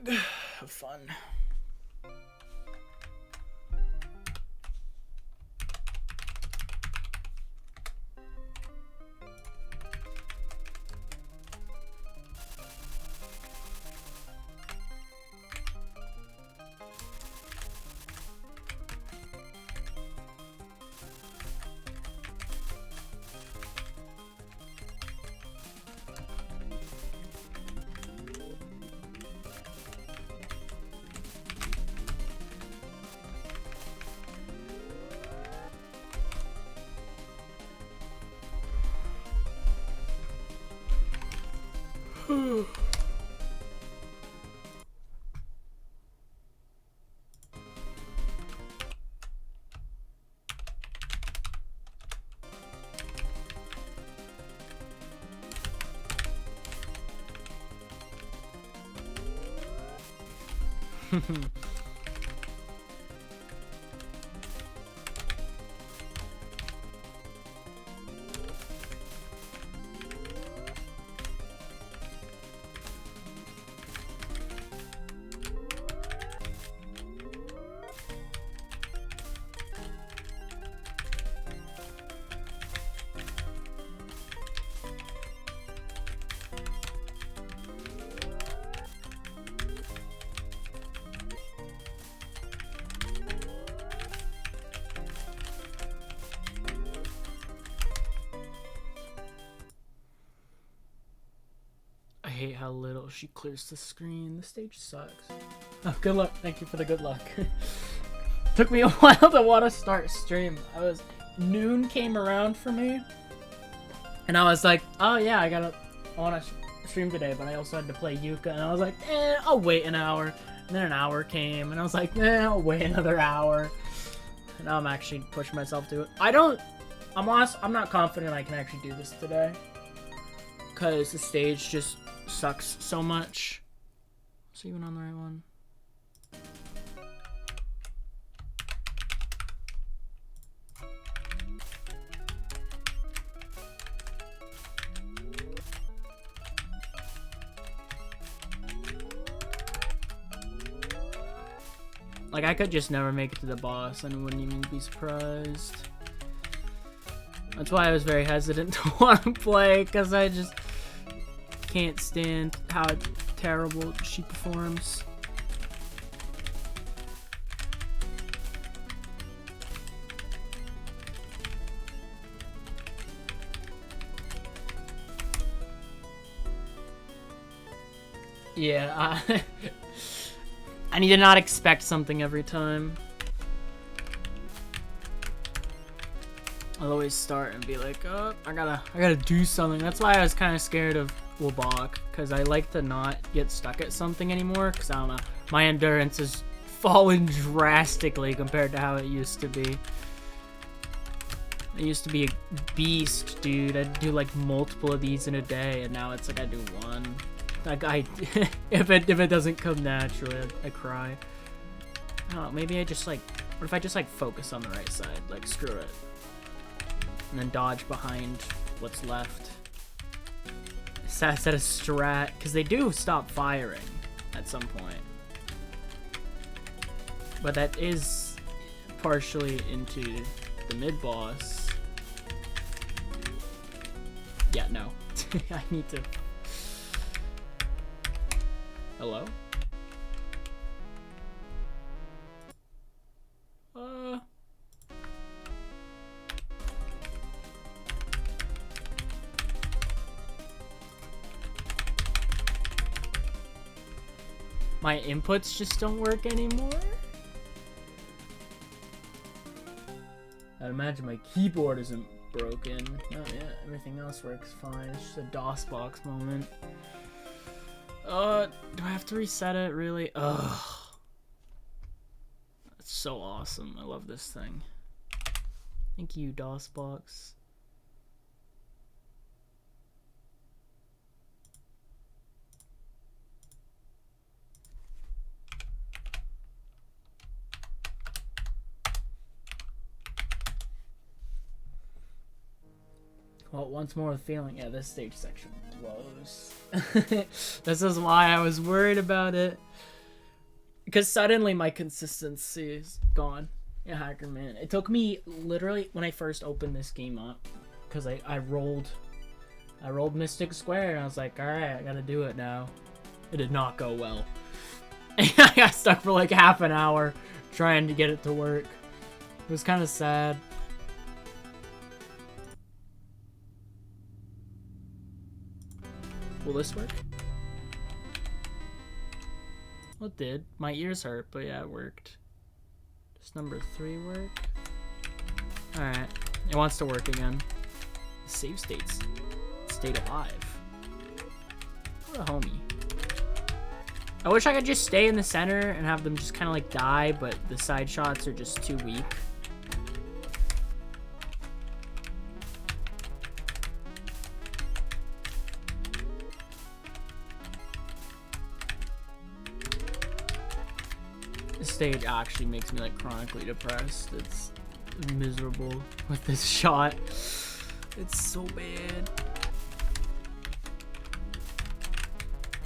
vlog. Have fun. I hate how little she clears the screen. The stage sucks. Oh, good luck. Thank you for the good luck. Took me a while to want to start stream. Noon came around for me, and I was like, oh yeah, I want to stream today, but I also had to play Yuka, and I was like, I'll wait an hour. And then an hour came, and I was like, I'll wait another hour. And now I'm actually pushing myself to it. I'm not confident I can actually do this today, because the stage just sucks so much. Is it even on the right one? Like, I could just never make it to the boss and wouldn't even be surprised. That's why I was very hesitant to want to play, because I just can't stand how terrible she performs. Yeah, I need to not expect something every time. I'll always start and be like, oh, I gotta do something. That's why I was kind of scared of Wabak, because I like to not get stuck at something anymore, because I don't know, my endurance has fallen drastically compared to how it used to be. I used to be a beast, dude. I'd do like multiple of these in a day, and now it's like I do one. Like if it doesn't come naturally, I cry. I don't know, maybe I just like, what if I just like focus on the right side, like screw it, and then dodge behind what's left. Set a strat, because they do stop firing at some point, but that is partially into the mid boss. Yeah, no. I need to. Hello? My inputs just don't work anymore? I'd imagine my keyboard isn't broken. Oh yeah, everything else works fine. It's just a DOS box moment. Do I have to reset it, really? Ugh. That's so awesome. I love this thing. Thank you, DOS box. Well, once more with feeling. Yeah, this stage section blows. This is why I was worried about it. Because suddenly my consistency is gone. Yeah, Hacker Man. It took me literally when I first opened this game up, because I rolled Mystic Square and I was like, all right, I gotta do it now. It did not go well. I got stuck for like half an hour trying to get it to work. It was kind of sad. Will this work? Well, it did. My ears hurt, but yeah, it worked. Does number 3 work? Alright. It wants to work again. The save states. Stayed alive. What a homie. I wish I could just stay in the center and have them just kind of like die, but the side shots are just too weak. This stage actually makes me like chronically depressed. It's miserable with this shot. It's so bad.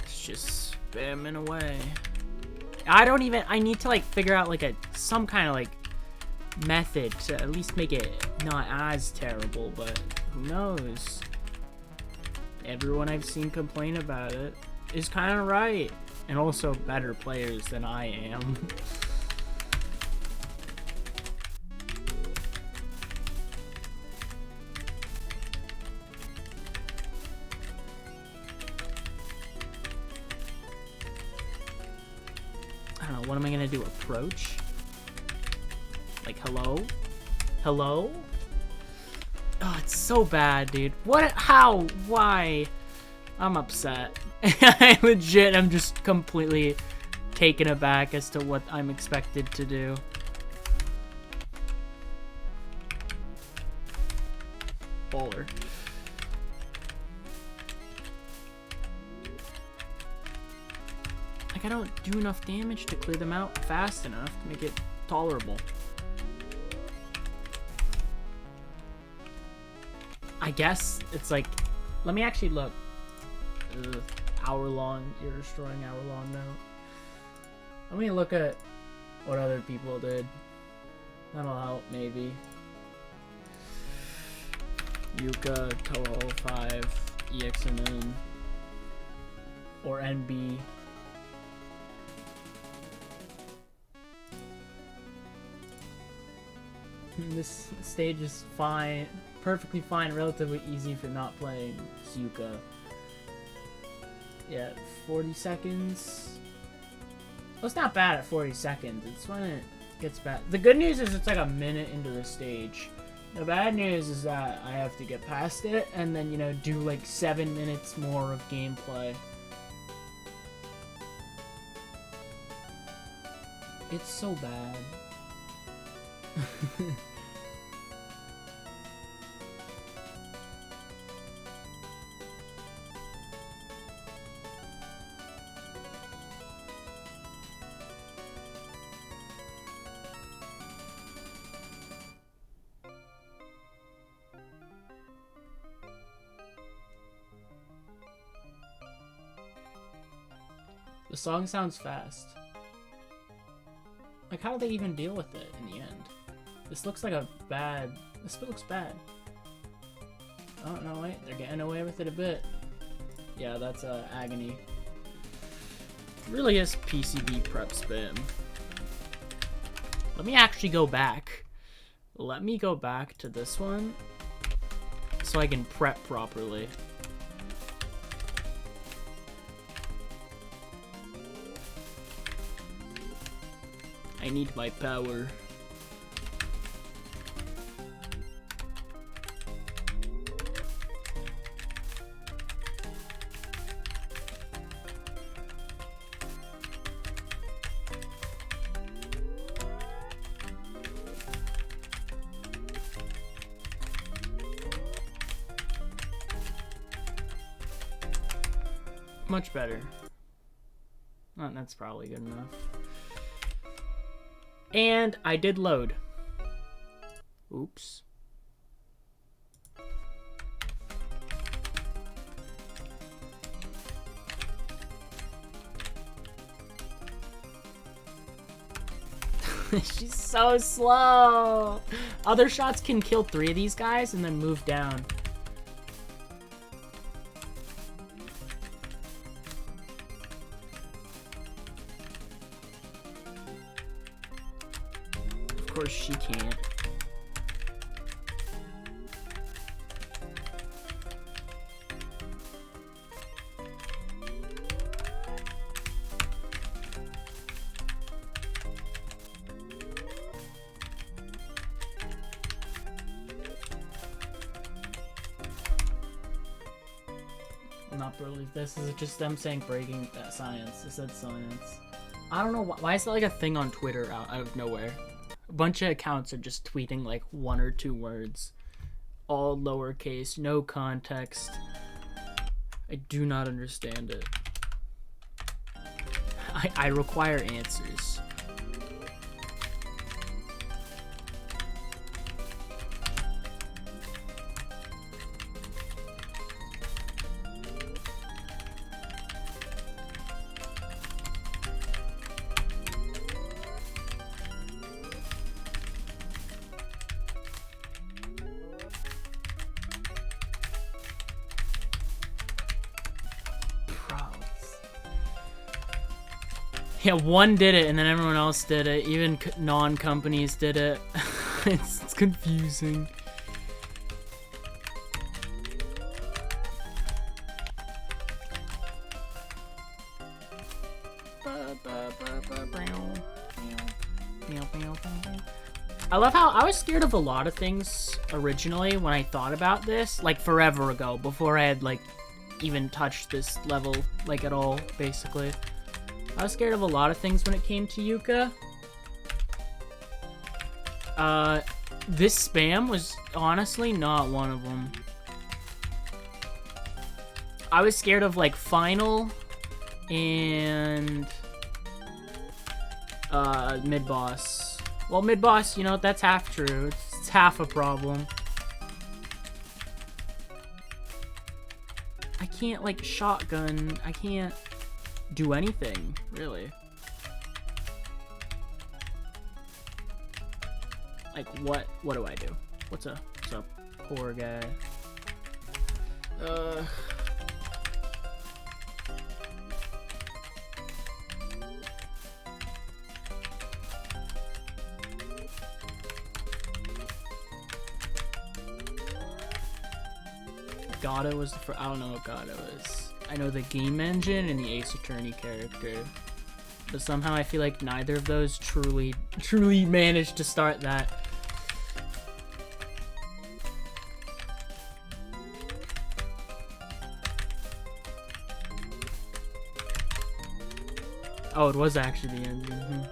It's just spamming away. I need to like figure out like some kind of like method to at least make it not as terrible, but who knows? Everyone I've seen complain about it is kind of right. And also better players than I am. I don't know, what am I gonna do? Approach? Like, hello? Hello? Oh, it's so bad, dude. What? How? Why? I'm upset. I legit am just completely taken aback as to what I'm expected to do. Bowler. Like, I don't do enough damage to clear them out fast enough to make it tolerable. I guess it's like, let me actually look. Hour-long, you're destroying hour-long now. Let me look at what other people did. That'll help, maybe. Yuka, Toho 5, ExNN, or NB. This stage is fine, perfectly fine, relatively easy for not playing Yuka. Yeah, 40 seconds. Well, it's not bad at 40 seconds. It's when it gets bad. The good news is it's like a minute into the stage. The bad news is that I have to get past it and then, you know, do like 7 minutes more of gameplay. It's so bad. The song sounds fast. Like, how do they even deal with it in the end? This looks like a bad... This looks bad. Oh, no, wait. They're getting away with it a bit. Yeah, that's agony. Really is PCB prep spam. Let me actually go back. Let me go back to this one so I can prep properly. I need my power. Much better. Oh, that's probably good enough. And I did load. Oops. She's so slow. Other shots can kill 3 of these guys and then move down. Of course she can't. Not believe this is just them saying breaking science. It said science. I don't know why is that like a thing on Twitter out of nowhere. A bunch of accounts are just tweeting like 1 or 2 words, all lowercase, no context. I do not understand it. I require answers. Yeah, one did it, and then everyone else did it. Even non-companies did it. It's confusing. I love how I was scared of a lot of things originally when I thought about this, like forever ago, before I had like even touched this level like at all, basically. I was scared of a lot of things when it came to Yuka. This spam was honestly not one of them. I was scared of like final and mid-boss. Well, mid-boss, you know, that's half true. It's half a problem. I can't like shotgun. I can't do anything, really. Like, what do I do? What's up, poor guy? Gata was the I don't know what Gata was. I know the game engine and the Ace Attorney character, but somehow I feel like neither of those truly managed to start that. Oh, it was actually the engine. I'm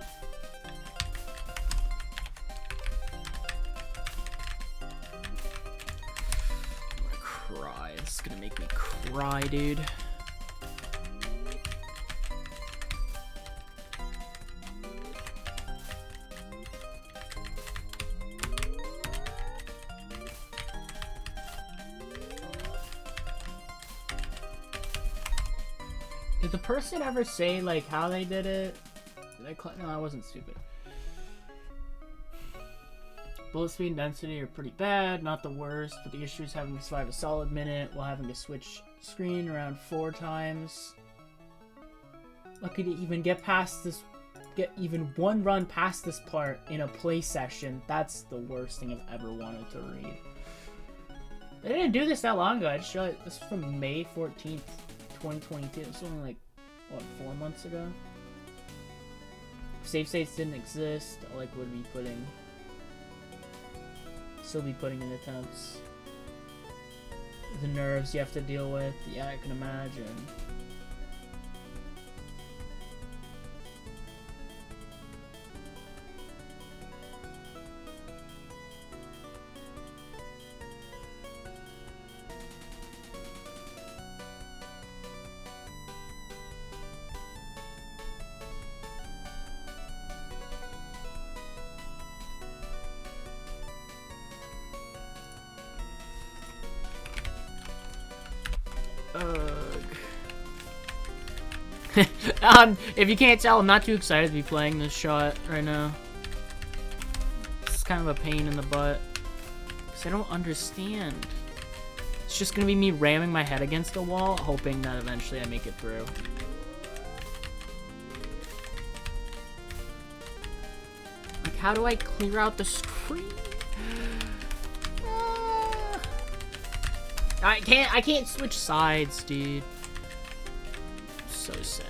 gonna cry. This is gonna make me cry, dude. Did the person ever say, like, how they did it? No, I wasn't stupid. Bullet speed and density are pretty bad, not the worst, but the issue is having to survive a solid minute while having to switch screen around 4 times. Lucky to even get past this, get even one run past this part in a play session. That's the worst thing I've ever wanted to read. They didn't do this that long ago. I just realized this is from May 14th. 2022. It's only like, what, 4 months ago? Save states didn't exist. I like would be putting, still be putting in attempts. The nerves you have to deal with. Yeah, I can imagine. If you can't tell, I'm not too excited to be playing this shot right now. kind of a pain in the butt. Because I don't understand. It's just gonna be me ramming my head against the wall, hoping that eventually I make it through. Like, how do I clear out the screen? I can't switch sides, dude. So sad.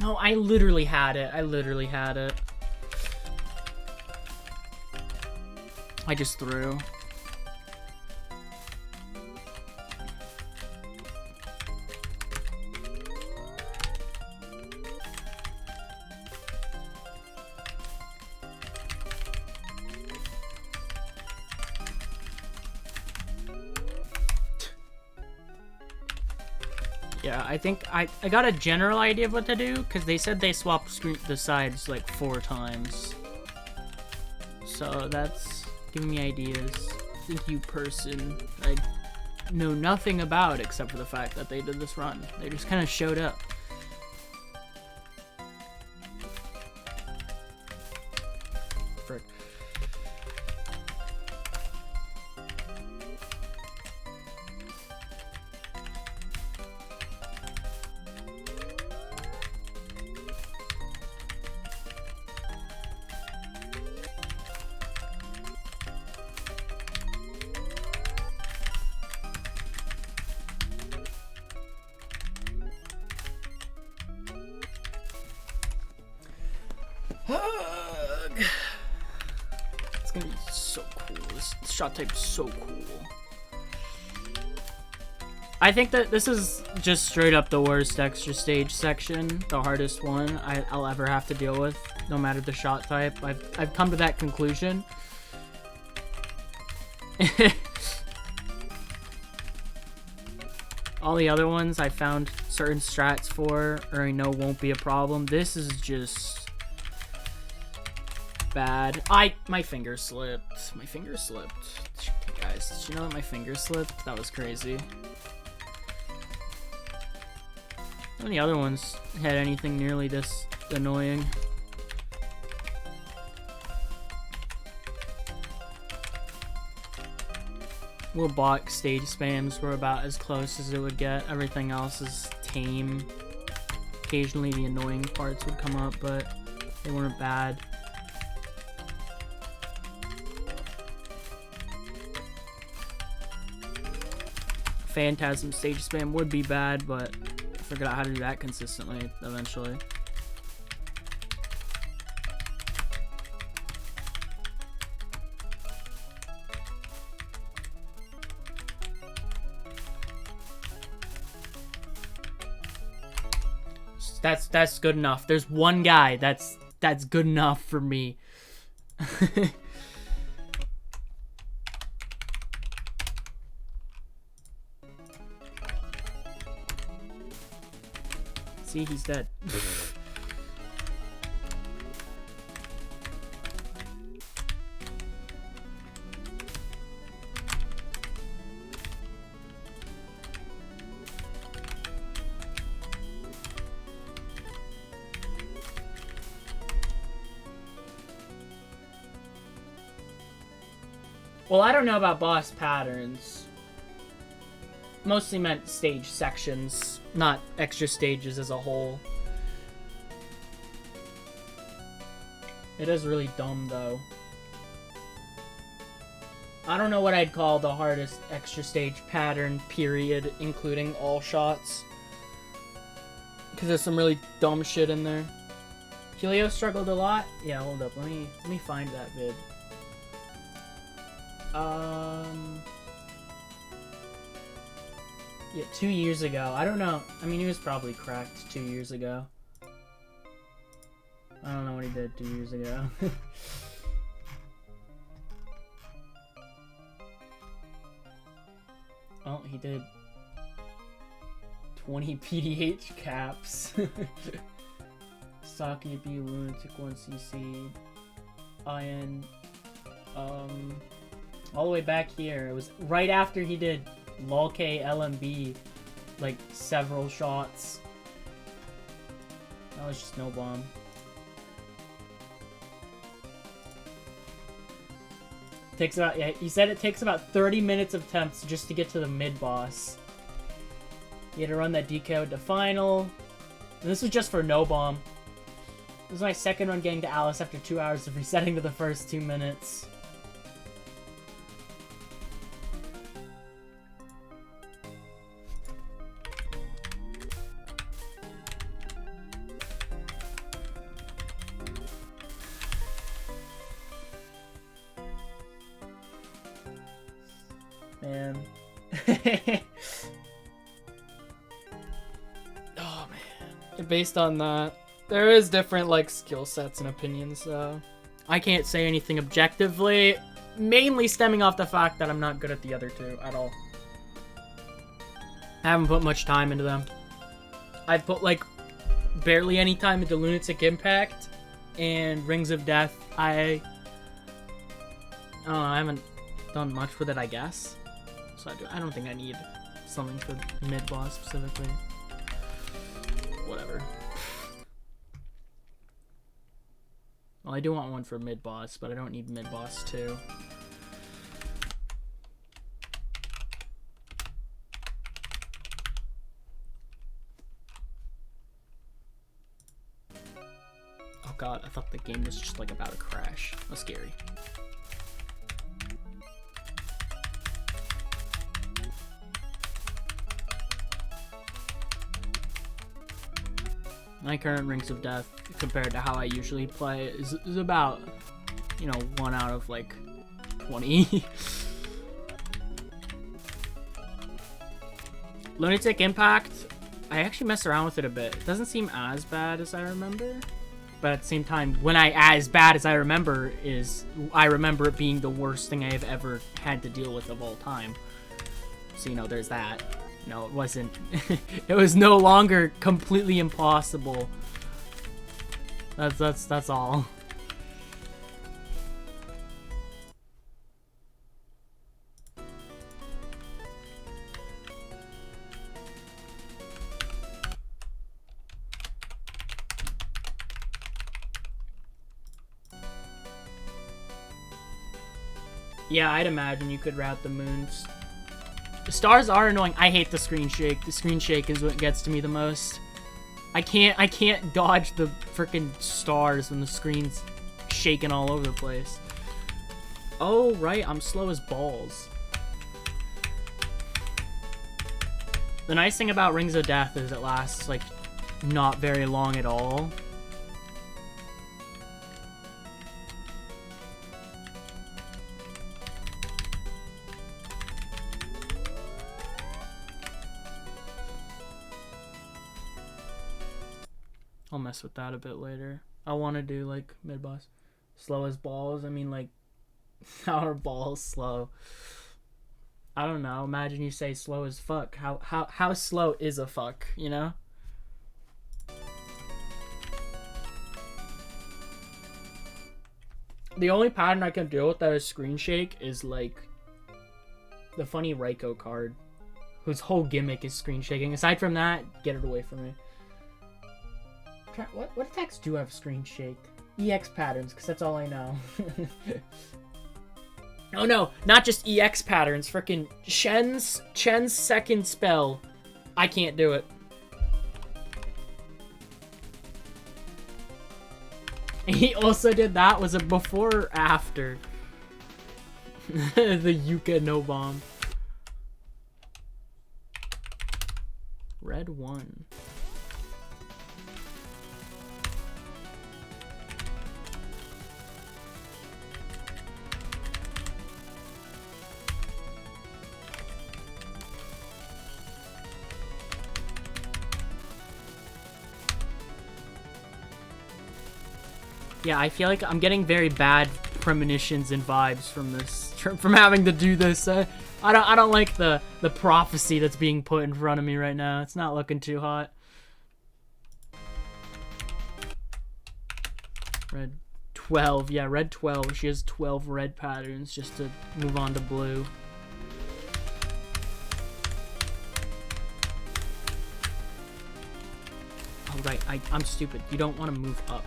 No, I literally had it. I literally had it. I just threw. Yeah, I think I got a general idea of what to do, because they said they swapped the sides like 4 times. So that's giving me ideas. Thank you, person I know nothing about except for the fact that they did this run. They just kind of showed up. Frick. It's gonna be so cool. This shot type is so cool. I think that this is just straight up the worst extra stage section, the hardest one I'll ever have to deal with, no matter the shot type. I've come to that conclusion. All the other ones I found certain strats for, or I know won't be a problem. This is just bad. My finger slipped. My finger slipped. Guys, did you know that my finger slipped? That was crazy. None of the other ones had anything nearly this annoying. Bot stage spams were about as close as it would get. Everything else is tame. Occasionally the annoying parts would come up, but they weren't bad. Phantasm stage spam would be bad, but I figured out how to do that consistently eventually. That's good enough. There's one guy that's good enough for me. See, he's dead. Well, I don't know about boss patterns. Mostly meant stage sections, not extra stages as a whole. It is really dumb, though. I don't know what I'd call the hardest extra stage pattern, period, including all shots. Because there's some really dumb shit in there. Helio struggled a lot? Yeah, hold up. Let me find that vid. Yeah, 2 years ago. I don't know. I mean, he was probably cracked 2 years ago. I don't know what he did 2 years ago. Well, he did 20 PDH caps. Saki B Lunatic 1cc. IN. All the way back here. It was right after he did LOL K LMB, like several shots. That was just no bomb. Takes about, yeah, he said it takes about 30 minutes of attempts just to get to the mid boss. You had to run that DKO to final. And this was just for no bomb. This was my second run getting to Alice after 2 hours of resetting to the first 2 minutes. Man. Oh man. Based on that, there is different like skill sets and opinions, so I can't say anything objectively, mainly stemming off the fact that I'm not good at the other two at all. I haven't put much time into them. I've put like barely any time into Lunatic Impact and Rings of Death. I don't know, I haven't done much with it, I guess. So I don't think I need something for mid-boss specifically. Whatever. Well, I do want one for mid-boss, but I don't need mid-boss too. Oh god, I thought the game was just like about to crash. That's scary. My current Rings of Death, compared to how I usually play, is about, you know, 1 out of like 20. Lunatic Impact, I actually mess around with it a bit. It doesn't seem as bad as I remember, but at the same time, when as bad as I remember it being the worst thing I've ever had to deal with of all time. So, you know, there's that. No, it wasn't. It was no longer completely impossible. That's all. Yeah, I'd imagine you could route the moons. The stars are annoying. I hate the screen shake. The screen shake is what gets to me the most. I can't dodge the freaking stars when the screen's shaking all over the place. Oh, right, I'm slow as balls. The nice thing about Rings of Death is it lasts, like, not very long at all. I'll mess with that a bit later. I want to do, like, mid-boss. Slow as balls. I mean, like, how are balls slow? I don't know. Imagine you say slow as fuck. How slow is a fuck, you know? The only pattern I can deal with that is screen shake is, like, the funny Reiko card, whose whole gimmick is screen shaking. Aside from that, get it away from me. What attacks do have screen shake? EX patterns, because that's all I know. Oh no, not just EX patterns. Frickin' Chen's second spell. I can't do it. He also did that. Was it before or after? The Yuka no bomb. Red 1. Yeah, I feel like I'm getting very bad premonitions and vibes from this, from having to do this. I don't like the prophecy that's being put in front of me right now. It's not looking too hot. Red 12, yeah, red 12. She has 12 red patterns just to move on to blue. Oh, right, I'm stupid. You don't want to move up.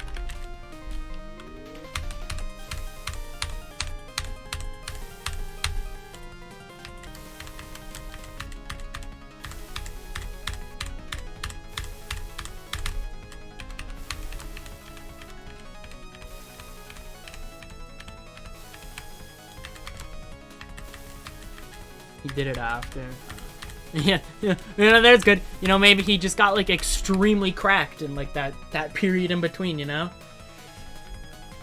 He did it after. Yeah, you know, that's good. You know, maybe he just got like extremely cracked in like that period in between, you know?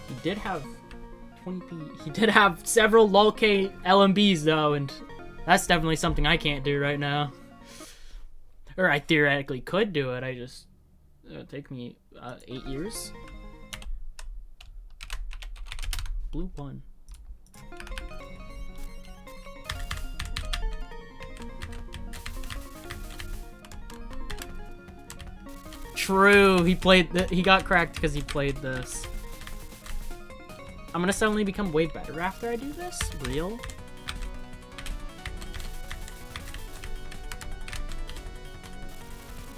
He did have 20p. He did have several lol-K LMBs though, and that's definitely something I can't do right now. Or I theoretically could do it, it would take me 8 years. Blue 1. True, he got cracked because he played this. I'm gonna suddenly become way better after I do this? Real?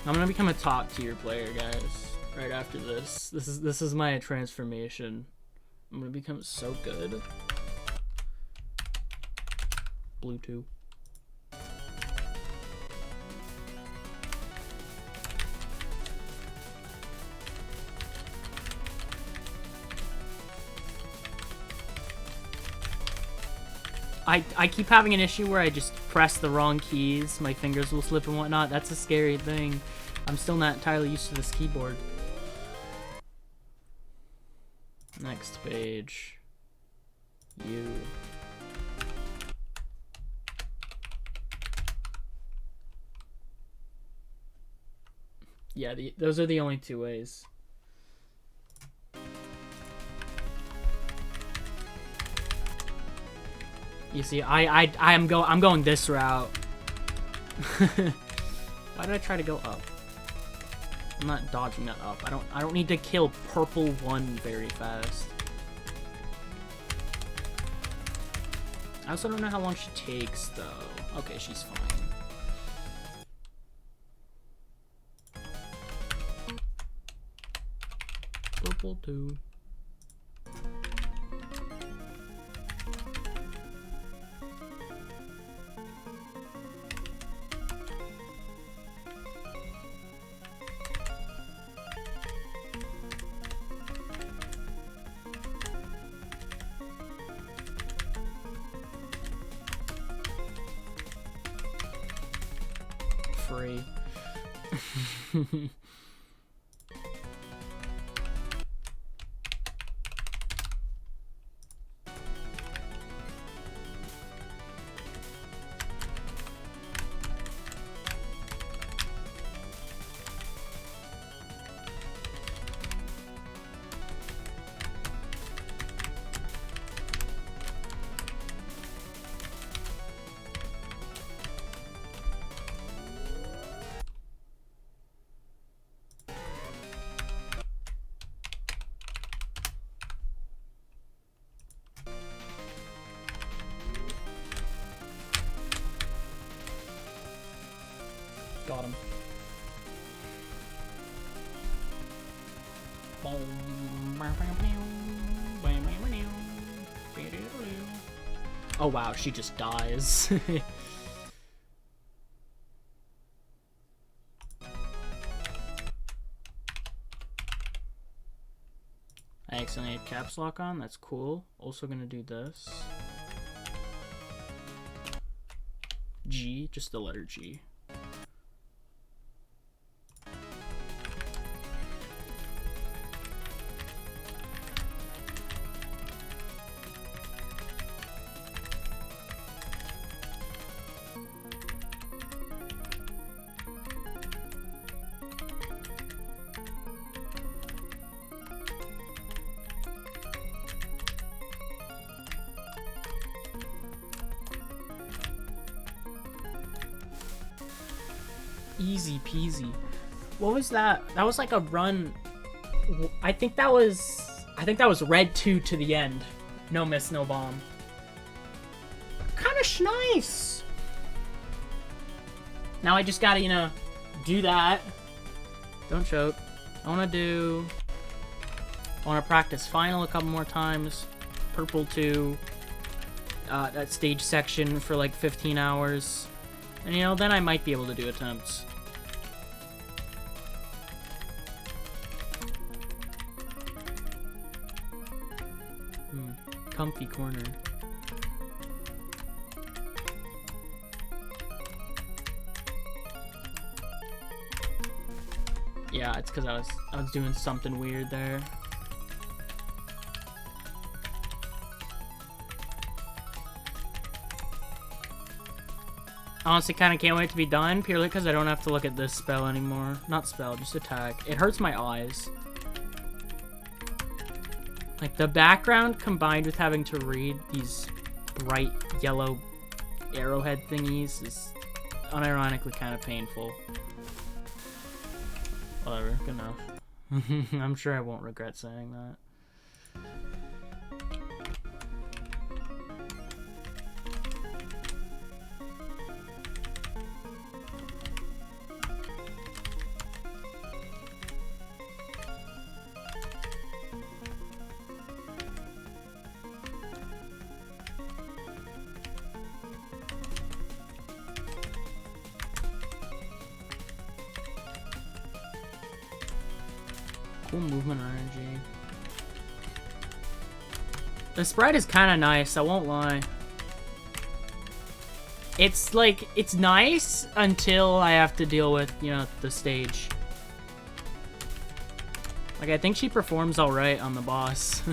I'm gonna become a top tier player, guys. Right after this. This is my transformation. I'm gonna become so good. Blue 2. I keep having an issue where I just press the wrong keys, my fingers will slip and whatnot. That's a scary thing. I'm still not entirely used to this keyboard. Next page. You. Yeah, those are the only two ways. You see, I'm going this route. Why did I try to go up? I'm not dodging that up. I don't need to kill purple 1 very fast. I also don't know how long she takes though. Okay, she's fine. Purple 2. Free. Got him. Oh wow, she just dies. I accidentally had caps lock on, that's cool. Also gonna do this. G, just the letter G. Easy peasy. What was that? That was like a run. I think that was red 2 to the end. No miss, no bomb. Kinda nice. Now I just gotta, you know, do that. Don't choke. I wanna practice final a couple more times. Purple 2. That stage section for like 15 hours. And, you know, then I might be able to do attempts. Comfy corner. Yeah, it's because I was doing something weird there. Honestly, kind of can't wait to be done, purely because I don't have to look at this spell anymore. Not spell, just attack. It hurts my eyes. Like, the background combined with having to read these bright yellow arrowhead thingies is unironically kind of painful. Whatever, good enough. I'm sure I won't regret saying that. Cool movement energy. The sprite is kind of nice, I won't lie. It's like, it's nice until I have to deal with, you know, the stage. Like, I think she performs alright on the boss.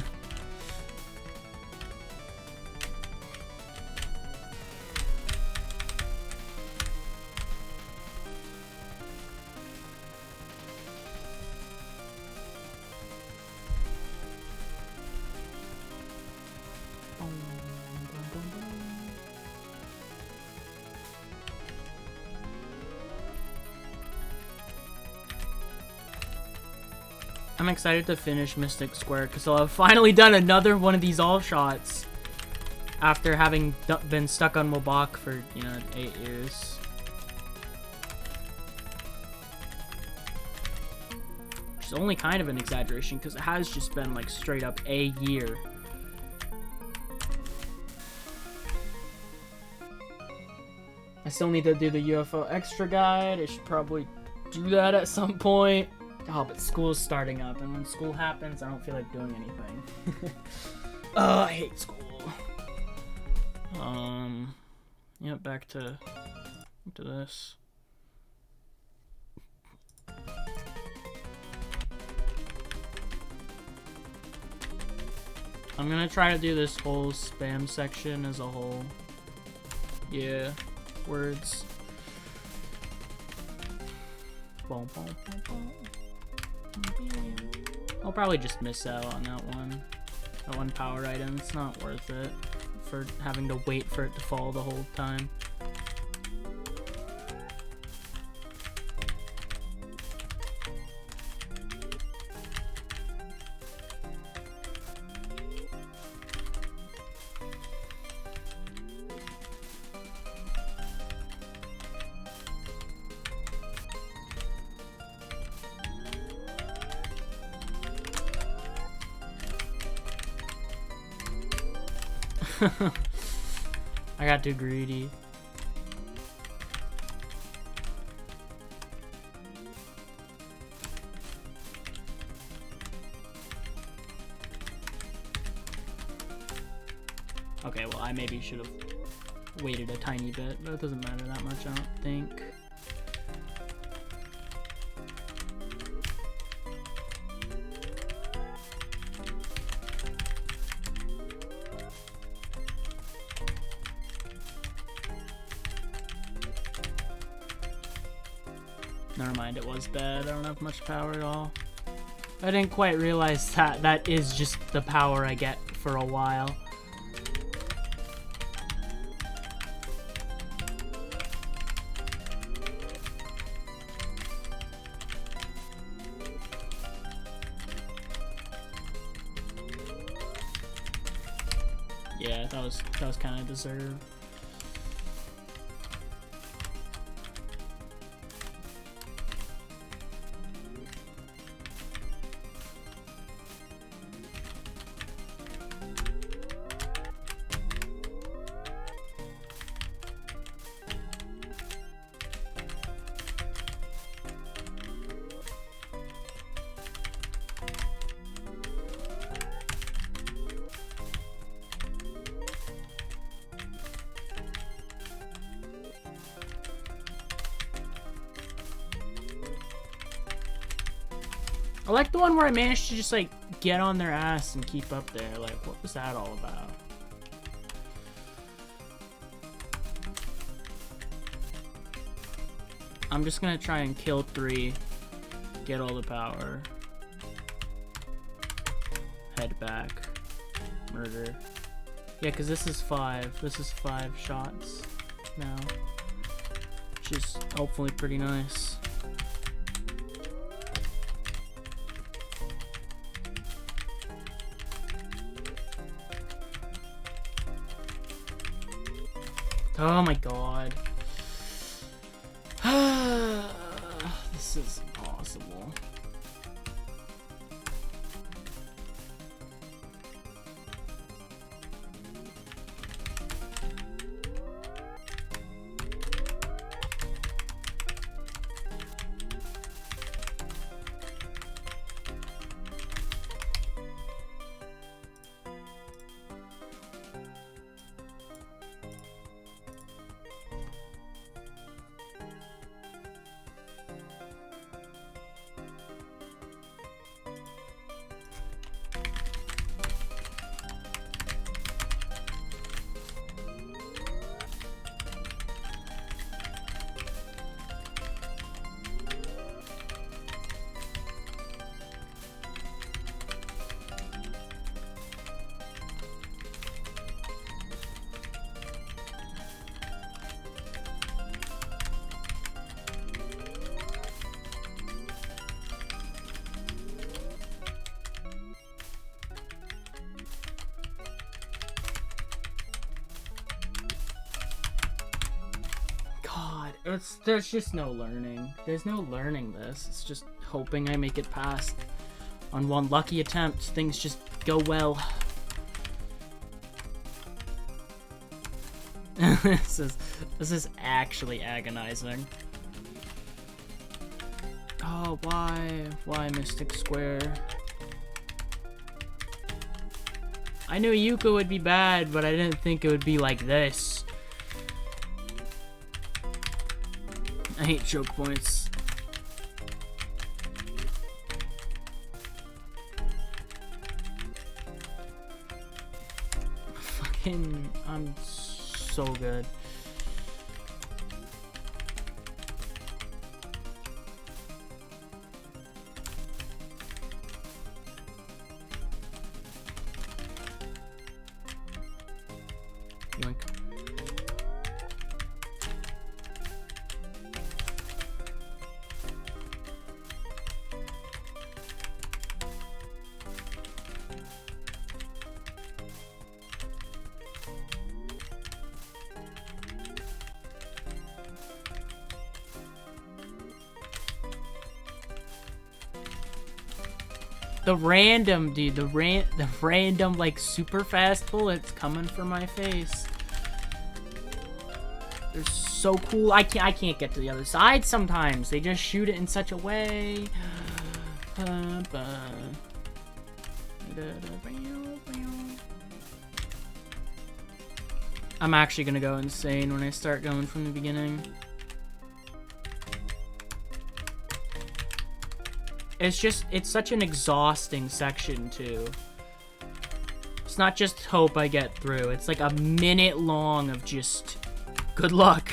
I'm excited to finish Mystic Square because I'll have finally done another one of these all shots after having been stuck on Mobach for, you know, 8 years. Which is only kind of an exaggeration because it has just been like straight up a year. I still need to do the UFO extra guide. I should probably do that at some point. Oh, but school's starting up, and when school happens, I don't feel like doing anything. Oh, I hate school. Yeah, back to this. I'm gonna try to do this whole spam section as a whole. Yeah, words. Boom, boom, boom, boom. I'll probably just miss out on that one power item. It's not worth it for having to wait for it to fall the whole time. I got too greedy. Okay, well, I maybe should have waited a tiny bit, but it doesn't matter that much, I don't think. Never mind, it was bad. I don't have much power at all. I didn't quite realize that that is just the power I get for a while. That was kind of deserved. I like the one where I managed to just, like, get on their ass and keep up there. Like, what was that all about? I'm just gonna try and kill 3, get all the power. Head back. Murder. Yeah, because this is 5. This is 5 shots now. Which is hopefully pretty nice. Oh my god. This is impossible. There's just no learning. There's no learning this. It's just hoping I make it past. On one lucky attempt, things just go well. This is actually agonizing. Oh, why? Why Mystic Square? I knew Yuka would be bad, but I didn't think it would be like this. I hate choke points. Fucking, I'm so good. Yoink. The random, dude, the random, like, super fast bullets coming for my face. They're so cool. I can't get to the other side sometimes. They just shoot it in such a way. I'm actually gonna go insane when I start going from the beginning. It's such an exhausting section, too. It's not just hope I get through. It's like a minute long of just good luck.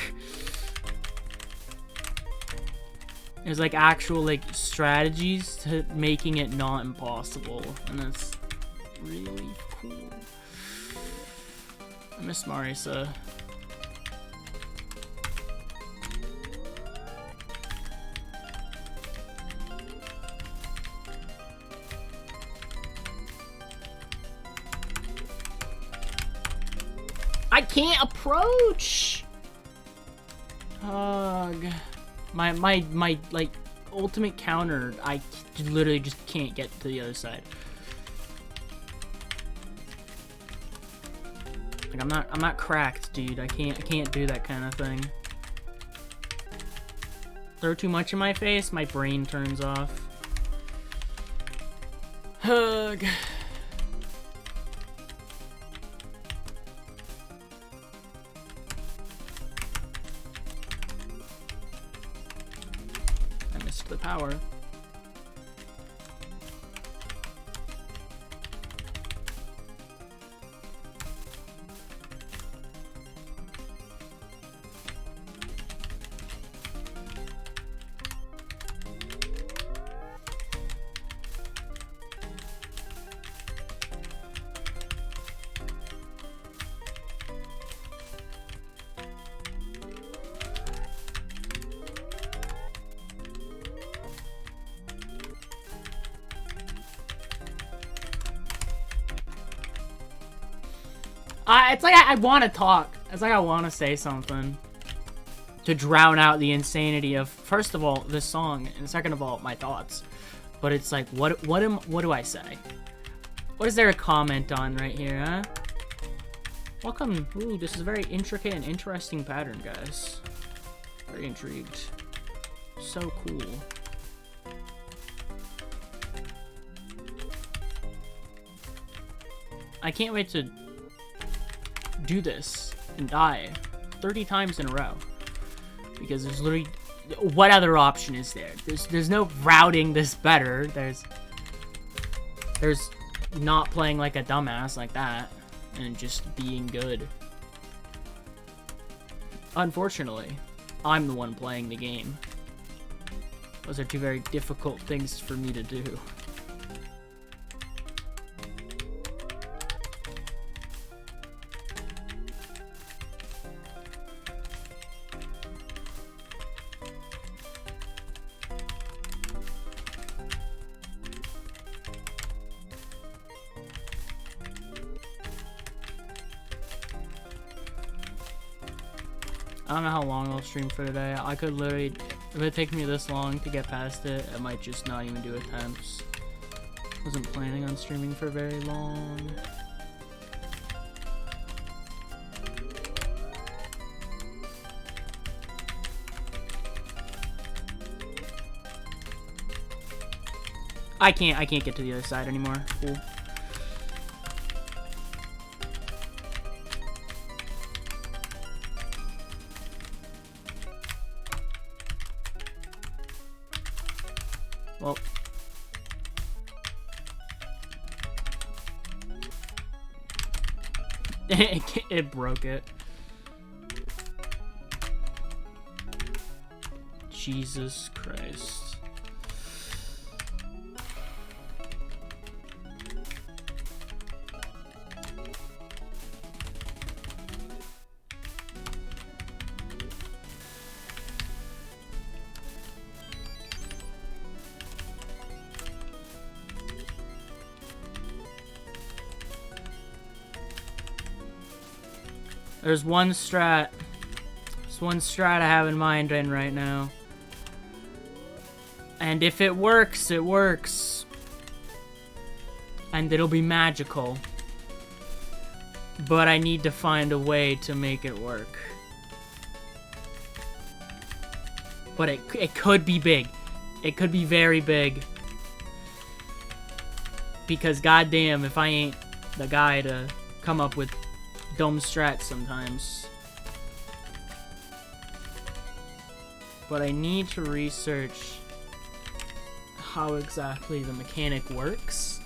There's like actual like strategies to making it not impossible. And that's really cool. I miss Marisa. can't approach. Ugh. My like ultimate counter, I literally just can't get to the other side. Like I'm not cracked, dude. I can't do that kind of thing. Throw too much in my face, my brain turns off. Hug. I missed the power. It's like I want to talk. It's like I want to say something to drown out the insanity of, first of all, this song, and second of all, my thoughts. But it's like, what do I say? What is there to comment on right here, huh? Welcome. Ooh, this is a very intricate and interesting pattern, guys. Very intrigued. So cool. I can't wait to do this and die 30 times in a row, because there's literally, what other option is there? There's no routing this better. There's not playing like a dumbass like that and just being good. Unfortunately, I'm the one playing the game. Those are two very difficult things for me to do. I don't know how long I'll stream for today. I could literally, if it takes me this long to get past it, I might just not even do attempts. Wasn't planning on streaming for very long. I can't get to the other side anymore. Cool. Well, it broke it. Jesus Christ. There's one strat. There's one strat I have in mind right now. And if it works, it works. And it'll be magical. But I need to find a way to make it work. But it could be big. It could be very big. Because goddamn, if I ain't the guy to come up with dumb strats sometimes. But I need to research how exactly the mechanic works.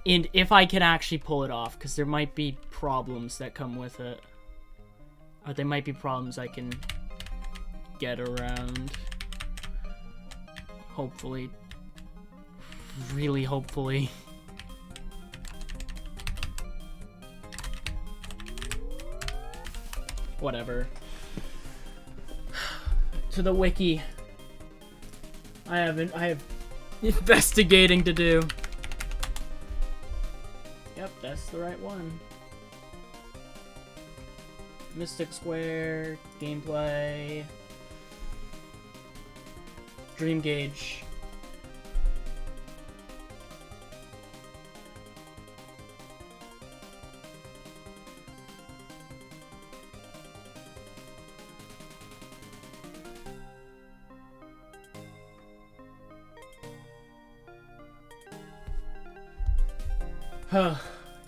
And if I can actually pull it off, because there might be problems that come with it. Or there might be problems I can get around. Hopefully. Really hopefully. Whatever. To the wiki. I have investigating to do. Yep, that's the right one. Mystic Square, gameplay, Dream Gauge.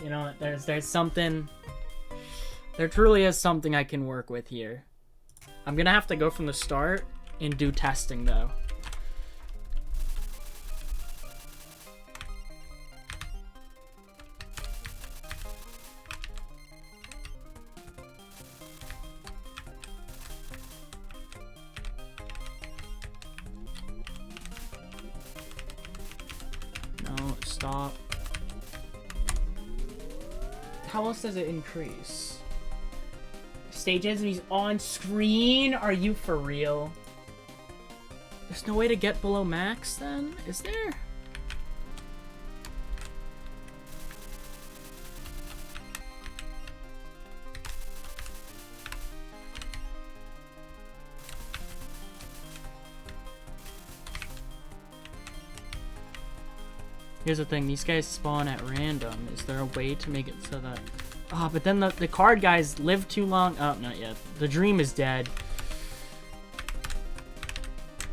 You know what, there's something, there truly is something I can work with here. I'm gonna have to go from the start and do testing though. No, stop. How else does it increase? Stage enemies on screen? Are you for real? There's no way to get below max then? Is there? Here's the thing, these guys spawn at random. Is there a way to make it so that... Ah, but then the card guys live too long. Oh, not yet. The dream is dead.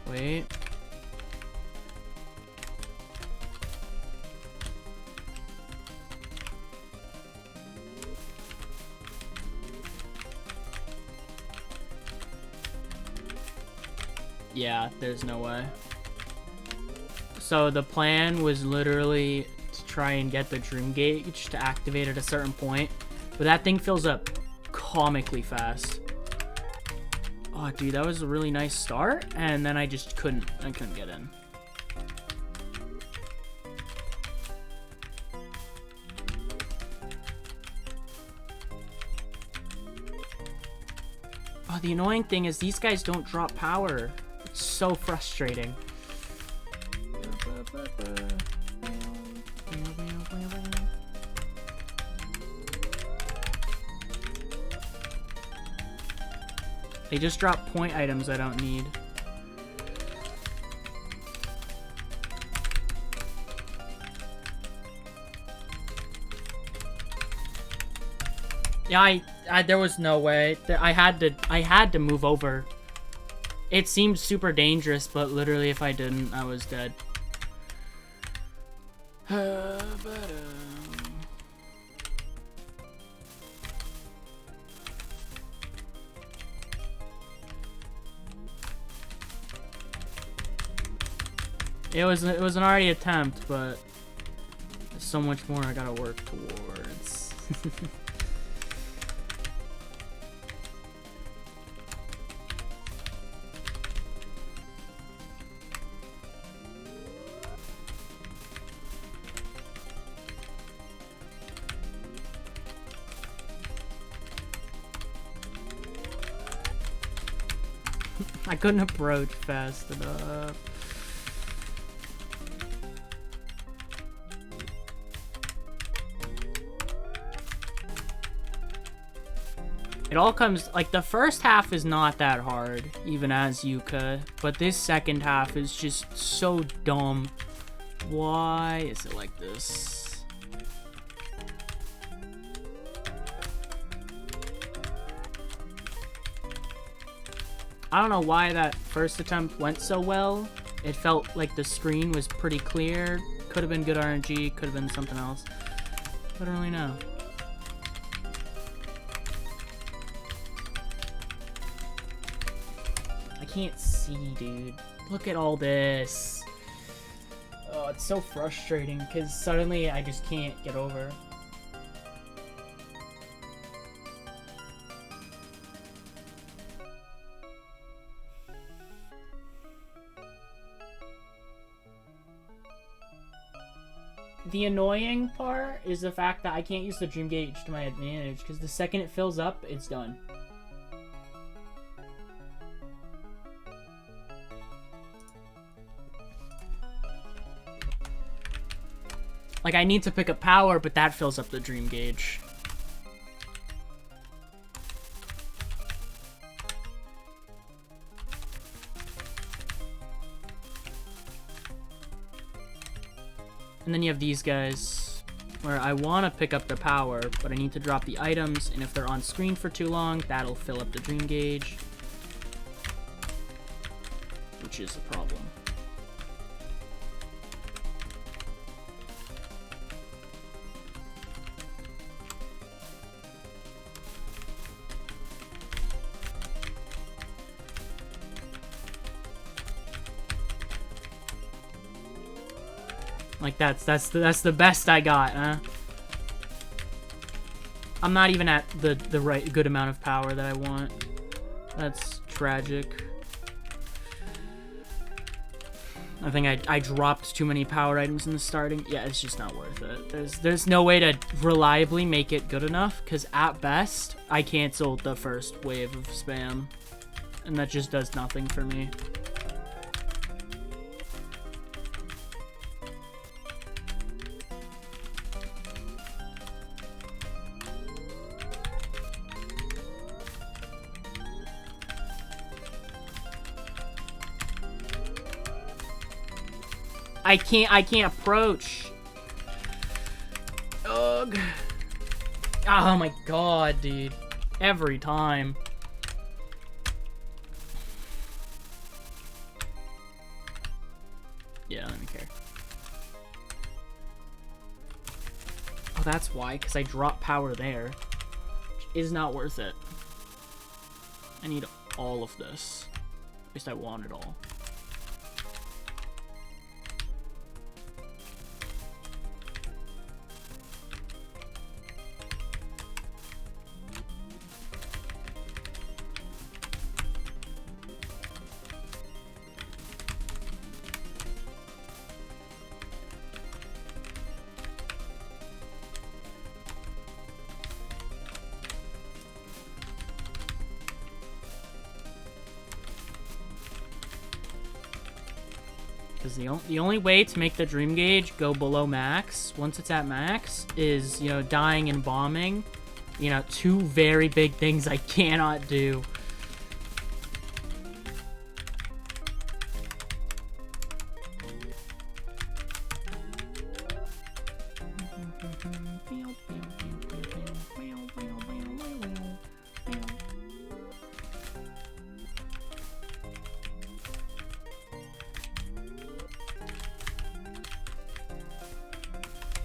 Wait. Yeah, there's no way. So the plan was literally to try and get the Dream Gauge to activate at a certain point. But that thing fills up comically fast. Oh, dude, that was a really nice start. And then I just couldn't get in. Oh, the annoying thing is these guys don't drop power. It's so frustrating. They just drop point items I don't need. Yeah, there was no way. I had to move over. It seemed super dangerous, but literally if I didn't, I was dead. It was an already attempt, but there's so much more I gotta work towards. I couldn't approach fast enough. It all comes, like, the first half is not that hard, even as Yuka, but this second half is just so dumb. Why is it like this? I don't know why that first attempt went so well. It felt like the screen was pretty clear. Could have been good RNG, could have been something else. I don't really know. I can't see, dude. Look at all this. Oh, it's so frustrating because suddenly I just can't get over. The annoying part is the fact that I can't use the Dream Gauge to my advantage because the second it fills up, it's done. Like, I need to pick up power, but that fills up the Dream Gauge. And then you have these guys, where I want to pick up the power, but I need to drop the items, and if they're on screen for too long, that'll fill up the dream gauge. Which is a problem. Like that's the best I got, huh? I'm not even at the right good amount of power that I want. That's tragic. I think I dropped too many power items in the starting. Yeah, it's just not worth it. There's no way to reliably make it good enough, because at best, I canceled the first wave of spam. And that just does nothing for me. I can't approach. Ugh. Oh my god, dude. Every time. Yeah, I don't care. Oh, that's why, because I dropped power there. Which is not worth it. I need all of this. At least I want it all. Because the only way to make the dream gauge go below max, once it's at max, is, you know, dying and bombing. You know, two very big things I cannot do.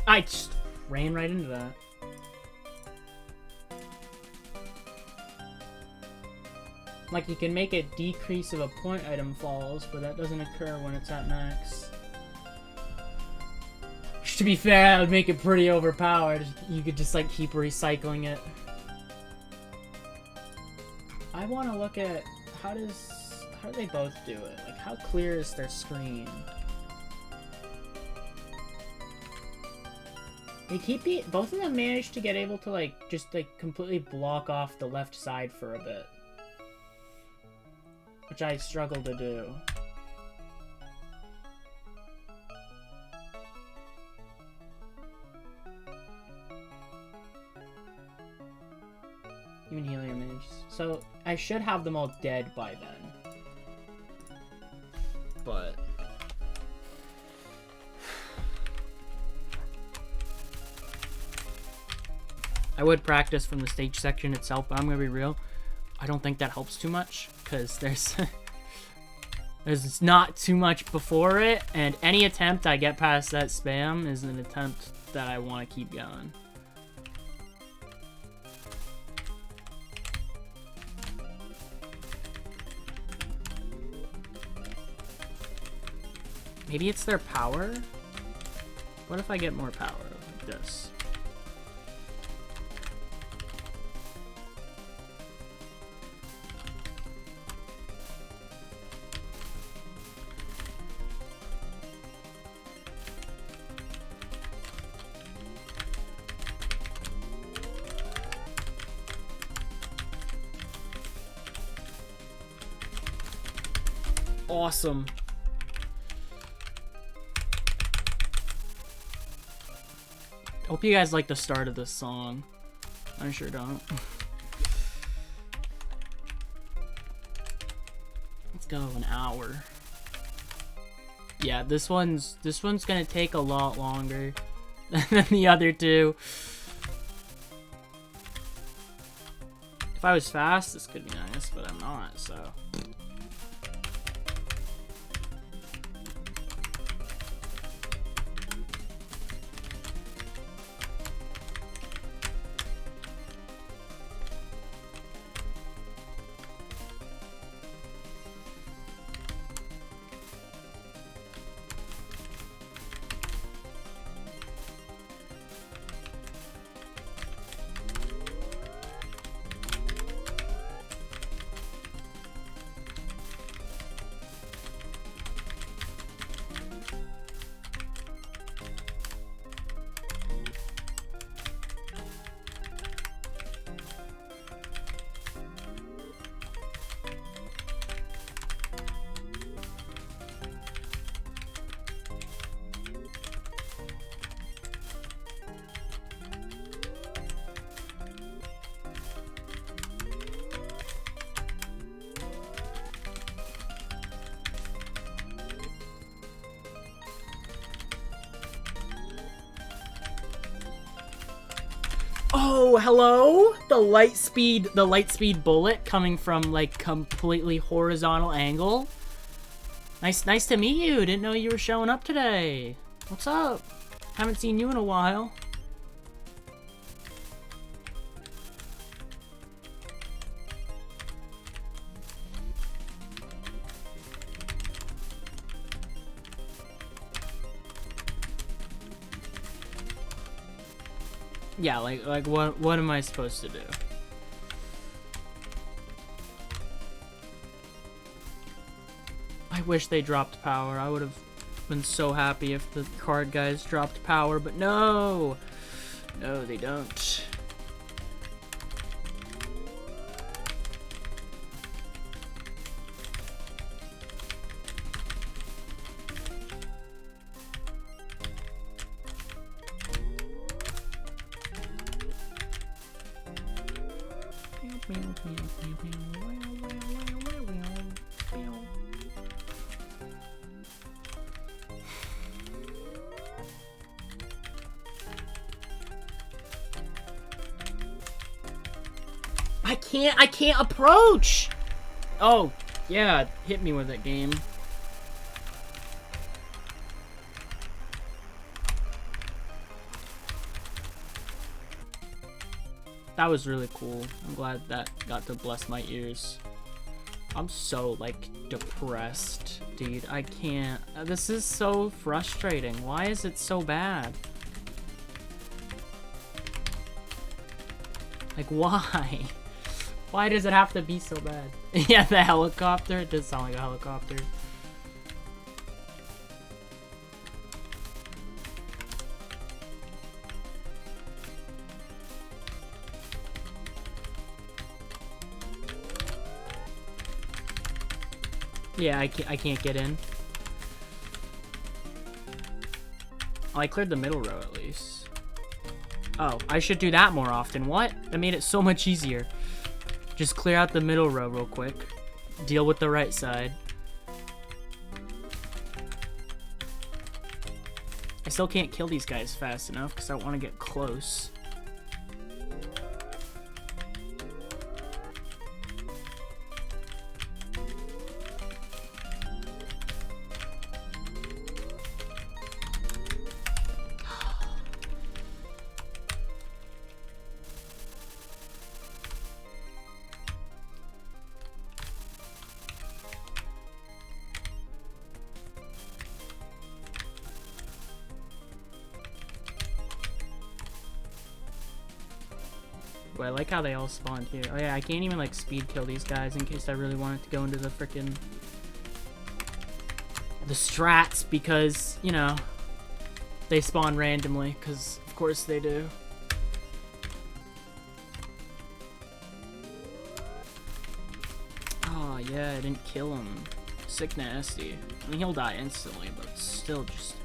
I just ran right into that. Like, you can make a decrease of a point item falls, but that doesn't occur when it's at max. Which, to be fair, that would make it pretty overpowered. You could just, like, keep recycling it. I want to look at how do they both do it? Like, how clear is their screen? Both of them managed to get able to, like, just, like, completely block off the left side for a bit. Which I struggle to do. Even helium mages. So, I should have them all dead by then. But... I would practice from the stage section itself, but I'm gonna be real. I don't think that helps too much, because there's not too much before it, and any attempt I get past that spam is an attempt that I want to keep going. Maybe it's their power? What if I get more power like this? Awesome. Hope you guys like the start of this song. I sure don't. Let's go, an hour. Yeah, this one's gonna take a lot longer than the other two. If I was fast, this could be nice, but I'm not, so. Oh, hello? The light speed bullet coming from like completely horizontal angle. Nice to meet you. Didn't know you were showing up today. What's up? Haven't seen you in a while. Yeah, like what am I supposed to do? I wish they dropped power. I would have been so happy if the card guys dropped power, but no! No, they don't. I can't approach! Oh, yeah, hit me with it, game. That was really cool. I'm glad that got to bless my ears. I'm so, like, depressed, dude. I can't. This is so frustrating. Why is it so bad? Like, why? Why does it have to be so bad? Yeah, the helicopter. It does sound like a helicopter. Yeah, I can't get in. Oh, I cleared the middle row at least. Oh, I should do that more often. What? That made it so much easier. Just clear out the middle row real quick. Deal with the right side. I still can't kill these guys fast enough because I want to get close. But I like how they all spawned here. Oh yeah, I can't even like speed kill these guys in case I really wanted to go into the frickin' the strats because, you know, they spawn randomly, because of course they do. Oh yeah, I didn't kill him. Sick nasty. I mean, he'll die instantly, but it's still just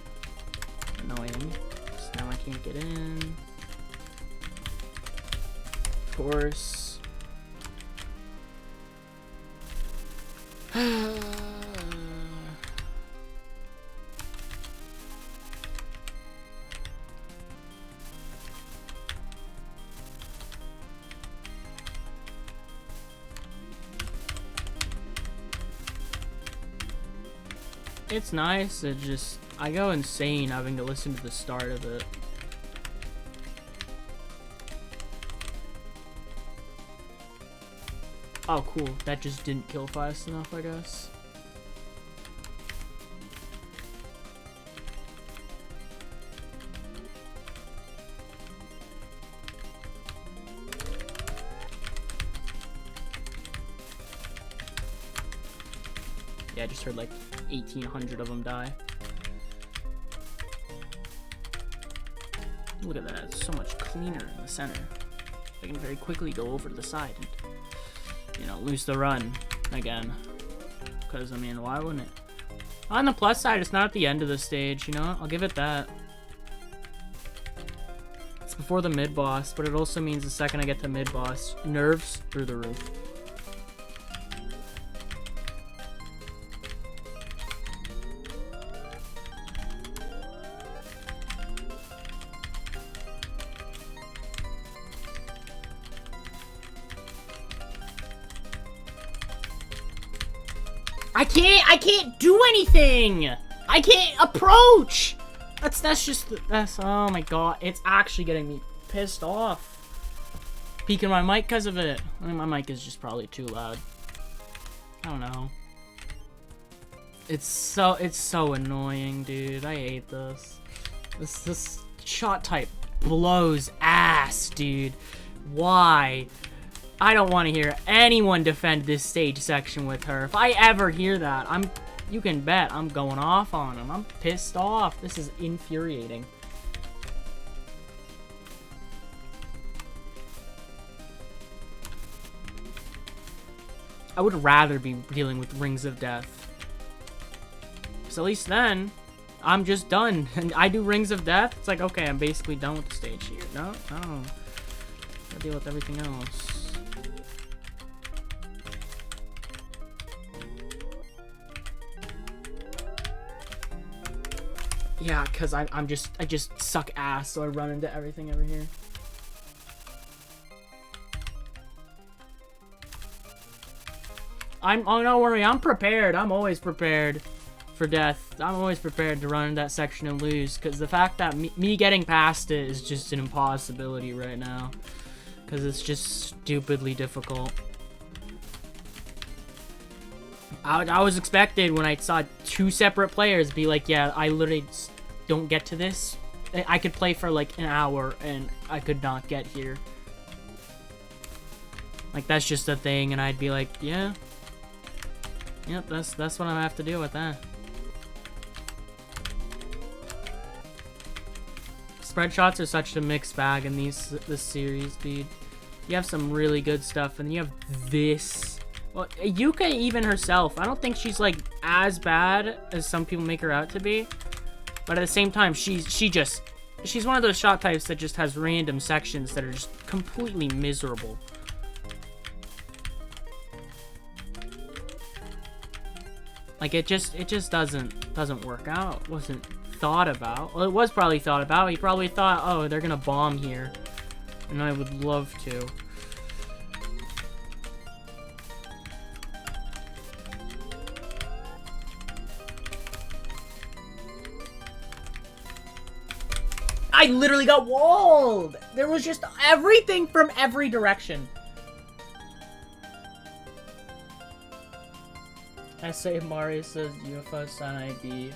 annoying. So now I can't get in. Of course. It's nice. It just, I go insane having to listen to the start of it. Oh, cool. That just didn't kill fast enough, I guess. Yeah, I just heard like 1,800 of them die. Look at that. It's so much cleaner in the center. I can very quickly go over to the side and, you know, lose the run again. Because, I mean, why wouldn't it? On the plus side, it's not at the end of the stage, you know? I'll give it that. It's before the mid-boss, but it also means the second I get to mid-boss, nerves through the roof. I can't do anything. I can't approach. That's oh my god. It's actually getting me pissed off. Peeking my mic because of it. I mean, my mic is just probably too loud. I don't know. It's so annoying, dude. I hate this. This shot type blows ass, dude. Why? I don't want to hear anyone defend this stage section with her. If I ever hear that, you can bet I'm going off on them. I'm pissed off. This is infuriating. I would rather be dealing with Rings of Death. So at least then, I'm just done. And I do Rings of Death, it's like, okay, I'm basically done with the stage here. No. Gotta deal with everything else. Yeah, because I just suck ass, so I run into everything over here. Oh, don't worry, I'm prepared. I'm always prepared for death. I'm always prepared to run into that section and lose, because the fact that me getting past it is just an impossibility right now. Because it's just stupidly difficult. I was expected when I saw 2 separate players be like, yeah, I literally don't get to this. I could play for like an hour and I could not get here. Like, that's just a thing, and I'd be like, yeah. Yep, that's what I have to deal with that. Spread shots are such a mixed bag in this series, dude. You have some really good stuff, and you have this. Well, Yuka even herself, I don't think she's like as bad as some people make her out to be. But at the same time, she's one of those shot types that just has random sections that are just completely miserable. Like, it just doesn't work out. It wasn't thought about. Well, it was probably thought about. He probably thought, oh, they're gonna bomb here. And I would love to. I literally got walled! There was just everything from every direction. I say Mario says UFO San ID.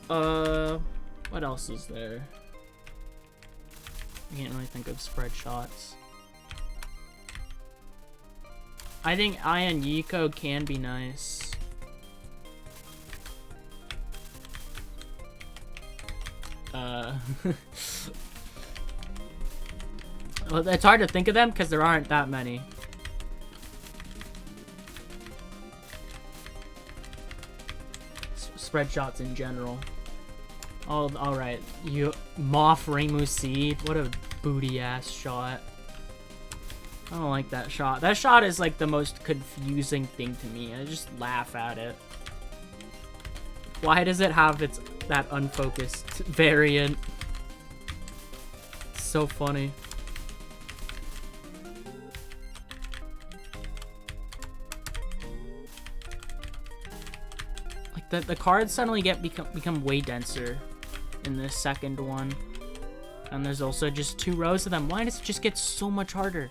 What else is there? I can't really think of spread shots. I think Ian Yiko can be nice. Well, it's hard to think of them because there aren't that many. Spread shots in general. Oh, alright. Moth Rainbow Seed. What a booty ass shot. I don't like that shot. That shot is like the most confusing thing to me. I just laugh at it. Why does it have that unfocused variant? It's so funny. the cards suddenly become way denser in this second one. And there's also just 2 rows of them. Why does it just get so much harder?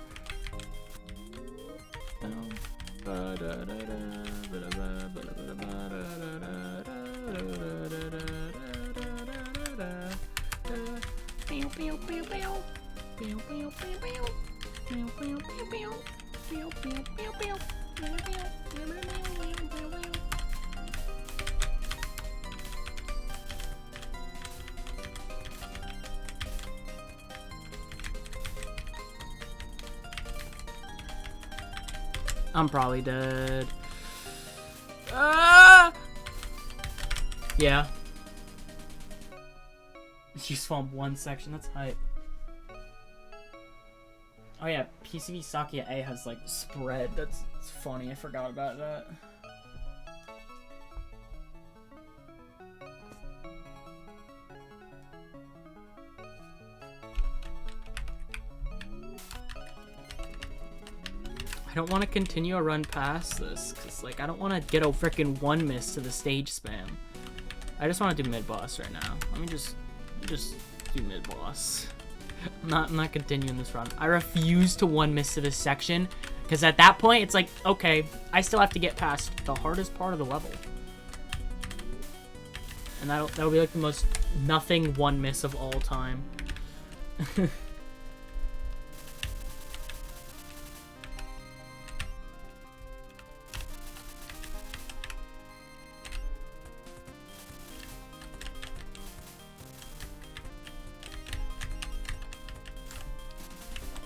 I'm probably dead. Yeah. She swamped 1 section. That's hype. Oh yeah, PCB Sakia A has like spread. That's funny. I forgot about that. I don't want to continue a run past this, because, like, I don't want to get a freaking 1 miss to the stage spam. I just want to do mid-boss right now. Let me just do mid-boss. I'm not continuing this run. I refuse to 1 miss to this section, because at that point, it's like, okay, I still have to get past the hardest part of the level. And that'll be, like, the most nothing 1 miss of all time.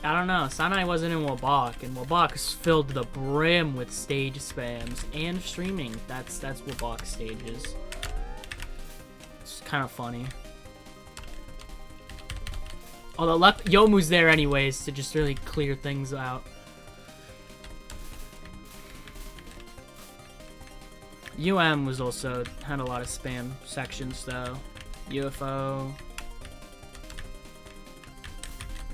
I don't know, Sanai wasn't in Wabak, and Wabak is filled to the brim with stage spams and streaming. That's Wabak stages. It's kind of funny. Although Yomu's there anyways to just really clear things out. Was also had a lot of spam sections though. UFO.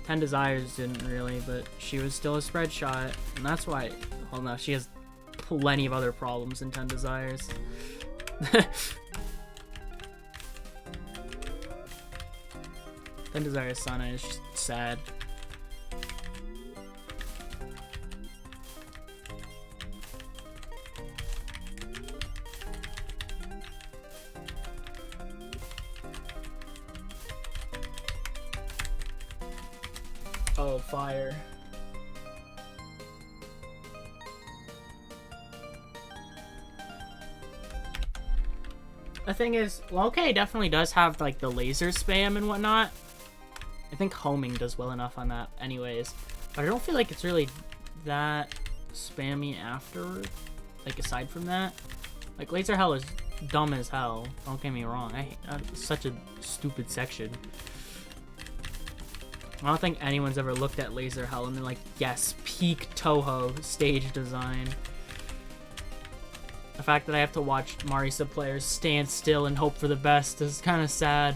10 Desires didn't really, but she was still a spread shot, and that's why, well no, she has plenty of other problems in 10 Desires. 10 Desires Sana is just sad. Oh, fire. The thing is, well, okay, definitely does have, like, the laser spam and whatnot. I think homing does well enough on that anyways. But I don't feel like it's really that spammy after, like, aside from that. Like, laser hell is dumb as hell. Don't get me wrong. It's such a stupid section. I don't think anyone's ever looked at Laser Hell and they're like, yes, peak Toho stage design. The fact that I have to watch Marisa players stand still and hope for the best is kind of sad.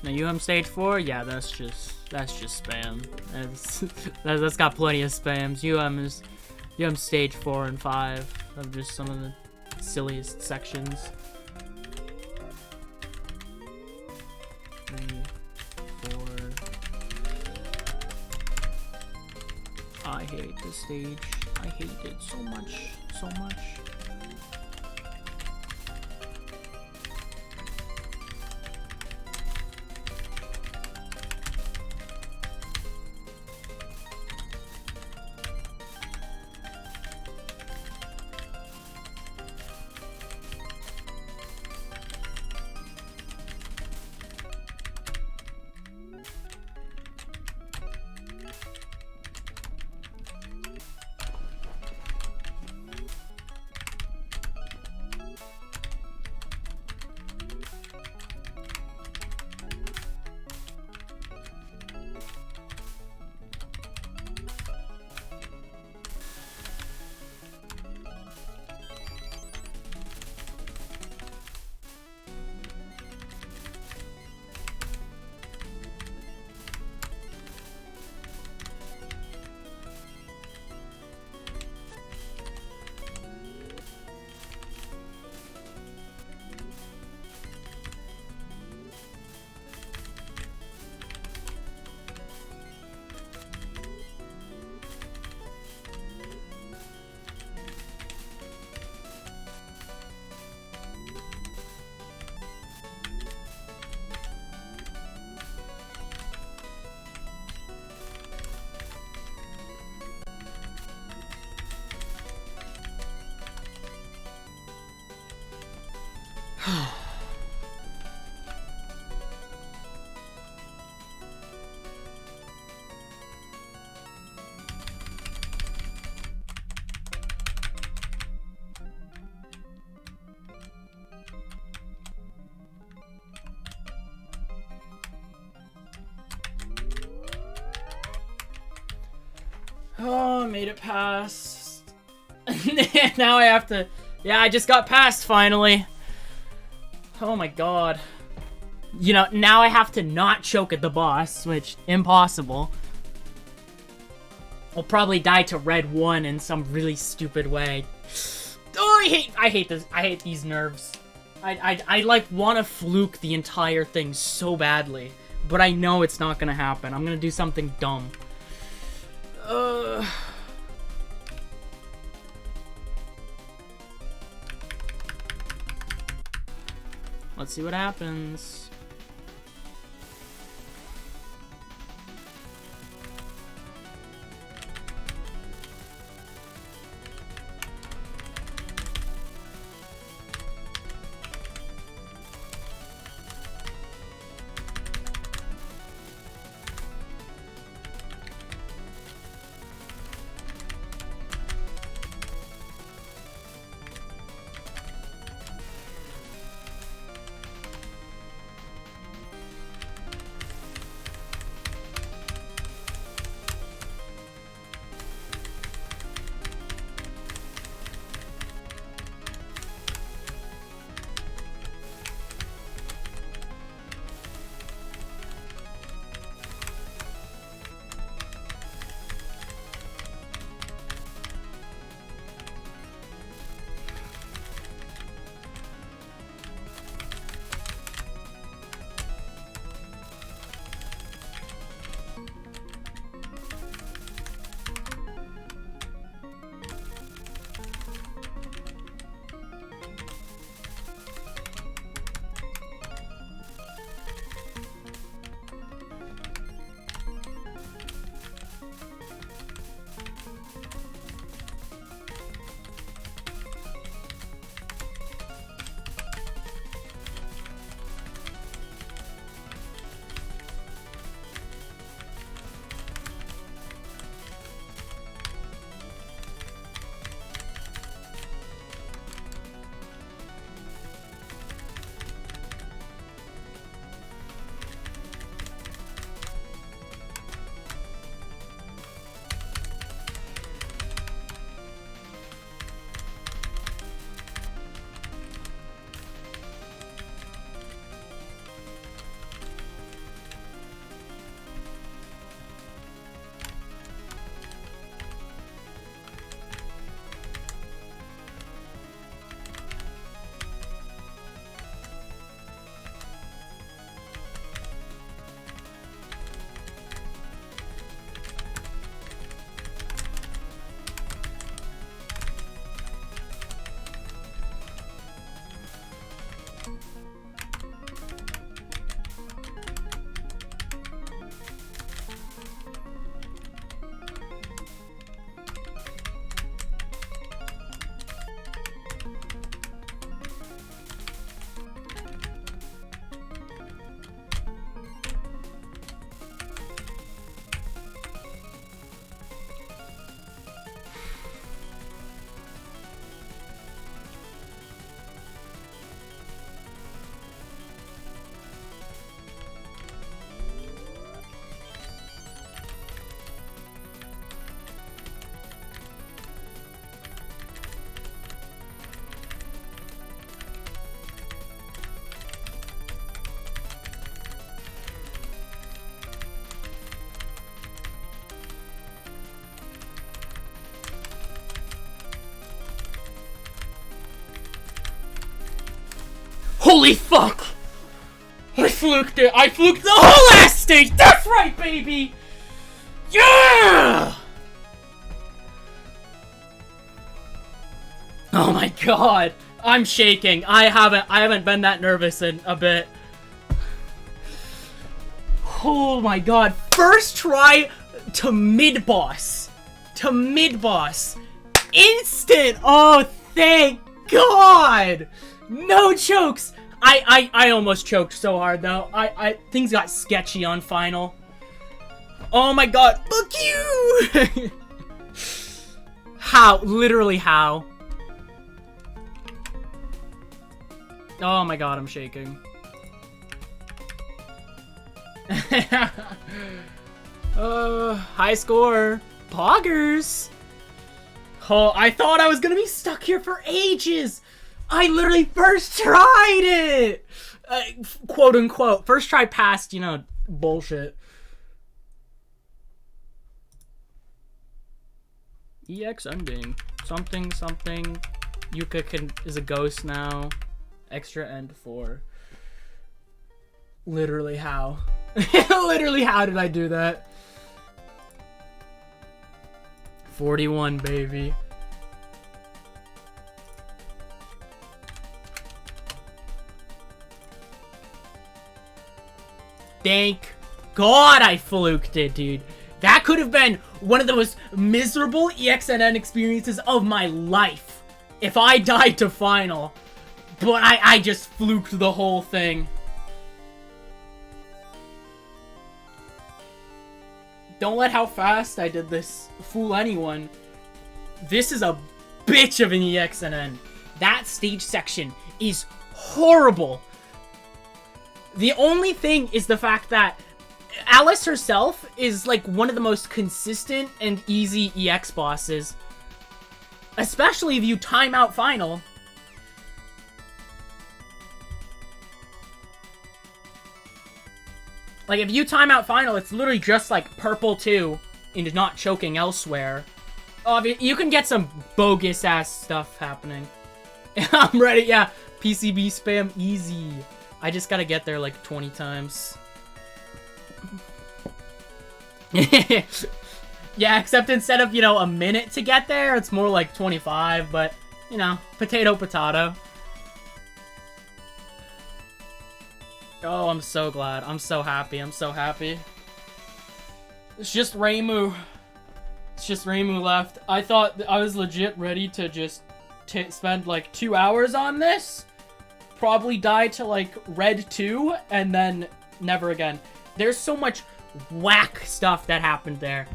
Now stage 4, yeah, that's just spam. That's got plenty of spams. Stage 4 and 5 of just some of the silliest sections. 3, 4. I hate this stage. I hate it so much, so much. Oh, I made it past. Now I have to... Yeah, I just got past, finally. Oh my god. You know, now I have to not choke at the boss, which, impossible. I'll probably die to red 1 in some really stupid way. Oh, I hate this. I hate these nerves. I like, want to fluke the entire thing so badly. But I know it's not gonna happen. I'm gonna do something dumb. Let's see what happens. Holy fuck! I fluked it! I fluked the whole last stage! That's right, baby! Yeah! Oh my god! I'm shaking. I haven't been that nervous in a bit. Oh my god. First try to mid-boss. To mid-boss. Instant! Oh, thank god! No chokes! I almost choked so hard, though. Things got sketchy on final. Oh my god. Fuck you! How? Literally how? Oh my god, I'm shaking. High score. Poggers. Oh, I thought I was gonna be stuck here for ages. I literally first tried it. Quote unquote. First try past, you know, bullshit. EX ending. Something. Yuka is a ghost now. Extra end 4. Literally how? Literally how did I do that? 41, baby. Thank God I fluked it, dude. That could have been one of the most miserable ExNN experiences of my life if I died to final. But I just fluked the whole thing. Don't let how fast I did this fool anyone. This is a bitch of an ExNN. That stage section is horrible. The only thing is the fact that Alice herself is like one of the most consistent and easy EX bosses. Especially if you time out final. Like, if you time out final, it's literally just like purple 2 into not choking elsewhere. You can get some bogus-ass stuff happening. I'm ready, yeah. PCB spam easy. I just gotta get there like 20 times. Yeah, except instead of, you know, a minute to get there, it's more like 25, but, you know, potato, potato. Oh, I'm so glad. I'm so happy. I'm so happy. It's just Reimu. It's just Reimu left. I thought I was legit ready to just spend like 2 hours on this. Probably die to like Red 2 and then never again. There's so much whack stuff that happened there.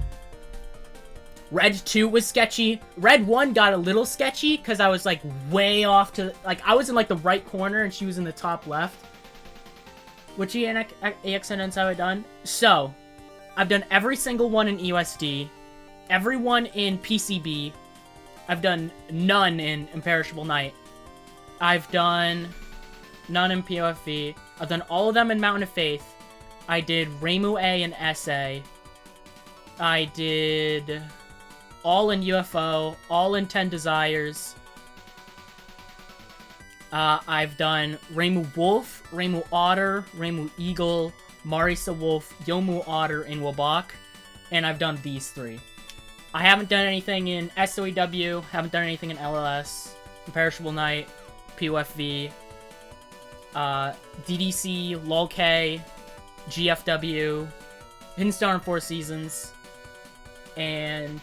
Red 2 was sketchy. Red 1 got a little sketchy because I was like way off to... Like, I was in like the right corner and she was in the top left. Which ExNNs have I done? So, I've done every single one in EUSD, every one in PCB, I've done none in Imperishable Night, I've done none in POFV, I've done all of them in Mountain of Faith, I did Reimu A and SA, I did all in UFO, all in 10 Desires, I've done Reimu Wolf, Reimu Otter, Reimu Eagle, Marisa Wolf, Yomu Otter, and Wabak. And I've done these 3. I haven't done anything in SOEW, haven't done anything in LLS, Imperishable Night, POFV, DDC, LOL-K, GFW, Hidden Star in 4 Seasons, and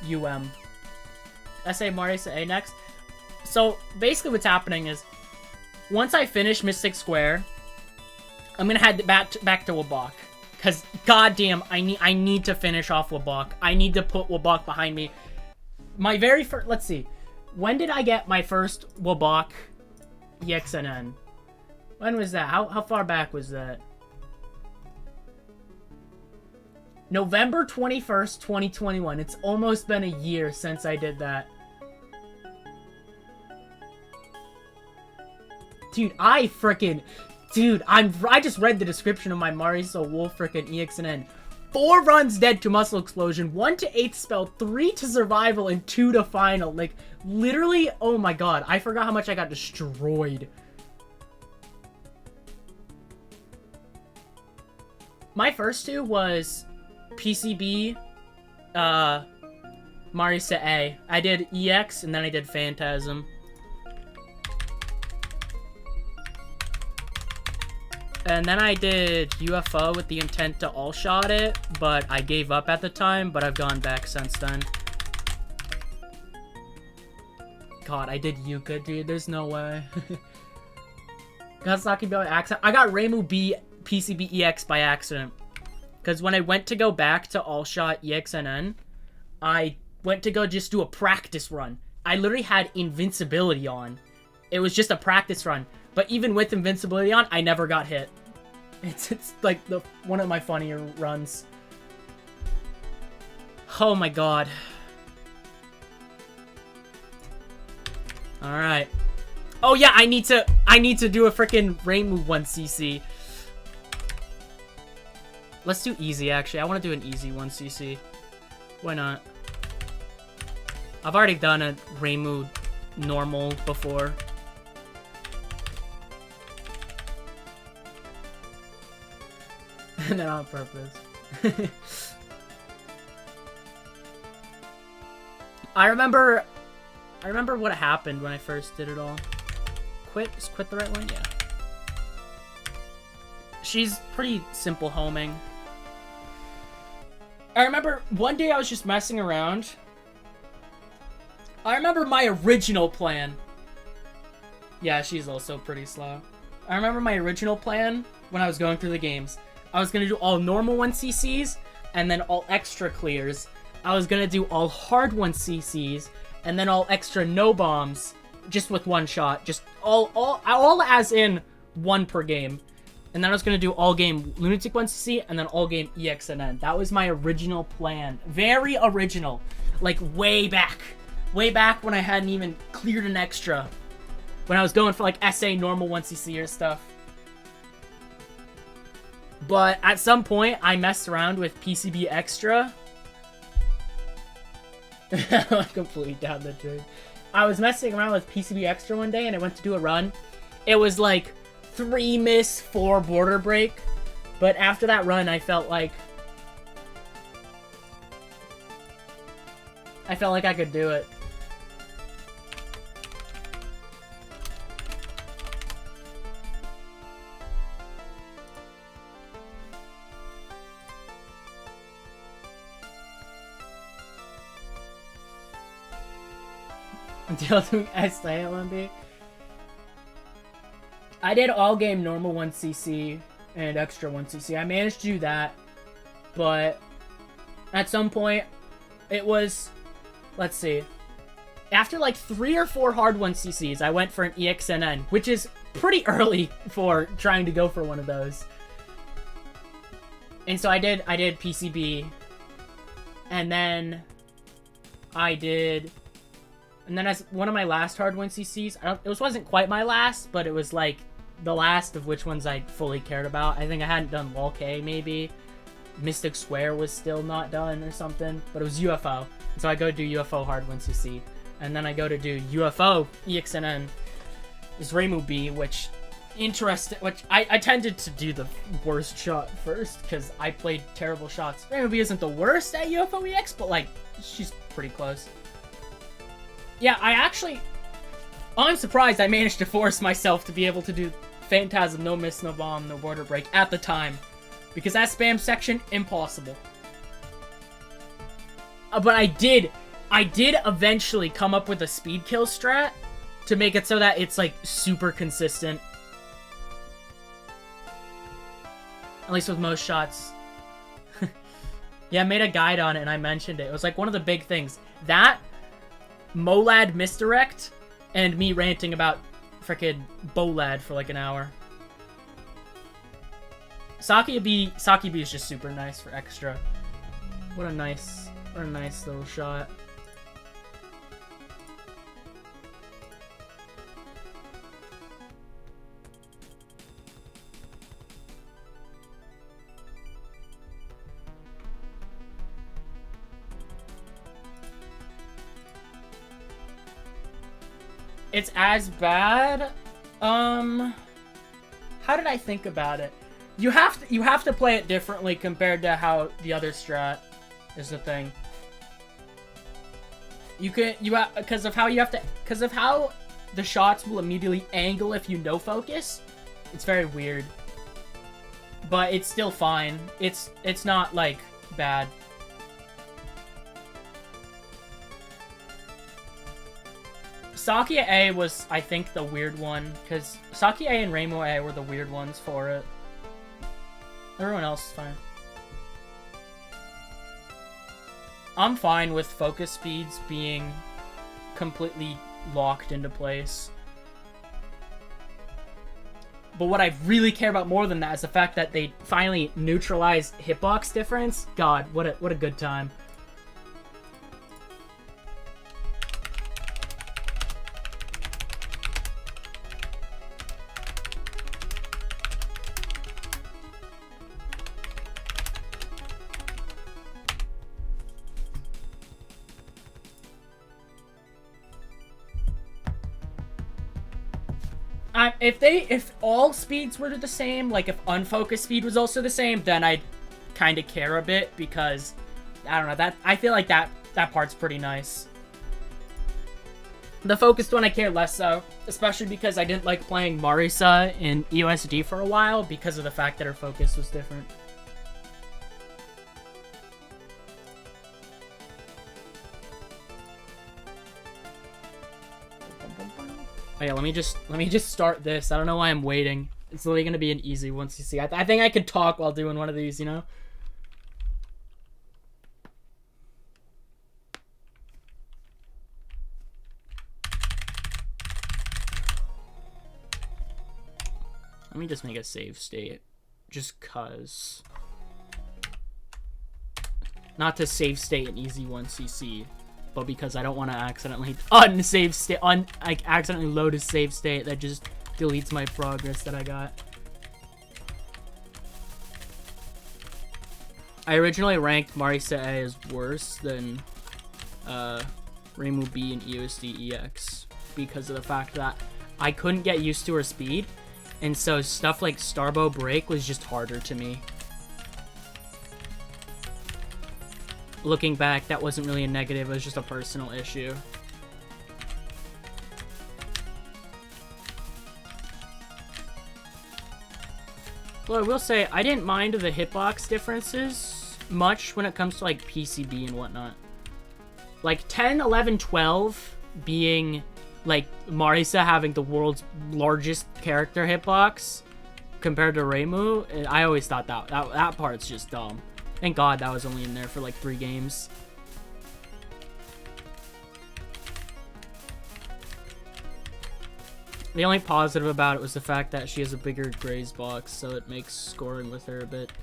UM. SA Marisa A next. So, basically what's happening is, once I finish Mystic Square, I'm gonna head back to Wabak. Because, goddamn, I need to finish off Wabak. I need to put Wabak behind me. My very first... Let's see. When did I get my first Wabak ExNN? When was that? How far back was that? November 21st, 2021. It's almost been a year since I did that. Dude, I just read the description of my Marisa Wolf frickin' ExNN. 4 runs dead to Muscle Explosion, 1 to 8th spell, 3 to Survival, and 2 to Final. Like, literally, oh my god, I forgot how much I got destroyed. My first 2 was PCB, Marisa A. I did EX, and then I did Phantasm. And then I did UFO with the intent to all-shot it, but I gave up at the time, but I've gone back since then. god, I did Yuka, dude. There's no way. Got Saki by accident. I got Reimu B PCB EX by accident. Because when I went to go back to All-Shot ExNN, I went to go just do a practice run. I literally had invincibility on. It was just a practice run. But even with invincibility on, I never got hit. It's like one of my funnier runs. Oh my god. Alright. Oh yeah, I need to do a freaking Reimu 1cc. Let's do easy, actually. I want to do an easy 1cc. Why not? I've already done a Reimu normal before. And then on purpose. I remember what happened when I first did it all. Quit? Is quit the right one? Yeah. She's pretty simple homing. I remember one day I was just messing around. I remember my original plan. Yeah, she's also pretty slow. I remember my original plan when I was going through the games. I was going to do all normal 1cc's and then all extra clears. I was going to do all hard 1cc's and then all extra no bombs just with one shot. Just all as in one per game. And then I was going to do all game Lunatic 1cc and then all game ExNN. That was my original plan. Very original. Like way back. Way back when I hadn't even cleared an extra. When I was going for like SA normal 1cc or stuff. But at some point, I messed around with PCB Extra. I'm completely down the drain. I was messing around with PCB Extra one day and I went to do a run. It was like 3 miss, 4 border break. But after that run, I felt like I could do it. Until doing SALMB. I did all game normal 1cc and extra 1cc. I managed to do that, but at some point it was, let's see, after like 3 or 4 hard 1cc's, I went for an ExNN, which is pretty early for trying to go for one of those. And so I did PCB, and then and then as one of my last hard 1cc's, it wasn't quite my last, but it was like the last of which ones I fully cared about. I think I hadn't done Wall K maybe. Mystic Square was still not done or something, but it was UFO. So I go do UFO hard 1cc, and then I go to do UFO ExNN is Reimu B, which I tended to do the worst shot first because I played terrible shots. Reimu B isn't the worst at UFO EX, but like she's pretty close. Yeah, I'm surprised I managed to force myself to be able to do Phantasm, no miss, no bomb, no border break at the time. Because that spam section, impossible. But I did eventually come up with a speed kill strat to make it so that it's like super consistent. At least with most shots. Yeah, I made a guide on it and I mentioned it. It was like one of the big things. That Molad misdirect, and me ranting about frickin' Bolad for like an hour. Saki B is just super nice for extra. What a nice little shot. It's as bad. How did I think about it? You have to play it differently compared to how the other strat is the thing. Because of how the shots will immediately angle if you no focus. It's very weird. But it's still fine. It's not like bad. Sakia A was, I think, the weird one, because Sakia A and Reimu A were the weird ones for it. Everyone else is fine. I'm fine with focus speeds being completely locked into place. But what I really care about more than that is the fact that they finally neutralized hitbox difference. God, what a good time. If all speeds were the same, like if unfocused speed was also the same, then I'd kind of care a bit, because I don't know, I feel like that part's pretty nice. The focused one I care less so, especially because I didn't like playing Marisa in EOSD for a while because of the fact that her focus was different. Oh yeah, let me just start this. I don't know why I'm waiting. It's literally gonna be an easy once you see. I think I could talk while doing one of these, you know? Let me just make a save state. Just cuz. Not to save state an easy 1cc. But because I don't want to accidentally unsave state, accidentally load a save state that just deletes my progress that I got. I originally ranked Marisa A as worse than Reimu B and EOSD EX because of the fact that I couldn't get used to her speed, and so stuff like Starbow Break was just harder to me. Looking back, that wasn't really a negative, it was just a personal issue. Well, I will say, I didn't mind the hitbox differences much when it comes to, like, PCB and whatnot. Like, 10, 11, 12 being, like, Marisa having the world's largest character hitbox compared to Reimu, I always thought that part's just dumb. Thank God that was only in there for like 3 games. The only positive about it was the fact that she has a bigger graze box, so it makes scoring with her a bit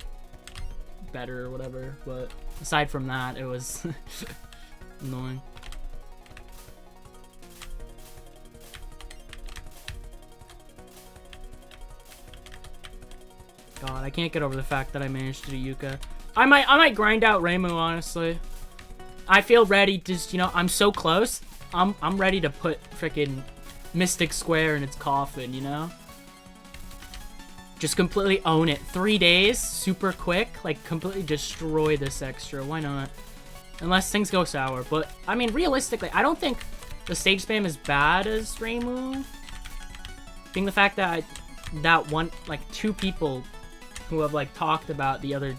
better or whatever. But aside from that, it was annoying. God, I can't get over the fact that I managed to do Yuka. I might grind out Reimu, honestly. I feel ready to just, you know, I'm so close. I'm ready to put frickin' Mystic Square in its coffin, you know? Just completely own it. 3 days, super quick, like completely destroy this extra. Why not? Unless things go sour. But, I mean, realistically, I don't think the stage spam is bad as Reimu. Being the fact that that one, like 2 people who have like talked about the other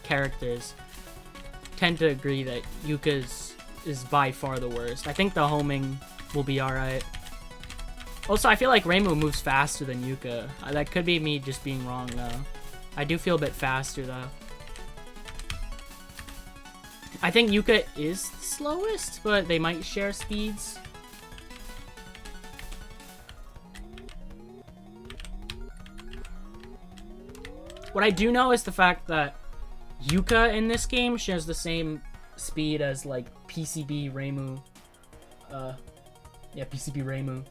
characters tend to agree that Yuka's is by far the worst. I think the homing will be alright. Also, I feel like Reimu moves faster than Yuka. That could be me just being wrong, though. I do feel a bit faster, though. I think Yuka is the slowest, but they might share speeds. What I do know is the fact that Yuka in this game shares the same speed as, like, PCB Reimu. Yeah, PCB Reimu.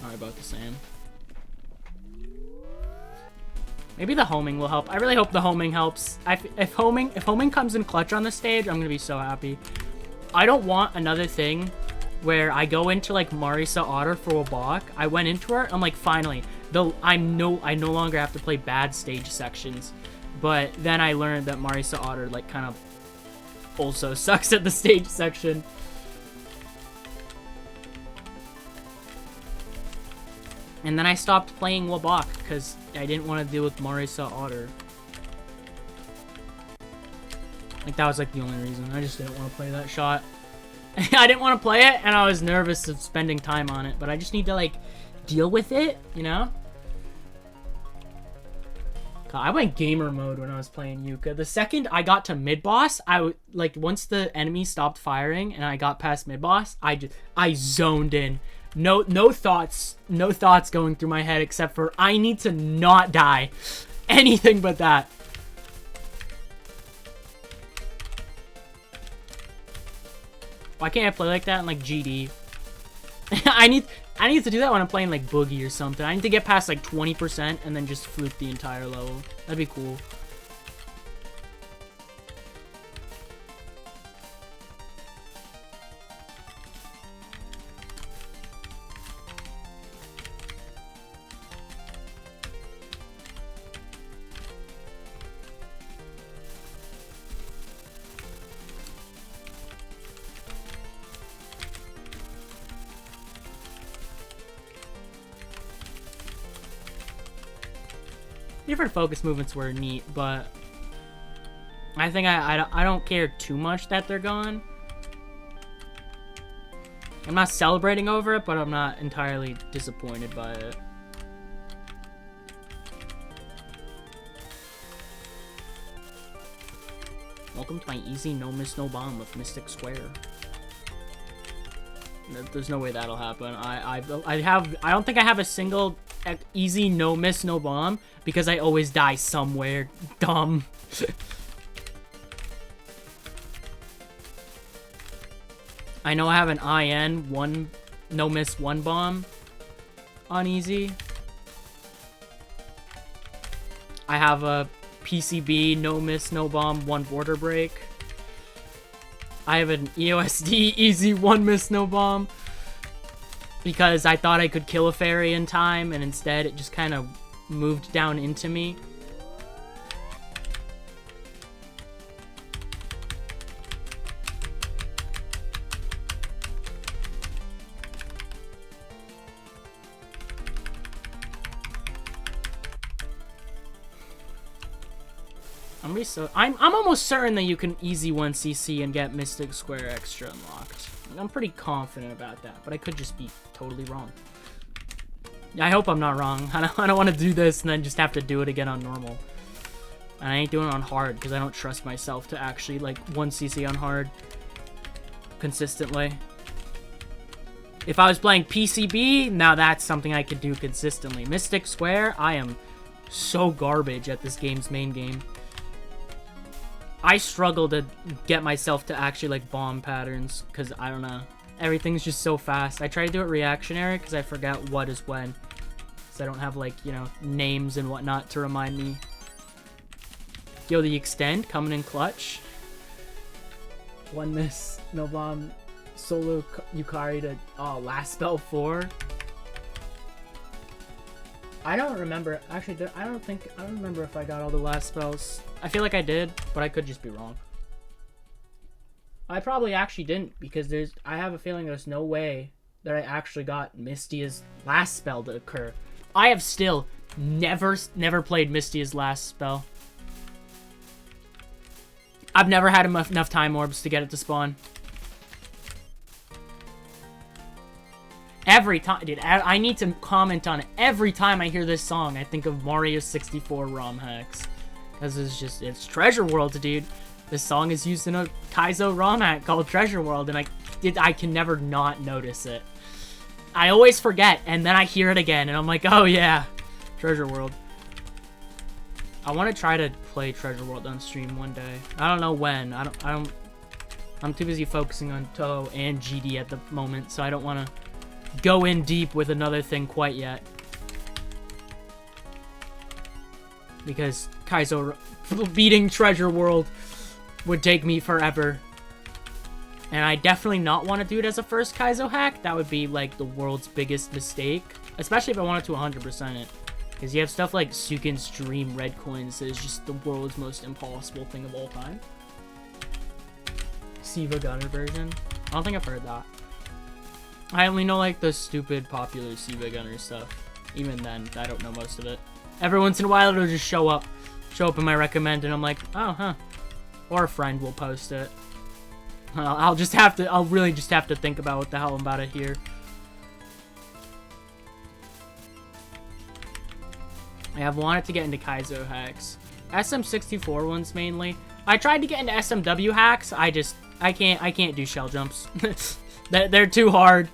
Alright, about the same. Maybe the homing will help. I really hope the homing helps. If homing comes in clutch on this stage, I'm gonna be so happy. I don't want another thing where I go into like Marisa Otter for a block. I went into her. I'm like, finally, though I no longer have to play bad stage sections. But then I learned that Marisa Otter like kind of also sucks at the stage section. And then I stopped playing Wabak because I didn't want to deal with Marisa Otter. Like, that was like the only reason. I just didn't want to play that shot. I didn't want to play it, and I was nervous of spending time on it. But I just need to, like, deal with it, you know? God, I went gamer mode when I was playing Yuka. The second I got to mid-boss, like, once the enemy stopped firing and I got past mid-boss, I zoned in. No thoughts going through my head except for I need to not die. Anything but that. Why can't I play like that in like GD? I need to do that when I'm playing like Boogie or something. I need to get past like 20% and then just fluke the entire level. That'd be cool. Different focus movements were neat, but I think I don't care too much that they're gone. I'm not celebrating over it, but I'm not entirely disappointed by it. Welcome to my easy no miss no bomb with Mystic Square. There's no way that'll happen. I don't think I have a single easy no miss no bomb because I always die somewhere dumb. I know I have an IN one no miss one bomb on easy. I have a PCB no miss no bomb one border break. I have an EOSD easy one miss no bomb because I thought I could kill a fairy in time and instead it just kind of moved down into me. I'm almost certain that you can easy 1cc and get Mystic Square extra unlocked. I'm pretty confident about that, but I could just be totally wrong. I hope I'm not wrong. I don't want to do this and then just have to do it again on normal. And I ain't doing it on hard because I don't trust myself to actually like 1cc on hard consistently. If I was playing PCB, now that's something I could do consistently. Mystic Square, I am so garbage at this game's main game. I struggle to get myself to actually like bomb patterns because I don't know. Everything's just so fast. I try to do it reactionary because I forget what is when. Because I don't have like, you know, names and whatnot to remind me. Yo, the extend coming in clutch. One miss, no bomb, solo Yukari to last spell 4. I don't remember. Actually, I don't remember if I got all the last spells. I feel like I did, but I could just be wrong. I probably actually didn't because I have a feeling there's no way that I actually got Mistia's last spell to occur. I have still never played Mistia's last spell. I've never had enough time orbs to get it to spawn. Every time, dude, I need to comment on it. Every time I hear this song, I think of Mario 64 ROM hacks. Because it's Treasure World, dude. This song is used in a Kaizo ROM hack called Treasure World, and I can never not notice it. I always forget, and then I hear it again, and I'm like, oh yeah, Treasure World. I want to try to play Treasure World on stream one day. I don't know when. I'm too busy focusing on Toho and GD at the moment, so I don't want to go in deep with another thing quite yet. Because Kaizo beating Treasure World would take me forever. And I definitely not want to do it as a first Kaizo hack. That would be like the world's biggest mistake. Especially if I wanted to 100% it. Because you have stuff like Sukin's Dream Red Coins that is just the world's most impossible thing of all time. Siva Gunner version. I don't think I've heard that. I only know like the stupid popular Siva Gunner stuff. even then, I don't know most of it. Every once in a while, it'll just show up in my recommend, and I'm like, oh, huh. Or a friend will post it. I'll really just have to think about what the hell I'm about to hear. I have wanted to get into Kaizo hacks. SM64 ones mainly. I tried to get into SMW hacks. I can't do shell jumps. They're too hard.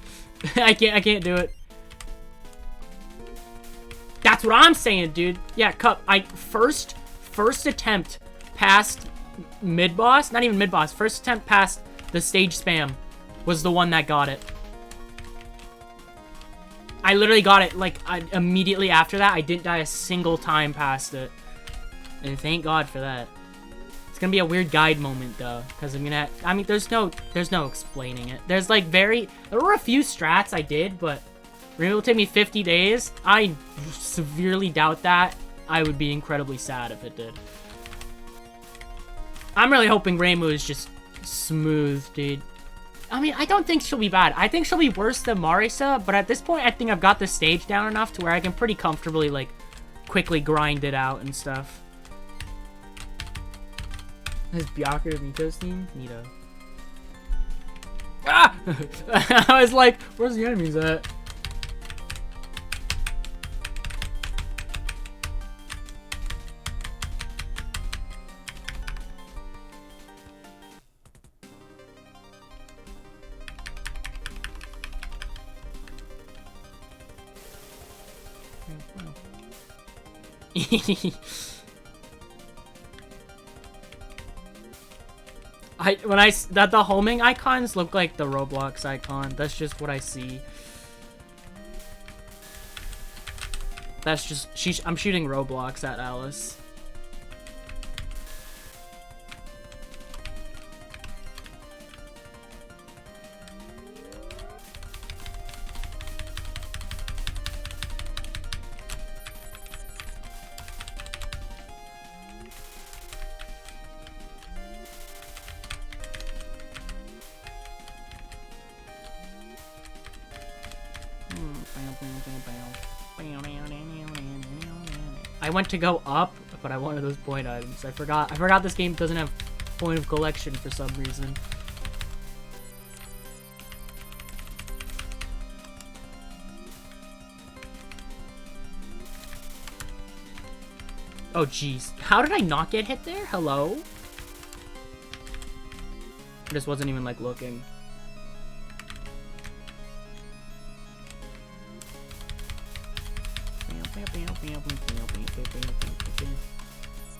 I can't do it. That's what I'm saying, dude. Yeah, Cup. First attempt past mid boss. Not even mid boss. First attempt past the stage spam was the one that got it. I literally got it like immediately after that. I didn't die a single time past it, and thank God for that. It's gonna be a weird guide moment though, because I mean, there's no explaining it. There's like there were a few strats I did, but it will take me 50 days. I severely doubt that. I would be incredibly sad if it did. I'm really hoping Reimu is just smooth, dude. I mean, I don't think she'll be bad. I think she'll be worse than Marisa, but at this point, I think I've got the stage down enough to where I can pretty comfortably, like, quickly grind it out and stuff. Has Byakuya Miko's team? Nito. Ah! I was like, where's the enemies at? The homing icons look like the Roblox icon. That's just what I see. That's just I'm shooting Roblox at Alice. I went to go up, but I wanted those point items. I forgot this game doesn't have point of collection for some reason. Oh jeez. How did I not get hit there? Hello? I just wasn't even like looking.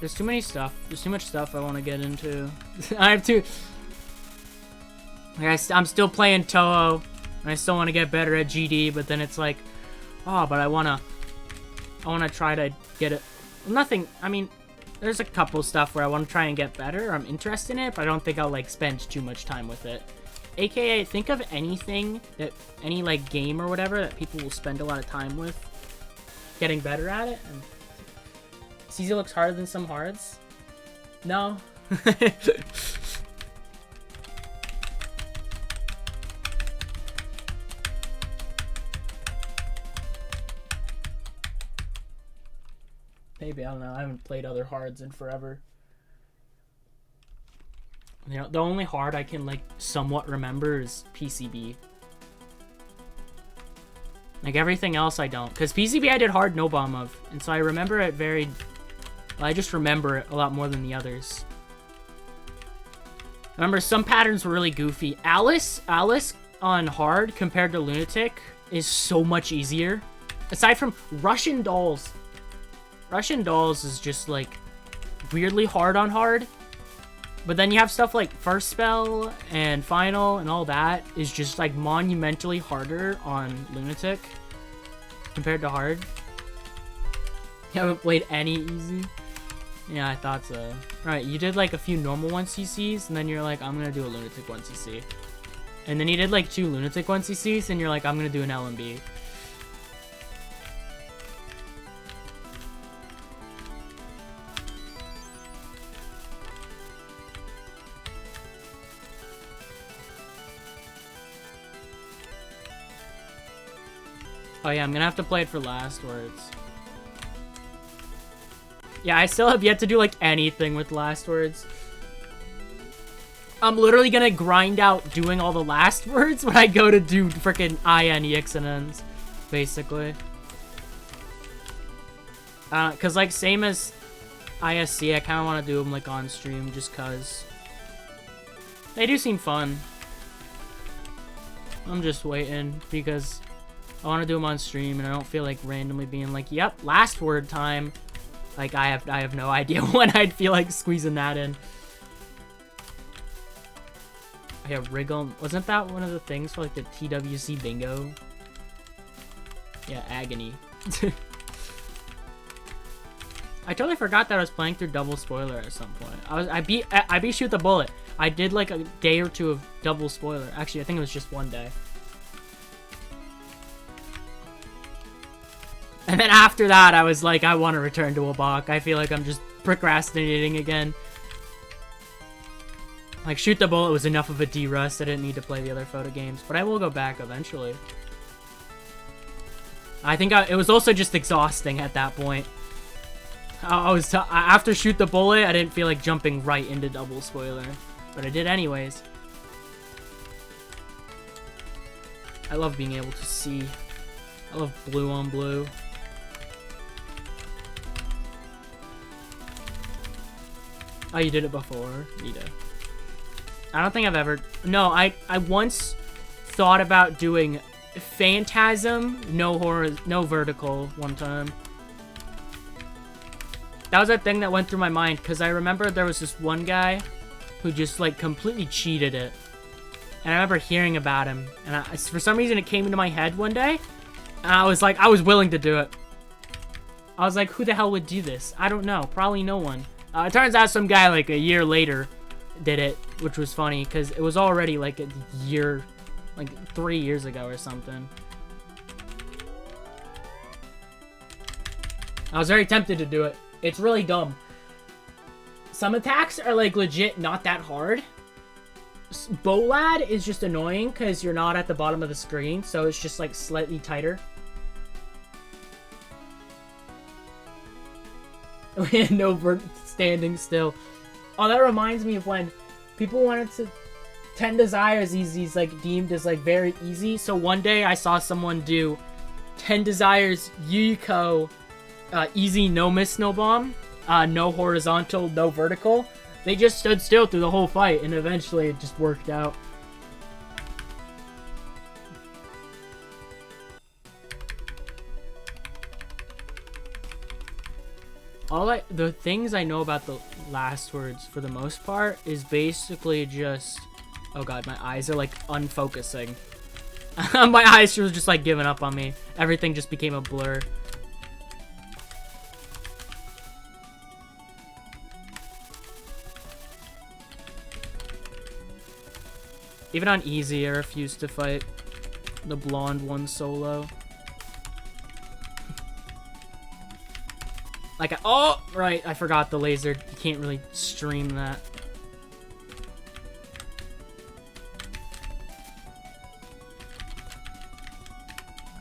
There's too many stuff. There's too much stuff I want to get into. I have to. Like I'm still playing Toho, and I still want to get better at GD. But then it's like, oh, but I wanna try to get it. Nothing. I mean, there's a couple stuff where I want to try and get better. I'm interested in it, but I don't think I'll like spend too much time with it. AKA, think of anything any like game or whatever that people will spend a lot of time with, getting better at it. And CZ looks harder than some hards. No. Maybe, I don't know. I haven't played other hards in forever. You know, the only hard I can like somewhat remember is PCB. Like everything else I don't, because PCB I did hard no bomb of, and so I remember it very. Well, I just remember it a lot more than the others. Remember, some patterns were really goofy. Alice on hard compared to Lunatic is so much easier. Aside from Russian Dolls. Russian Dolls is just like weirdly hard on hard. But then you have stuff like First Spell and Final and all that is just like monumentally harder on Lunatic compared to hard. You haven't played any easy? Yeah, I thought so. Alright, you did like a few normal 1cc's and then you're like, I'm gonna do a Lunatic 1cc. And then you did like 2 Lunatic 1cc's and you're like, I'm gonna do an LMB. Oh yeah, I'm gonna have to play it for last words. Yeah, I still have yet to do, like, anything with last words. I'm literally gonna grind out doing all the last words when I go to do frickin' ExNNs, basically. Cause, like, same as ISC, I kinda wanna do them, like, on stream, just cause they do seem fun. I'm just waiting, because I wanna do them on stream, and I don't feel like randomly being like, yep, last word time. Like, I have no idea when I'd feel like squeezing that in. Yeah, Wriggle. Wasn't that one of the things for, like, the TWC bingo? Yeah, agony. I totally forgot that I was playing through double spoiler at some point. I beat Shoot the Bullet. I did, like, a day or two of double spoiler. Actually, I think it was just one day. And then after that, I was like, I want to return to Wabak. I feel like I'm just procrastinating again. Like, Shoot the Bullet was enough of a D-rust. I didn't need to play the other photo games. But I will go back eventually. I think it was also just exhausting at that point. After Shoot the Bullet, I didn't feel like jumping right into double spoiler. But I did anyways. I love being able to see. I love blue on blue. Oh, you did it before? You did. I don't think I've ever... No, I once thought about doing Phantasm, no vertical one time. That was a thing that went through my mind, because I remember there was this one guy who just, like, completely cheated it. And I remember hearing about him, and for some reason it came into my head one day, and I was like, I was willing to do it. I was like, who the hell would do this? I don't know. Probably no one. It turns out some guy, like, a year later did it, which was funny, because it was already, like, a year, like, 3 years ago or something. I was very tempted to do it. It's really dumb. Some attacks are, like, legit not that hard. Bolad is just annoying, because you're not at the bottom of the screen, so it's just, like, slightly tighter. No standing still. Oh, that reminds me of when people wanted to... 10 Desires, he's like deemed as like very easy. So one day I saw someone do 10 Desires Yuiko easy no miss no bomb, no horizontal, no vertical. They just stood still through the whole fight, and eventually it just worked out. The things I know about the last words for the most part is basically just, oh god, my eyes are like unfocusing. My eyes were just like giving up on me. Everything just became a blur. Even on easy, I refuse to fight the blonde one solo. Like, oh, right, I forgot the laser. You can't really stream that.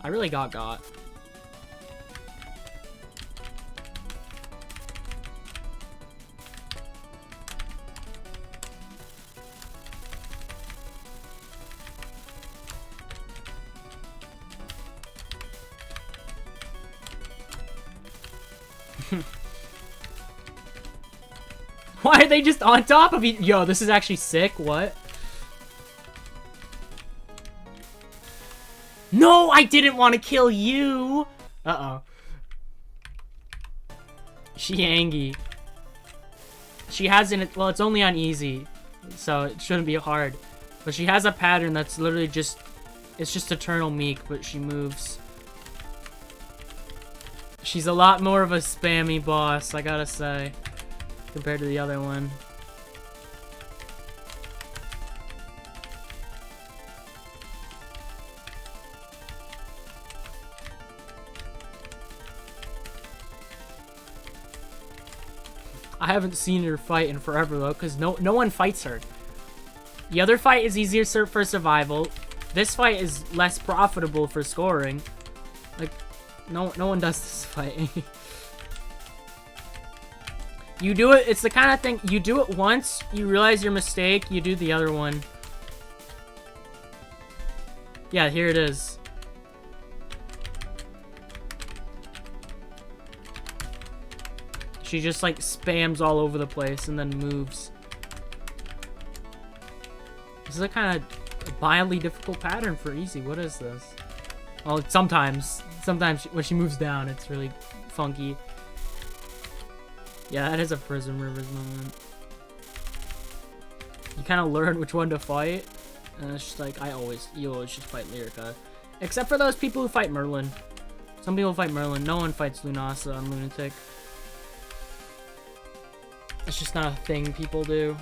I really got. Why are they just on top of each? Yo, this is actually sick. What? No, I didn't want to kill you. Uh-oh. She has an... Well, it's only on easy, so it shouldn't be hard. But she has a pattern that's literally just... It's just Eternal Meek, but she moves. She's a lot more of a spammy boss, I gotta say, compared to the other one. I haven't seen her fight in forever though, because no one fights her. The other fight is easier for survival. This fight is less profitable for scoring. Like, no one does this fight. You do it, it's the kind of thing, you do it once, you realize your mistake, you do the other one. Yeah, here it is. She just like spams all over the place and then moves. This is a kind of mildly difficult pattern for easy. What is this? Well, sometimes when she moves down, it's really funky. Yeah, that is a Prism Rivers moment. You kind of learn which one to fight, and it's just like, you always just fight Lyrica. Except for those people who fight Merlin. Some people fight Merlin. No one fights Lunasa on Lunatic. It's just not a thing people do.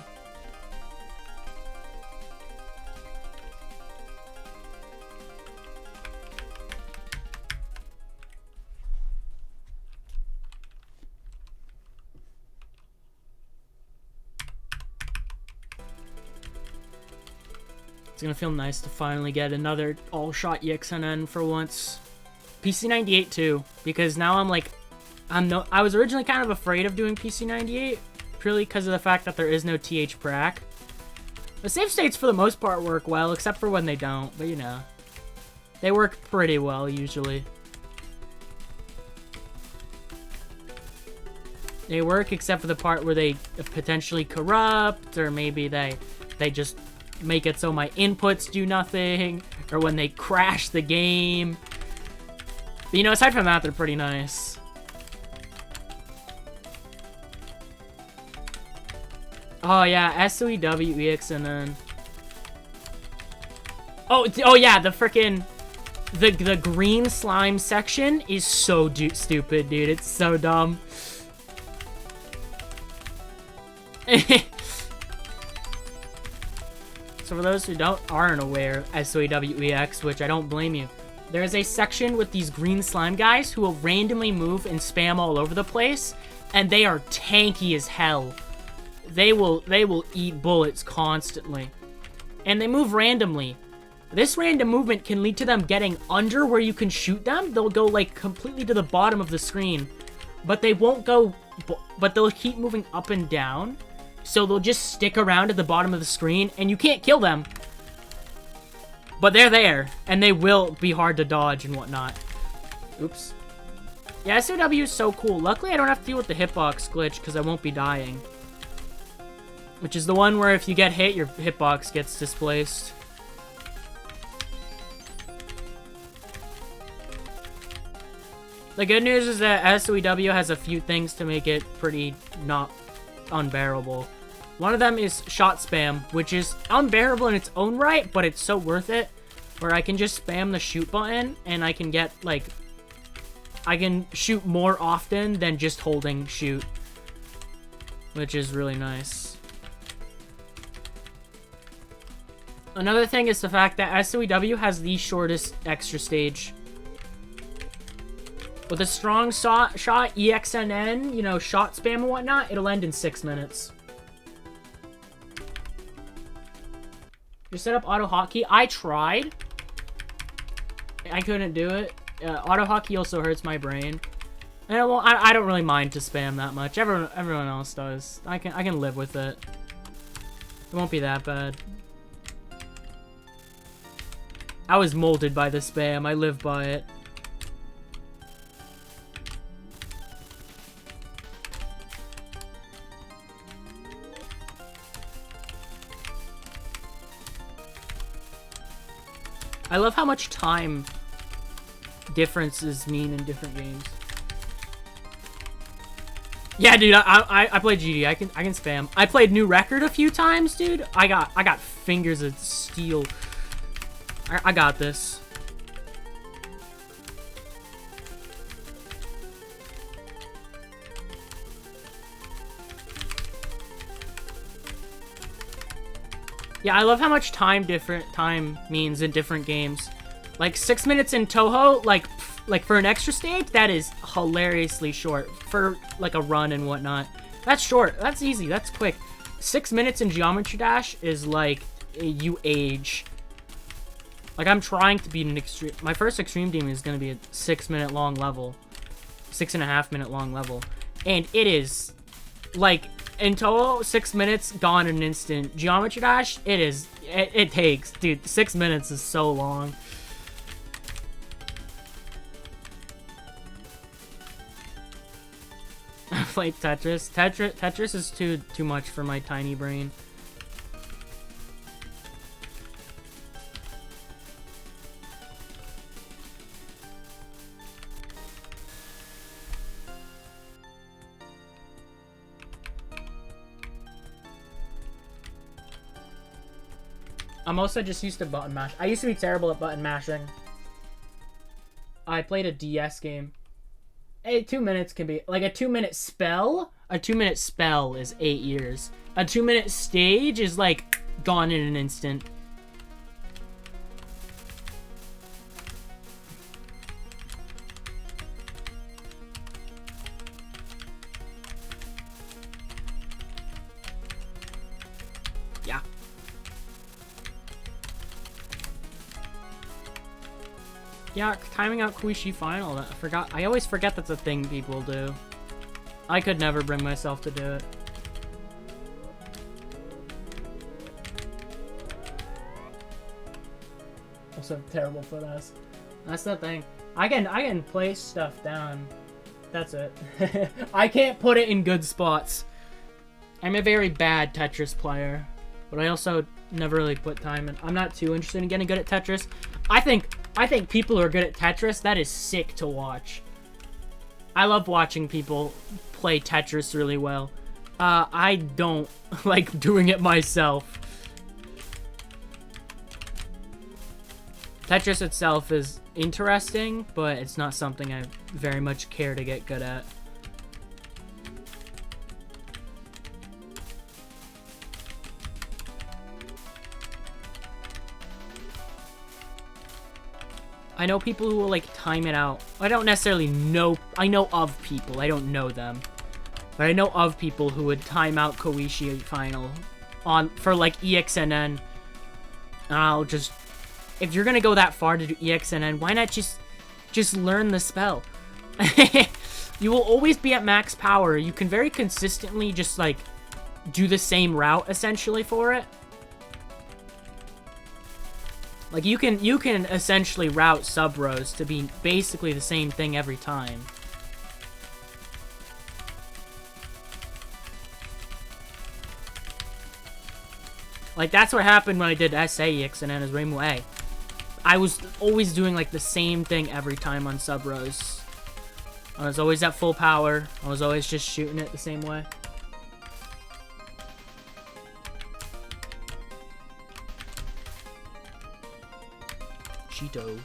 It's gonna feel nice to finally get another all-shot ExNN for once. PC98 too, because now I'm like, I was originally kind of afraid of doing PC98, purely because of the fact that there is no TH prac. The save states for the most part work well, except for when they don't, but you know. They work pretty well, usually. They work except for the part where they potentially corrupt, or maybe they just make it so my inputs do nothing, or when they crash the game. But, you know, aside from that, they're pretty nice. Oh yeah, SOEW ExNN. Oh yeah, the frickin' the green slime section is so stupid, dude. It's so dumb. So for those who aren't aware, SOEWEX, which I don't blame you, there is a section with these green slime guys who will randomly move and spam all over the place, and they are tanky as hell. They will eat bullets constantly, and they move randomly. This random movement can lead to them getting under where you can shoot them. They'll go like completely to the bottom of the screen, but they won't go. But they'll keep moving up and down. So they'll just stick around at the bottom of the screen, and you can't kill them. But they're there, and they will be hard to dodge and whatnot. Oops. Yeah, SOW is so cool. Luckily, I don't have to deal with the hitbox glitch, because I won't be dying. Which is the one where if you get hit, your hitbox gets displaced. The good news is that SOEW has a few things to make it pretty not unbearable. One of them is shot spam, which is unbearable in its own right, but it's so worth it, where I can just spam the shoot button, and I can get, like, I can shoot more often than just holding shoot, which is really nice. Another thing is the fact that SOEW has the shortest extra stage. With a strong shot, ExNN, you know, shot spam and whatnot, it'll end in 6 minutes. Just set up auto hotkey. I tried. I couldn't do it. Auto hotkey also hurts my brain. And I don't really mind to spam that much. Everyone else does. I can live with it. It won't be that bad. I was molded by the spam. I live by it. I love how much time differences mean in different games. Yeah, dude, I played GD. I can spam. I played New Record a few times, dude. I got fingers of steel. I got this. Yeah, I love how much time means in different games. Like 6 minutes in Toho, like for an extra stage, that is hilariously short for like a run and whatnot. That's short. That's easy. That's quick. 6 minutes in Geometry Dash is like you age. Like, I'm trying to beat an extreme... My first extreme demon is going to be a 6-minute long level. 6.5-minute long level. And it is, like, in total, 6 minutes, gone in an instant. Geometry Dash, it takes... Dude, 6 minutes is so long. I played Tetris. Tetris is too much for my tiny brain. I'm also just used to button mash. I used to be terrible at button mashing. I played a DS game. Hey, 2 minutes can be... Like, a 2-minute spell? A 2-minute spell is 8 years. A 2-minute stage is, like, gone in an instant. Yeah. Yeah, timing out Kuishi Final. I always forget that's a thing people do. I could never bring myself to do it. Also terrible foot ass. That's the thing. I can place stuff down. That's it. I can't put it in good spots. I'm a very bad Tetris player, but I also never really put time in. I'm not too interested in getting good at Tetris. I think people who are good at Tetris, that is sick to watch. I love watching people play Tetris really well. I don't like doing it myself. Tetris itself is interesting, but it's not something I very much care to get good at. I know people who will, like, time it out. I don't necessarily know... I know of people. I don't know them. But I know of people who would time out Koishi Final for, like, ExNN. And I'll just... If you're gonna go that far to do ExNN, why not just learn the spell? You will always be at max power. You can very consistently just, like, do the same route, essentially, for it. Like, you can essentially route sub-rows to be basically the same thing every time. Like, that's what happened when I did SA ExNN as Reimu A. I was always doing, like, the same thing every time on sub-rows. I was always at full power. I was always just shooting it the same way. Cheeto.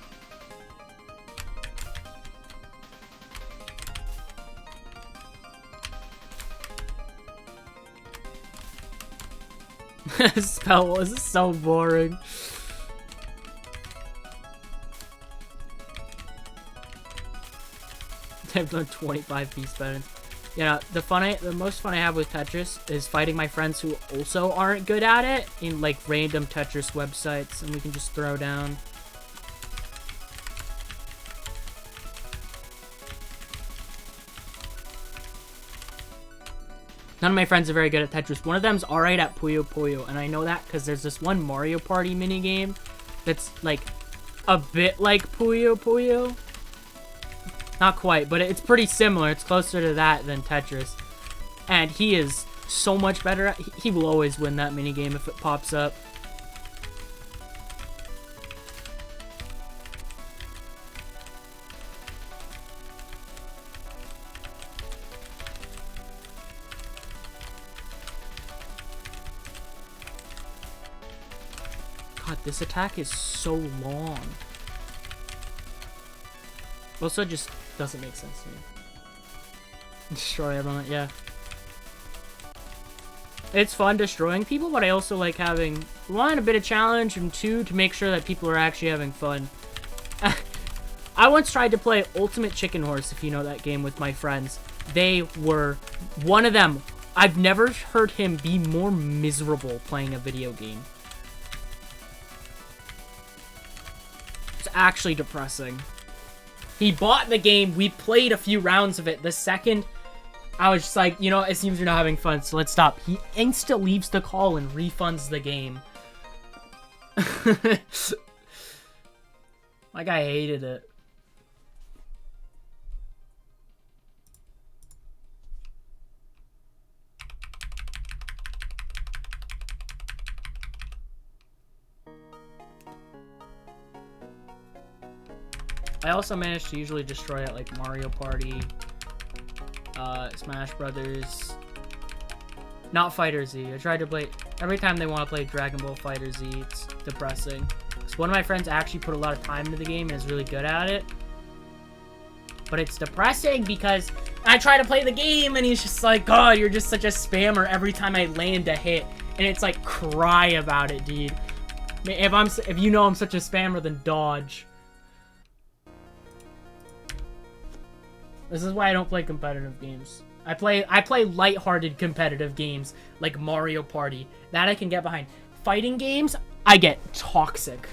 Spell was so boring. I've done 25 piece patterns. You know, the most fun I have with Tetris is fighting my friends who also aren't good at it in, like, random Tetris websites, and we can just throw down. None of my friends are very good at Tetris. One of them's alright at Puyo Puyo, and I know that because there's this one Mario Party minigame that's, like, a bit like Puyo Puyo. Not quite, but it's pretty similar. It's closer to that than Tetris. And he is so much better at... He will always win that minigame if it pops up. God, this attack is so long. Also, just doesn't make sense to me. Destroy everyone, yeah. It's fun destroying people, but I also like having, one, a bit of challenge, and two, to make sure that people are actually having fun. I once tried to play Ultimate Chicken Horse, if you know that game, with my friends. They were, one of them, I've never heard him be more miserable playing a video game. actually depressing. He bought the game, we played a few rounds of it. The second I was just like, you know, it seems you're not having fun, so let's stop. He insta leaves the call and refunds the game. Like, I hated it. I also managed to usually destroy it, like Mario Party, Smash Brothers, not Fighter Z. I tried to play, every time they want to play Dragon Ball Fighter Z, it's depressing. So one of my friends actually put a lot of time into the game and is really good at it. But it's depressing because I try to play the game and he's just like, God, you're just such a spammer every time I land a hit. And it's like, cry about it, dude. If you know I'm such a spammer, then dodge. This is why I don't play competitive games. I play lighthearted competitive games like Mario Party. That I can get behind. Fighting games, I get toxic.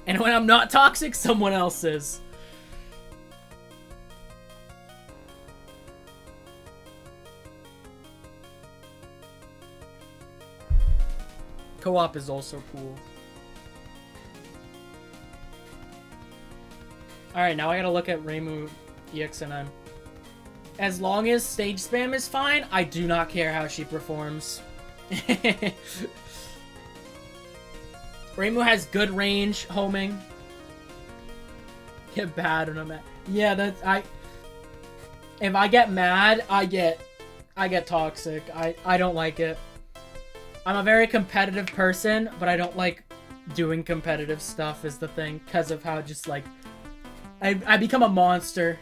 And when I'm not toxic, someone else is. Co-op is also cool. Alright, now I gotta look at Reimu ExNN. As long as stage spam is fine, I do not care how she performs. Reimu has good range homing. Get bad when I'm mad. Yeah, that's if I get mad, I get toxic. I don't like it. I'm a very competitive person, but I don't like doing competitive stuff is the thing, because of how just like I become a monster.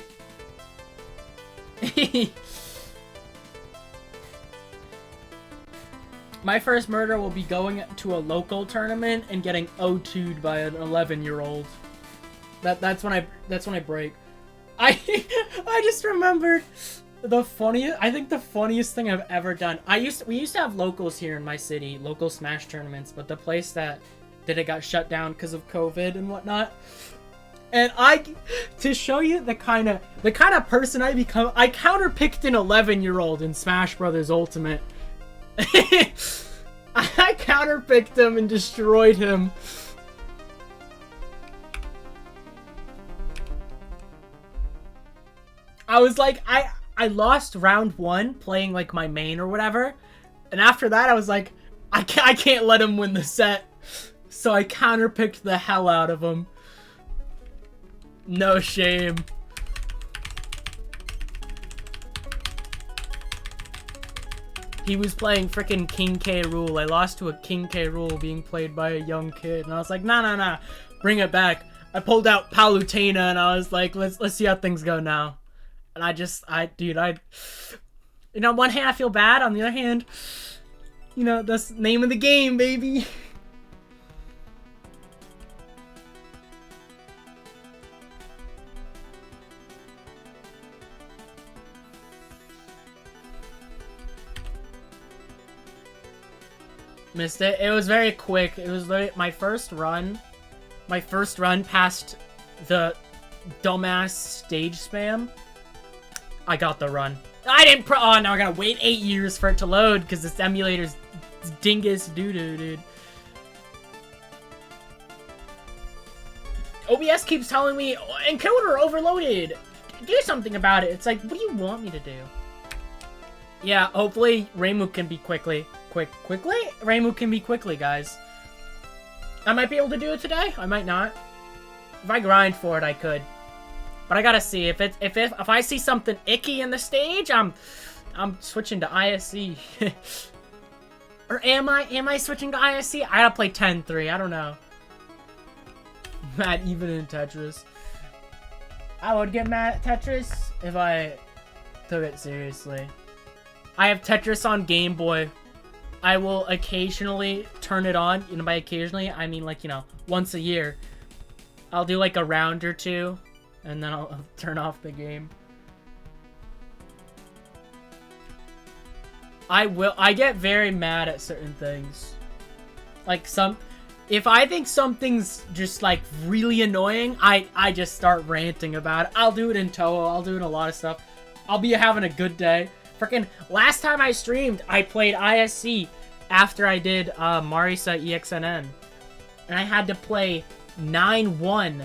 My first murder will be going to a local tournament and getting O2'd by an 11-year-old. That's when I break. I just remembered the funniest. I think the funniest thing I've ever done. We used to have locals here in my city, local Smash tournaments, but the place that it got shut down because of COVID and whatnot. And to show you the kind of person I become, I counterpicked an 11-year-old in Smash Brothers Ultimate. I counterpicked him and destroyed him. I was like, I lost round 1 playing like my main or whatever. And after that, I was like, I can't let him win the set. So I counterpicked the hell out of him. No shame. He was playing frickin' King K. Rool. I lost to a King K. Rool being played by a young kid. And I was like, nah. Bring it back. I pulled out Palutena and I was like, let's see how things go now. And dude, you know, on one hand I feel bad. On the other hand, you know, that's the name of the game, baby. Missed it. It was very quick. It was my first run past the dumbass stage spam. I got the run. I didn't oh, now I gotta wait 8 years for it to load because this emulator's dingus doo-doo, dude. OBS keeps telling me, encoder overloaded. Do something about it. It's like, what do you want me to do? Yeah, hopefully Reimu can be quickly. Quickly? Reimu can be quickly, guys. I might be able to do it today. I might not. If I grind for it, I could. But I gotta see if I see something icky in the stage, I'm switching to ISC. Or am I switching to ISC? I gotta play 10-3. I don't know. Mad even in Tetris. I would get mad at Tetris if I took it seriously. I have Tetris on Game Boy. I will occasionally turn it on. You know, by occasionally, I mean like, you know, once a year. I'll do like a round or two, and then I'll turn off the game. I get very mad at certain things. Like If I think something's just, like, really annoying, I just start ranting about it. I'll do it in Toho. I'll do it in a lot of stuff. I'll be having a good day. Freaking, last time I streamed, I played ISC after I did Marisa ExNN. And I had to play 9-1.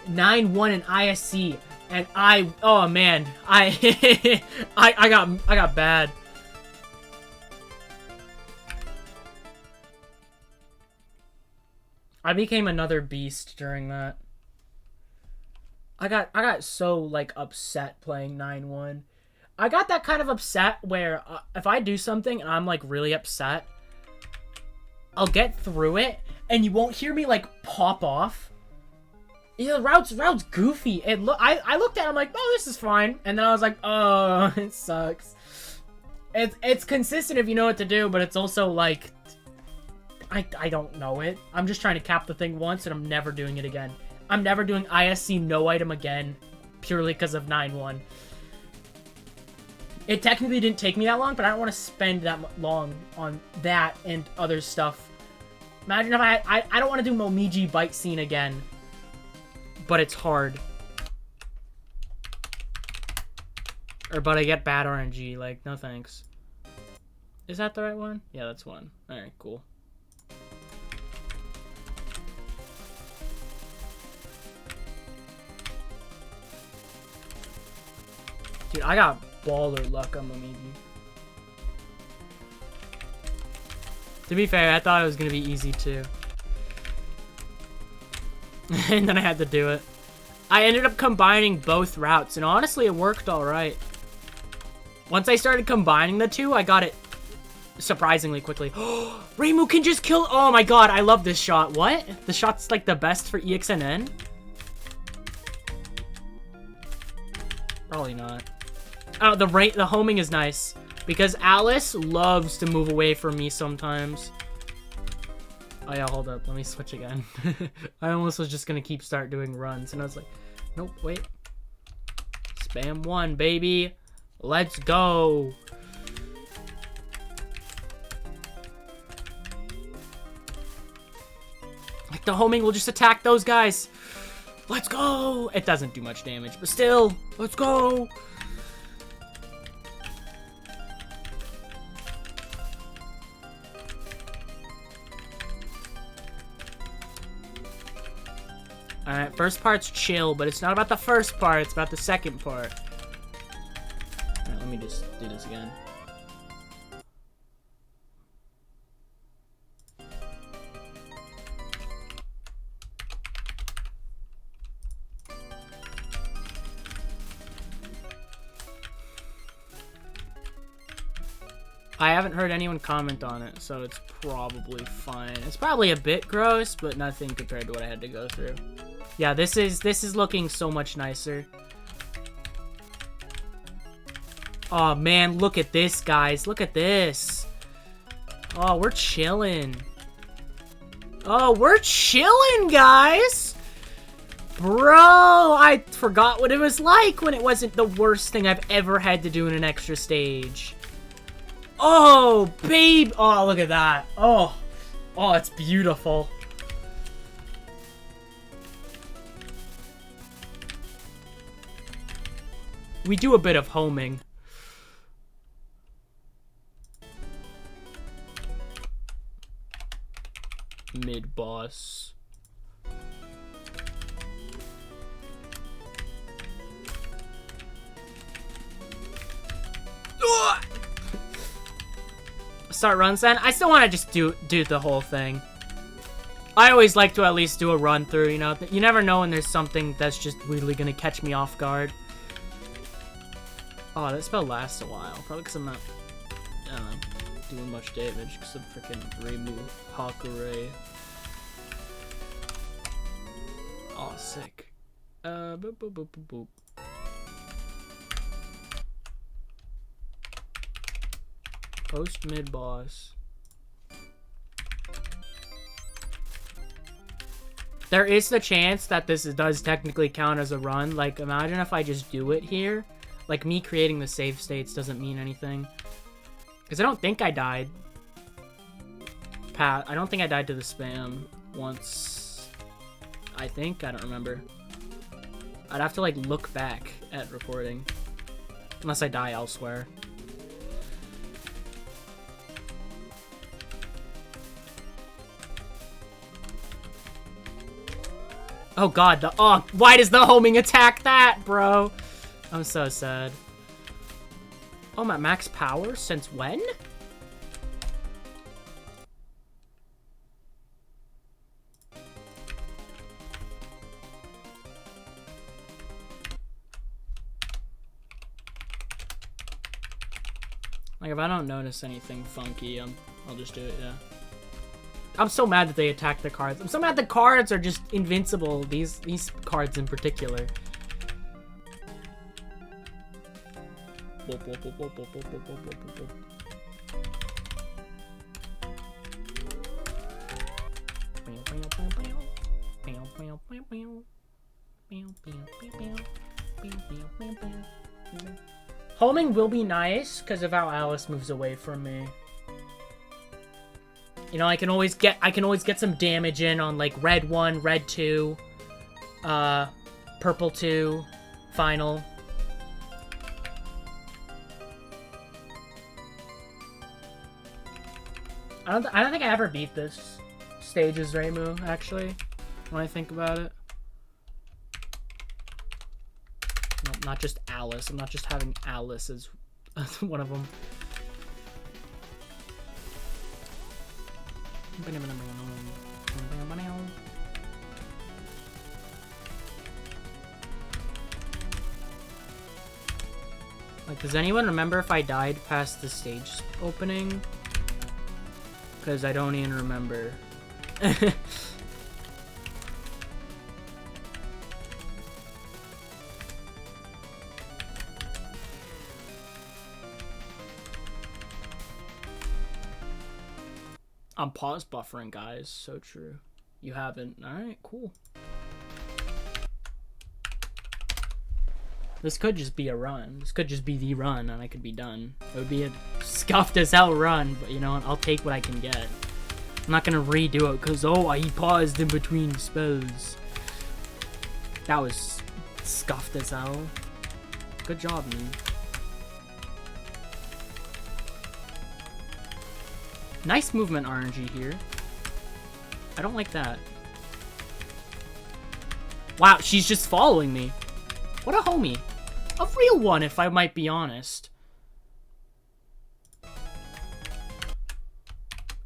9-1 in ISC. And oh man, I got bad. I became another beast during that. I got so, like, upset playing 9-1. I got that kind of upset where if I do something and I'm, like, really upset, I'll get through it and you won't hear me, like, pop off. Yeah, route's goofy. I looked at it, I'm like, oh, this is fine. And then I was like, oh, it sucks. It's consistent if you know what to do, but it's also, like, I don't know it. I'm just trying to cap the thing once and I'm never doing it again. I'm never doing ISC no item again, purely because of 9-1. It technically didn't take me that long, but I don't want to spend that long on that and other stuff. Imagine if I don't want to do Momiji bite scene again, but it's hard. But I get bad RNG, like, no thanks. Is that the right one? Yeah, that's one. Alright, cool. Dude, I got baller luck on Momiji. To be fair, I thought it was gonna be easy too. And then I had to do it. I ended up combining both routes, and honestly, it worked alright. Once I started combining the two, I got it surprisingly quickly. Reimu can just kill— oh my god, I love this shot. What? The shot's like the best for ExNN? Probably not. Oh, the homing is nice. Because Alice loves to move away from me sometimes. Oh yeah, hold up. Let me switch again. I almost was just gonna start doing runs. And I was like, nope, wait. Spam 1, baby. Let's go. Like, the homing will just attack those guys. Let's go. It doesn't do much damage, but still, let's go. Alright, first part's chill, but it's not about the first part, it's about the second part. Alright, let me just do this again. I haven't heard anyone comment on it, so it's probably fine. It's probably a bit gross, but nothing compared to what I had to go through. Yeah, this is looking so much nicer. Oh man, look at this, guys. Look at this. Oh, we're chilling. Oh, we're chilling, guys. Bro, I forgot what it was like when it wasn't the worst thing I've ever had to do in an extra stage. Oh, babe. Oh, look at that. Oh, it's beautiful. We do a bit of homing. Mid-boss. Start runs then? I still want to just do the whole thing. I always like to at least do a run through, you know? You never know when there's something that's just really gonna catch me off guard. Oh, that spell lasts a while. Probably because I'm not, I don't know, doing much damage because of freaking Reimu Hakure. Oh, sick. Boop, boop, boop, boop, boop. Post mid boss. There is the chance that this does technically count as a run. Like, imagine if I just do it here. Like, me creating the save states doesn't mean anything. Because I don't think I died. I don't think I died to the spam. once. I think. I don't remember. I'd have to like look back at recording. Unless I die elsewhere. Oh god, why does the homing attack that, bro? I'm so sad. Oh, I'm at max power? Since when? Like, if I don't notice anything funky, I'll just do it, yeah. I'm so mad that they attack the cards. I'm so mad the cards are just invincible. These cards in particular. Homing will be nice because of how Alice moves away from me. You know, I can always get some damage in on like red 1, red 2, purple 2, final. I don't think I ever beat this stage as Reimu, actually, when I think about it. No, not just Alice. I'm not just having Alice as one of them. Like, does anyone remember if I died past the stage opening? Because I don't even remember. I'm pause buffering, guys. So true. You haven't. Alright, cool. This could just be a run. This could just be the run, and I could be done. It would be a scuffed as hell run, but you know what? I'll take what I can get. I'm not gonna redo it, because, oh, he paused in between spells. That was scuffed as hell. Good job, man. Nice movement RNG here. I don't like that. Wow, she's just following me. What a homie. A real one, if I might be honest. It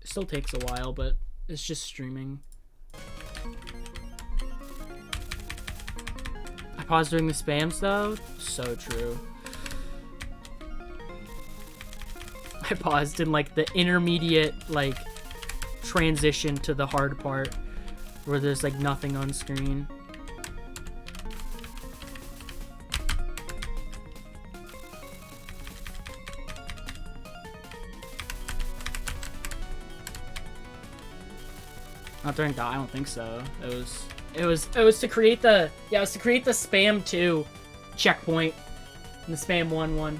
still takes a while, but it's just streaming. I paused during the spams, though. So true. I paused in like the intermediate like transition to the hard part where there's like nothing on screen. Not during I don't think so. It was to create the it was to create the spam 2 checkpoint and the spam 1-1.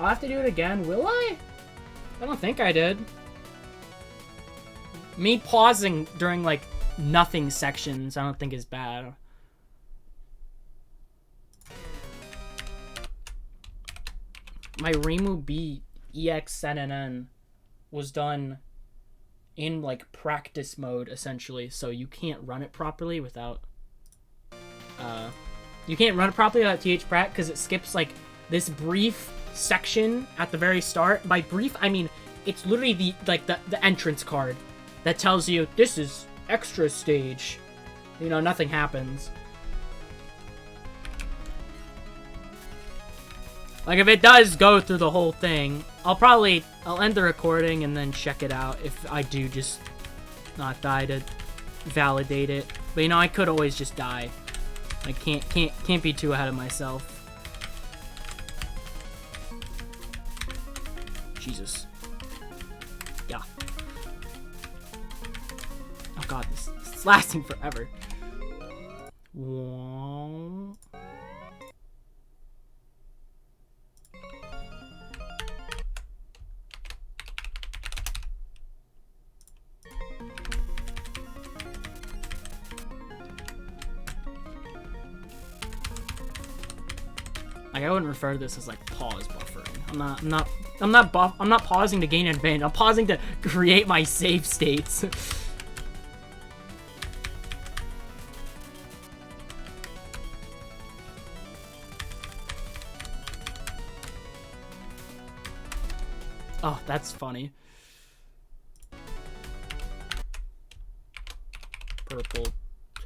I'll have to do it again, will I? I don't think I did. Me pausing during, like, nothing sections, I don't think is bad. My Reimu B ExNNs was done in, like, practice mode, essentially, so you can't run it properly without... You can't run it properly without THPrat, because it skips, like, this brief section at the very start. By brief, I mean it's literally the entrance card that tells you this is extra stage. You know, nothing happens. Like, if it does go through the whole thing, I'll end the recording and then check it out if I do just not die to validate it. But you know, I could always just die. I can't be too ahead of myself. Jesus. Yeah. Oh god, this is lasting forever. Whoa. Like, I wouldn't refer to this as like pause buffering. I'm not pausing to gain an advantage. I'm pausing to create my save states. Oh, that's funny. Purple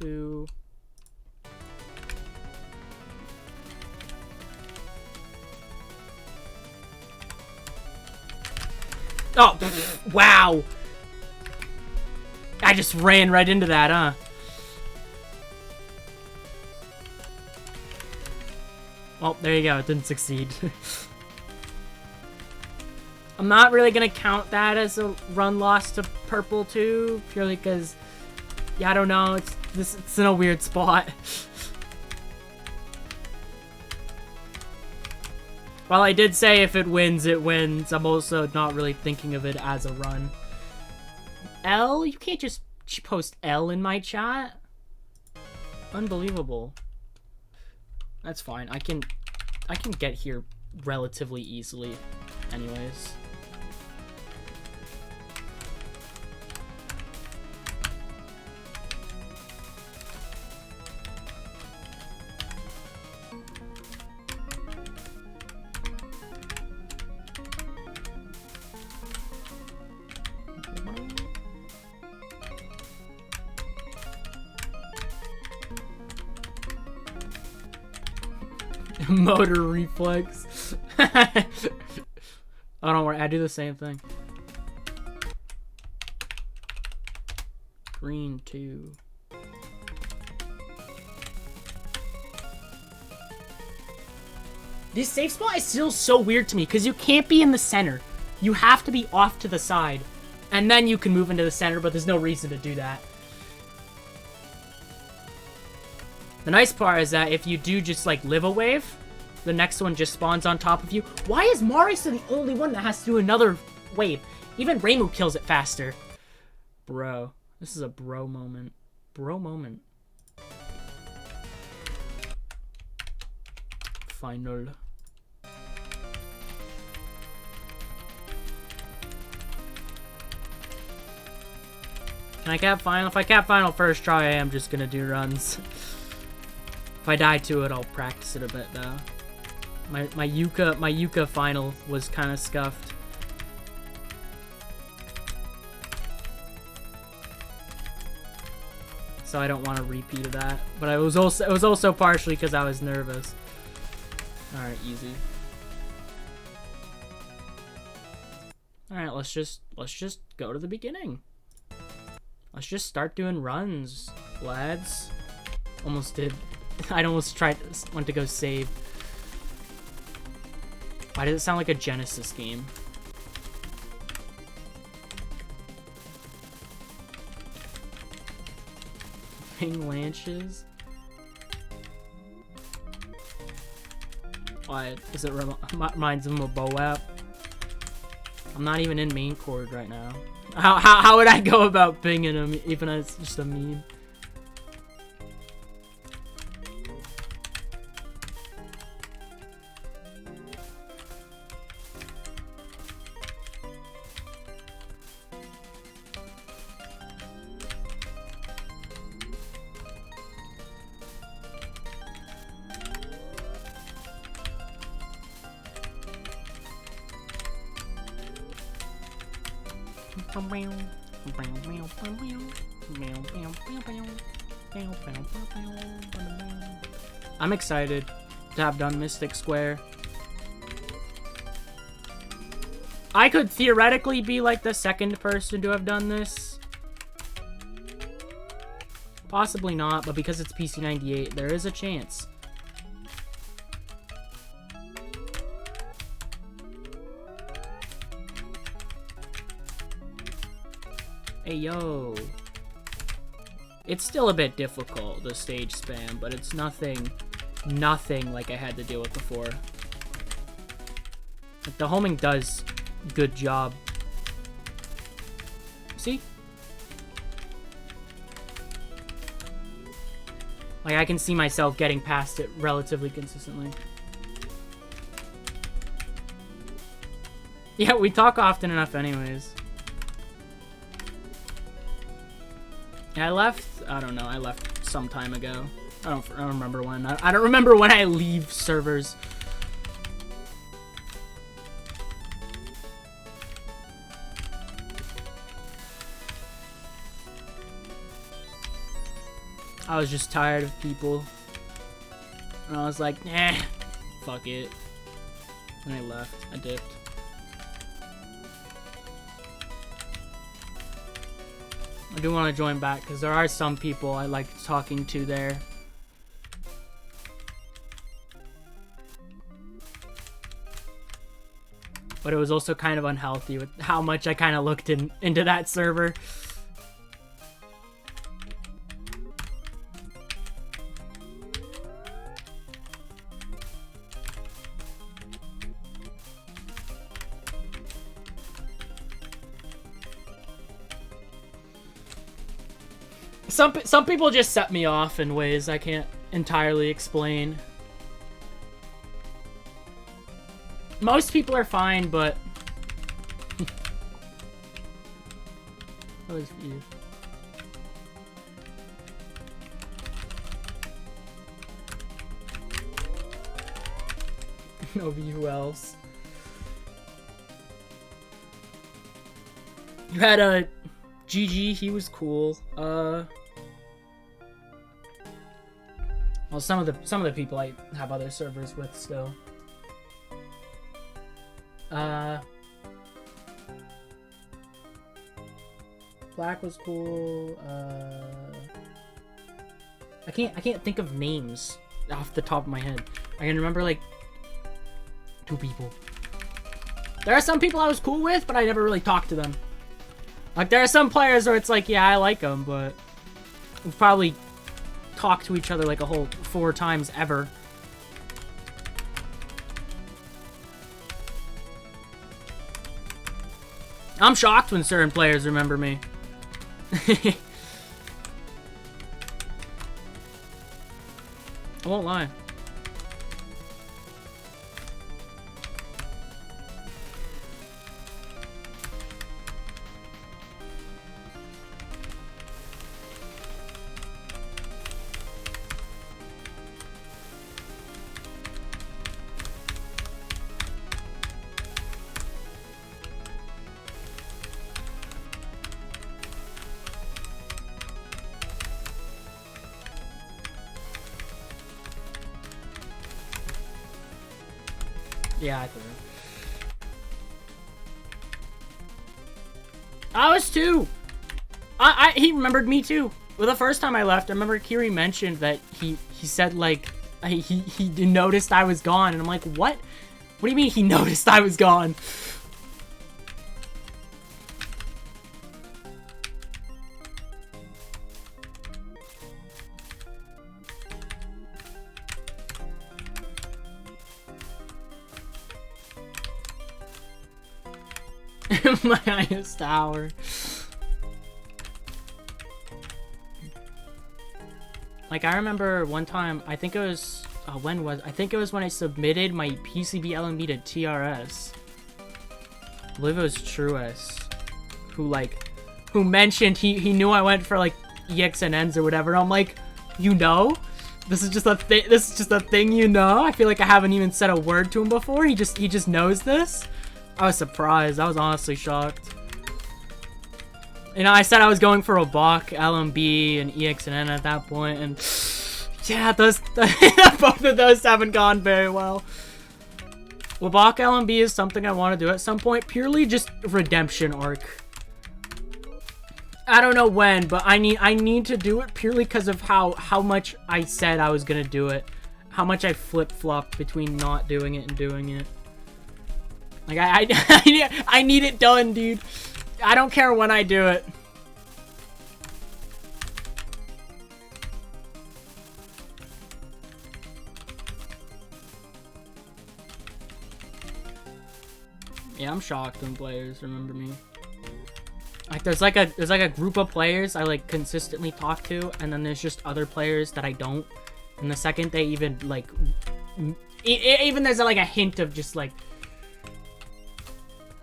2. Oh, wow. I just ran right into that, huh? Well, there you go. It didn't succeed. I'm not really going to count that as a run loss to purple 2, purely because, yeah, I don't know. It's in a weird spot. While I did say if it wins, it wins, I'm also not really thinking of it as a run. L? You can't just post L in my chat? Unbelievable. That's fine. I can get here relatively easily anyways. Motor reflex. Oh, don't worry. I do the same thing. Green 2. This safe spot is still so weird to me because you can't be in the center. You have to be off to the side. And then you can move into the center, but there's no reason to do that. The nice part is that if you do just, like, live a wave, the next one just spawns on top of you. Why is Marisa the only one that has to do another wave? Even Reimu kills it faster. Bro. This is a bro moment. Bro moment. Final. Can I cap final? If I cap final first try, I am just gonna do runs. If I die to it, I'll practice it a bit though. My Yuka final was kind of scuffed. So I don't want a repeat of that. But it was also partially because I was nervous. Alright, easy. Alright, let's just go to the beginning. Let's just start doing runs, lads. Almost did. I almost went to go save. Why does it sound like a Genesis game? Ping Lanches? Why? Does it reminds him of Boap? I'm not even in main chord right now. How would I go about pinging him, even as it's just a meme? I'm excited to have done Mystic Square. I could theoretically be like the second person to have done this. Possibly not, but because it's PC98, there is a chance. Hey, yo. It's still a bit difficult, the stage spam, but it's nothing like I had to deal with before. Like, the homing does good job. See? Like, I can see myself getting past it relatively consistently. Yeah, we talk often enough anyways. Yeah, I left, I don't know, I left some time ago. I don't remember when. I don't remember when I leave servers. I was just tired of people. And I was like, nah, fuck it. And I left. I dipped. I do want to join back because there are some people I like talking to there. But it was also kind of unhealthy with how much I kind of looked into that server. Some people just set me off in ways I can't entirely explain. Most people are fine, but that was you. No view else. You had a GG, he was cool. Well, some of the people I have other servers with still. Black was cool. I can't think of names off the top of my head. I can remember like 2 people. There are some people I was cool with, but I never really talked to them. Like there are some players where it's like, yeah, I like them, but we've probably talked to each other like a whole 4 times ever. I'm shocked when certain players remember me. I won't lie. Yeah, I think. I was too. He remembered me too. Well, the first time I left, I remember Kiri mentioned that he said like he noticed I was gone, and I'm like, what? What do you mean he noticed I was gone? My highest hour. Like I remember one time, I think it was I think it was when I submitted my PCB LMB to TRS. I believe it was Truest who mentioned he knew I went for like ExNNs or whatever. I'm like, you know? This is just a thing, you know? I feel like I haven't even said a word to him before. He just knows this. I was surprised. I was honestly shocked. You know, I said I was going for a Bach, LMB, and ExNN at that point, and yeah, both of those haven't gone very well. Well, Bach LMB is something I want to do at some point, purely just redemption arc. I don't know when, but I need to do it purely because of how much I said I was gonna do it, how much I flip-flopped between not doing it and doing it. Like, I need it done, dude. I don't care when I do it. Yeah, I'm shocked when players remember me. Like, there's like a group of players I, like, consistently talk to, and then there's just other players that I don't. And the second they even, like... Even there's, like, a hint of just, like...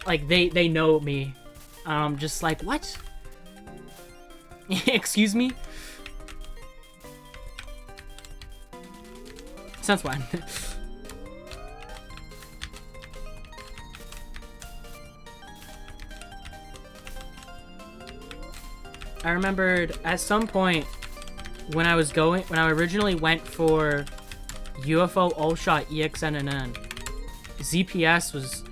like they know me. I'm just like, what? Excuse me? Sounds fine. I remembered at some point when I originally went for UFO All-Shot ExNNs, ZPS was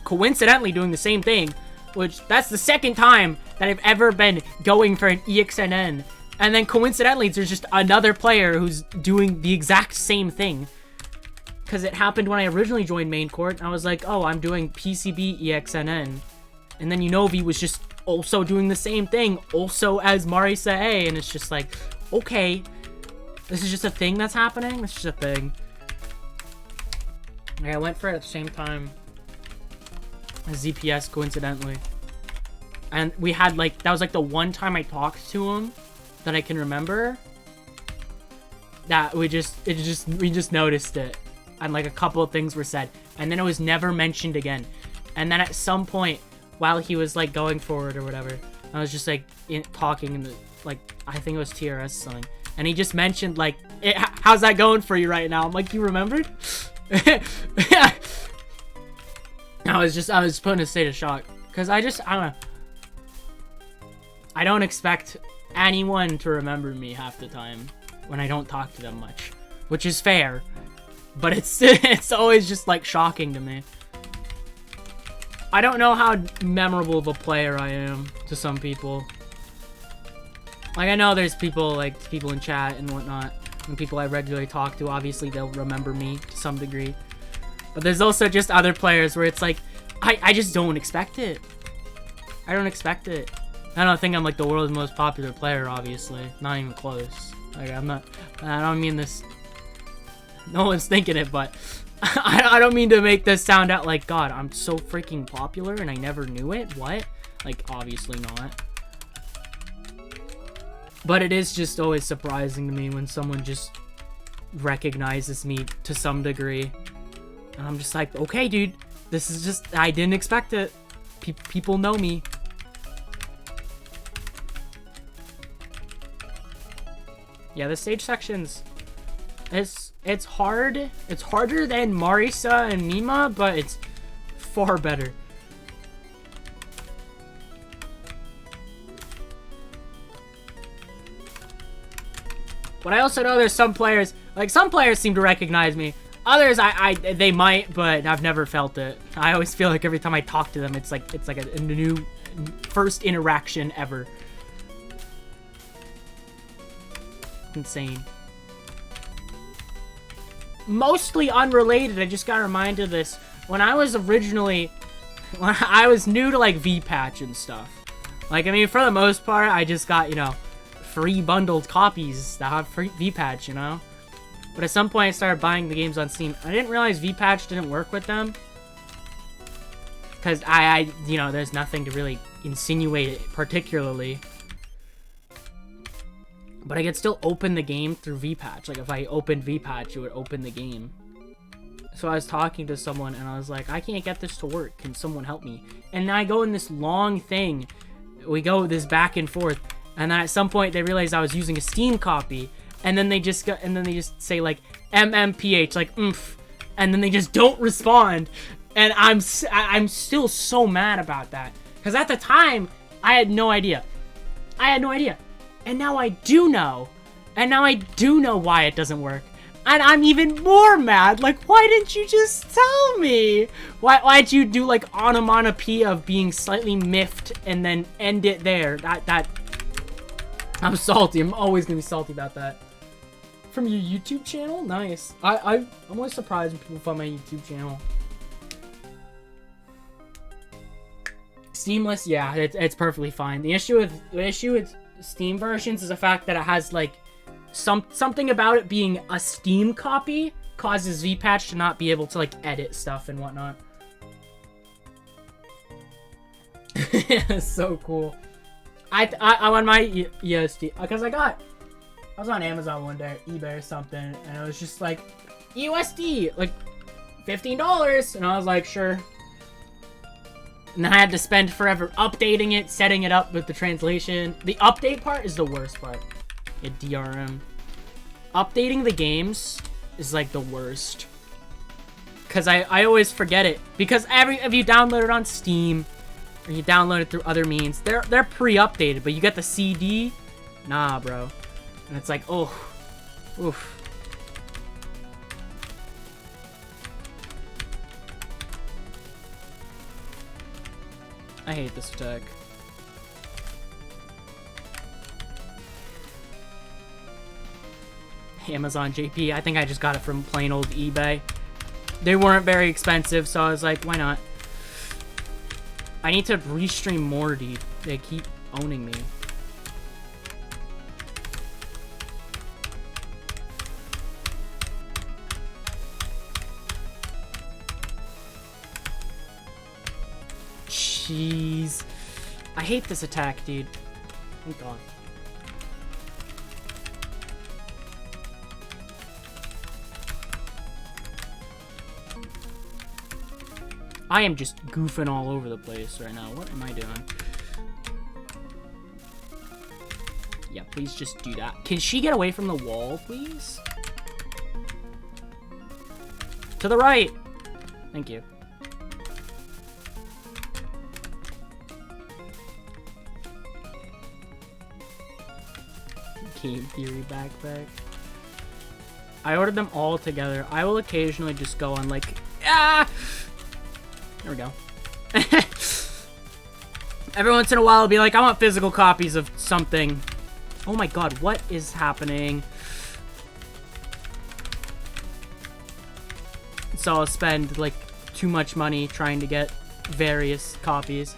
coincidentally doing the same thing, which that's the second time that I've ever been going for an ExNN, and then coincidentally there's just another player who's doing the exact same thing. Because it happened when I originally joined main court, and I was like, oh, I'm doing PCB ExNN, and then Unovi was just also doing the same thing, also as Marisa A, and it's just like, okay, this is just a thing that's happening? This is just a thing. Like, I went for it at the same time as ZPS, coincidentally. And we had, like, that was, like, the one time I talked to him that I can remember. That we just noticed it. And, like, a couple of things were said. And then it was never mentioned again. And then at some point, while he was, like, going forward or whatever, I was just, like, talking in the, like, I think it was TRS or something. And he just mentioned, like, how's that going for you right now? I'm like, you remembered? I was put in a state of shock. Because I don't know. I don't expect anyone to remember me half the time when I don't talk to them much. Which is fair. But it's always just, like, shocking to me. I don't know how memorable of a player I am to some people. Like, I know there's people, like, people in chat and whatnot, and people I regularly talk to, obviously they'll remember me to some degree. But there's also just other players where it's like, I just don't expect it. I don't expect it. I don't think I'm, like, the world's most popular player, obviously. Not even close. Like, I don't mean this, no one's thinking it, but I don't mean to make this sound out like, God, I'm so freaking popular and I never knew it? What? Like, obviously not. But it is just always surprising to me when someone just recognizes me to some degree. And I'm just like, okay, dude, this is just, I didn't expect it. People know me. Yeah, the stage sections, it's hard. It's harder than Marisa and Mima, but it's far better. But I also know there's some players, like, some players seem to recognize me. Others, they might, but I've never felt it. I always feel like every time I talk to them, it's like a new first interaction ever. Insane. Mostly unrelated, I just got reminded of this. When I was new to, like, V-Patch and stuff. Like, I mean, for the most part, I just got, you know, free bundled copies that have free V-Patch, you know? But at some point, I started buying the games on Steam. I didn't realize V-Patch didn't work with them. Because you know, there's nothing to really insinuate it particularly. But I could still open the game through V-Patch. Like, if I opened V-Patch, it would open the game. So I was talking to someone, and I was like, I can't get this to work. Can someone help me? And then I go in this long thing. We go this back and forth. And then at some point, they realized I was using a Steam copy. And then they just say, like, MMPH, like, oomph. And then they just don't respond. And I'm still so mad about that. Because at the time, I had no idea. And now I do know. And now I do know why it doesn't work. And I'm even more mad. Like, why didn't you just tell me? Why'd you do, like, onomatopoeia of being slightly miffed and then end it there? I'm salty. I'm always gonna be salty about that. From your YouTube channel? Nice. I'm always surprised when people find my YouTube channel. Seamless, yeah, it's perfectly fine. The issue with Steam versions is the fact that it has, like, something about it being a Steam copy causes V-Patch to not be able to, like, edit stuff and whatnot. It's so cool. I on my USD, because I was on Amazon one day, eBay or something, and it was just like, USD, like, $15, and I was like, sure. And I had to spend forever updating it, setting it up with the translation. The update part is the worst part. Yeah, DRM. Updating the games is like the worst. Because I always forget it. Because if you download it on Steam, or you download it through other means, they're pre-updated, but you get the CD? Nah, bro. And it's like, oh. Oof. I hate this attack. Amazon JP. I think I just got it from plain old eBay. They weren't very expensive, so I was like, why not? I need to restream more, dude. They keep owning me. Jeez. I hate this attack, dude. Oh god. I am just goofing all over the place right now. What am I doing? Yeah, please just do that. Can she get away from the wall, please? To the right! Thank you. Game Theory backpack. I ordered them all together. I will occasionally just go on like, ah! There we go. Every once in a while I'll be like, I want physical copies of something. Oh my god, what is happening? So I'll spend like too much money trying to get various copies.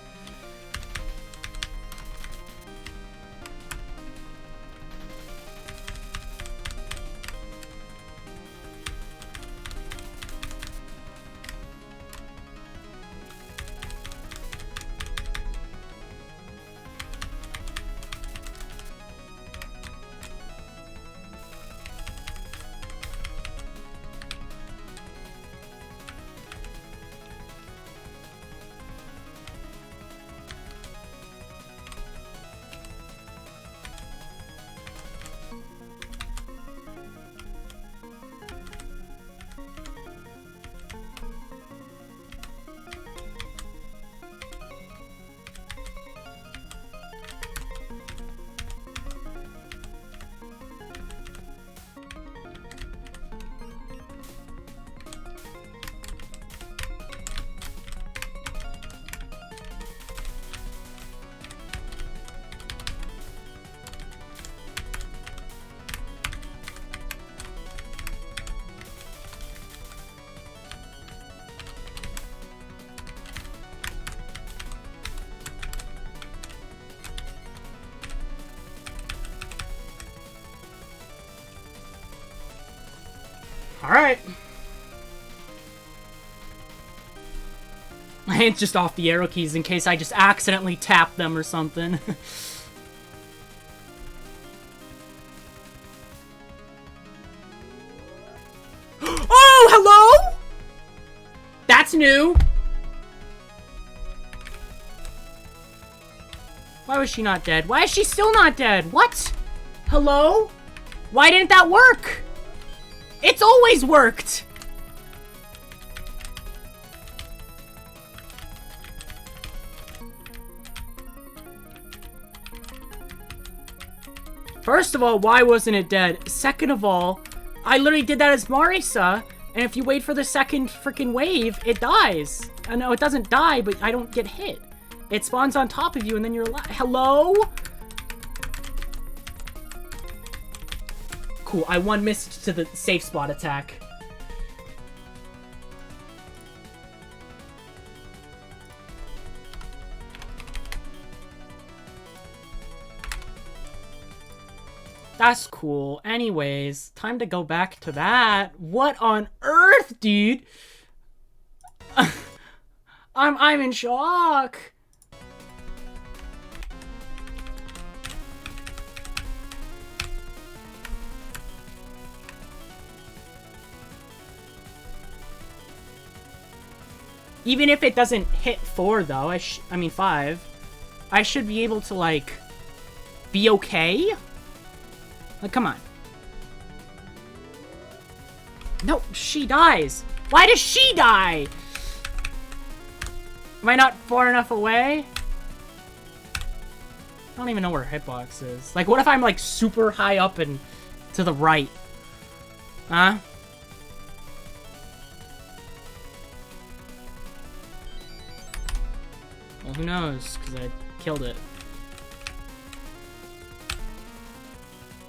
Alright. My hand's just off the arrow keys in case I just accidentally tap them or something. Oh, hello? That's new. Why was she not dead? Why is she still not dead? What? Hello? Why didn't that work? It's always worked! First of all, why wasn't it dead? Second of all, I literally did that as Marisa, and if you wait for the second freaking wave, it dies. No, it doesn't die, but I don't get hit. It spawns on top of you, and then you're alive. Hello? Cool, I one missed to the safe spot attack. That's cool. Anyways, time to go back to that. What on earth, dude? I'm in shock. Even if it doesn't hit 4, though, I mean 5, I should be able to, like, be okay? Like, come on. No, she dies. Why does she die? Am I not far enough away? I don't even know where her hitbox is. Like, what if I'm, like, super high up and to the right? Huh? Well, who knows? Because I killed it.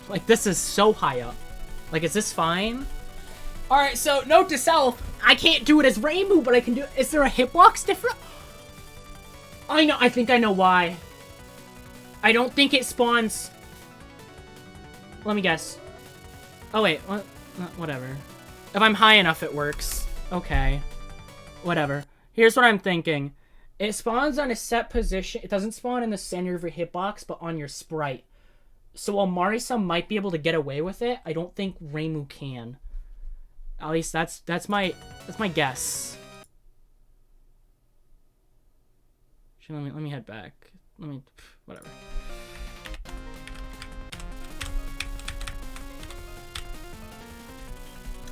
Like, this is so high up. Like, is this fine? Alright, so, note to self. I can't do it as Rainbow, but I can do it. Is there a hitbox different? I know. I think I know why. I don't think it spawns... Let me guess. Oh, wait. What? Whatever. If I'm high enough, it works. Okay. Whatever. Here's what I'm thinking. It spawns on a set position. It doesn't spawn in the center of your hitbox, but on your sprite. So while Marisa might be able to get away with it, I don't think Reimu can. At least that's my guess. Actually, let me head back. Whatever.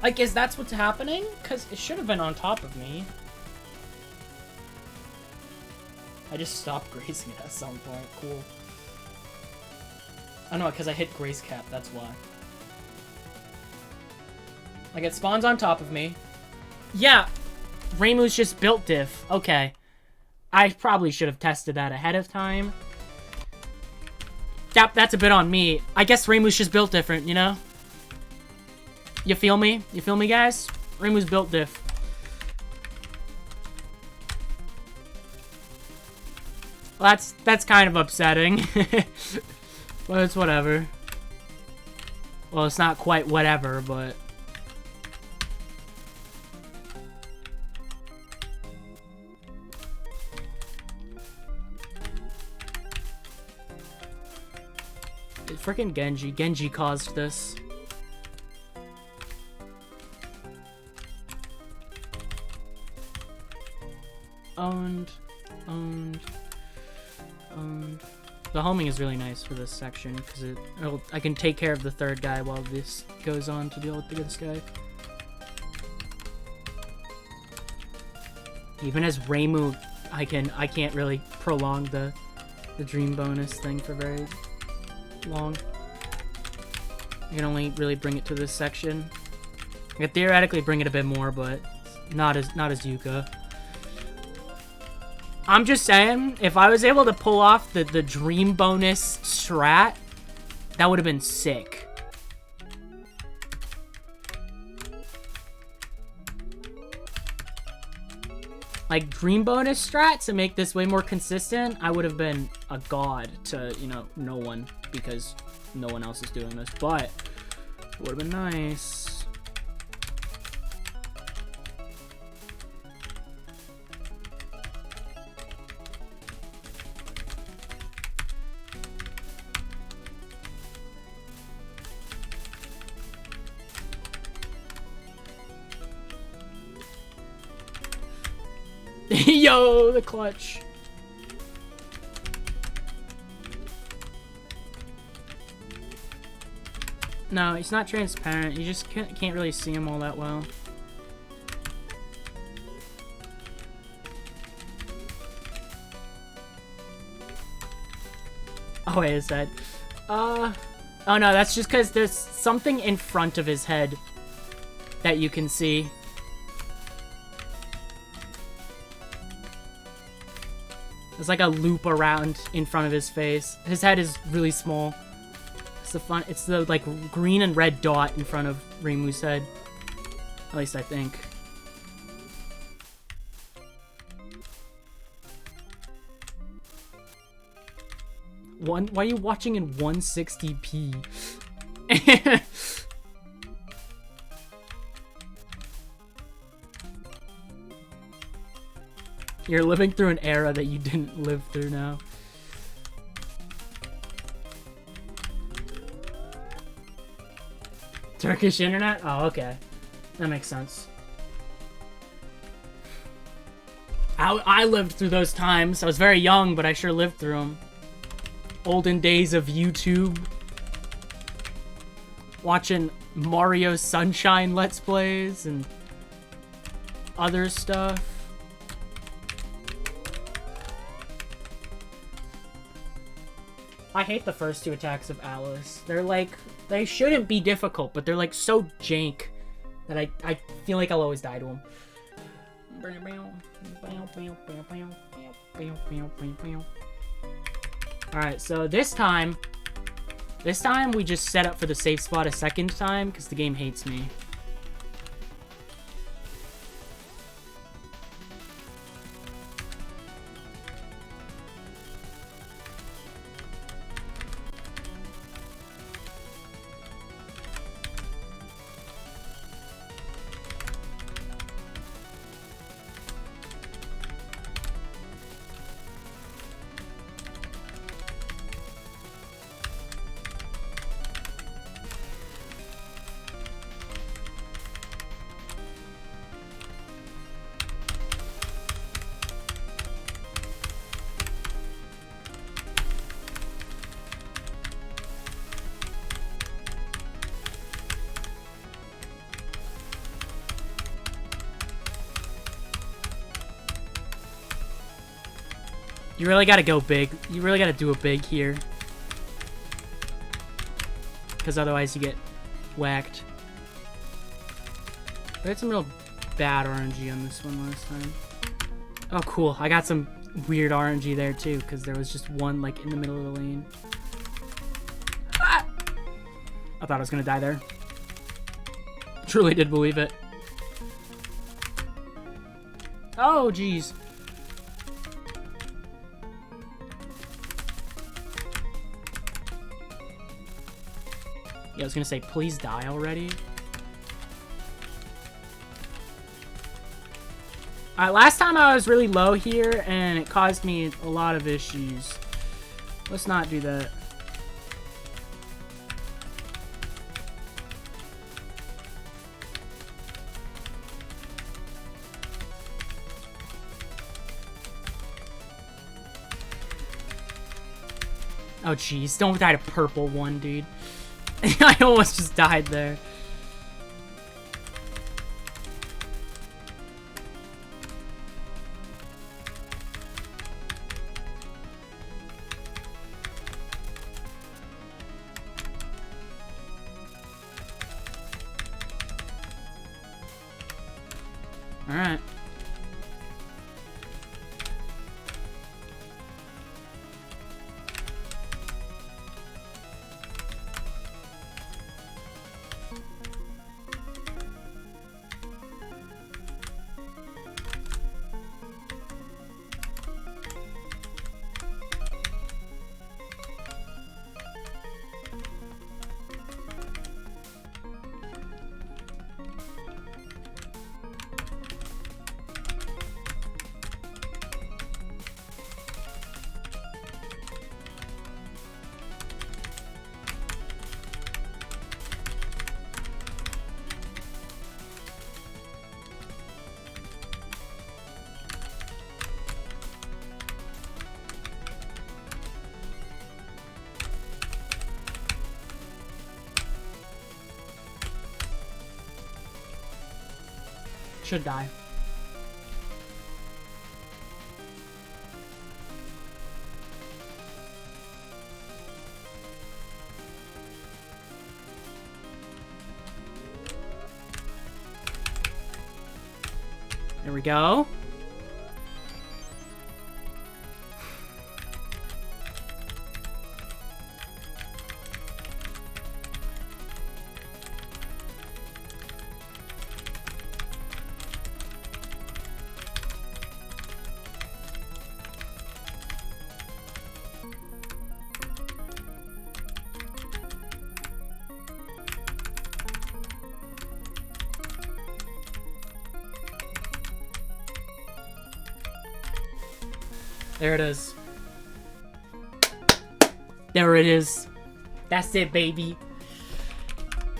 I guess that's what's happening? Because it should have been on top of me. I just stopped grazing it at some point. Cool. I know, because I hit Grace Cap, that's why. Like, it spawns on top of me. Yeah, Reimu's just built diff. Okay. I probably should have tested that ahead of time. That's a bit on me. I guess Reimu's just built different, you know? You feel me? You feel me, guys? Reimu's built diff. Well, that's kind of upsetting. But it's whatever. Well, it's not quite whatever, but... Freaking Genji. Genji caused this. Owned. The homing is really nice for this section because I can take care of the third guy while this goes on to deal with this guy. Even as Reimu, I can't really prolong the dream bonus thing for very long. I can only really bring it to this section. I could theoretically bring it a bit more, but not as Yuka. I'm just saying, if I was able to pull off the dream bonus strat, that would have been sick. Like, dream bonus strat to make this way more consistent, I would have been a god to, you know, no one, because no one else is doing this, but it would have been nice. Yo, the clutch. No, it's not transparent. You just can't really see him all that well. Oh, wait, is that... Oh no, that's just because there's something in front of his head that you can see. There's like a loop around in front of his face. His head is really small. It's the like green and red dot in front of Reimu's head. At least I think. Why are you watching in 160p? You're living through an era that you didn't live through now. Turkish internet? Oh, okay. That makes sense. I lived through those times. I was very young, but I sure lived through them. Olden days of YouTube. Watching Mario Sunshine Let's Plays and other stuff. I hate the first 2 attacks of Alice. They're like, they shouldn't be difficult, but they're like so jank that I feel like I'll always die to them. Alright, so this time we just set up for the safe spot a second time because the game hates me. You really gotta go big. You really gotta do a big here. Because otherwise you get whacked. I had some real bad RNG on this one last time. Oh, cool. I got some weird RNG there, too, because there was just one, like, in the middle of the lane. Ah! I thought I was gonna die there. Truly did believe it. Oh, jeez. Yeah, I was gonna say, please die already. Last time I was really low here, and it caused me a lot of issues. Let's not do that. Oh, jeez. Don't die to purple one, dude. I almost just died there. All right. Should die. There we go. There it is. There it is. That's it, baby.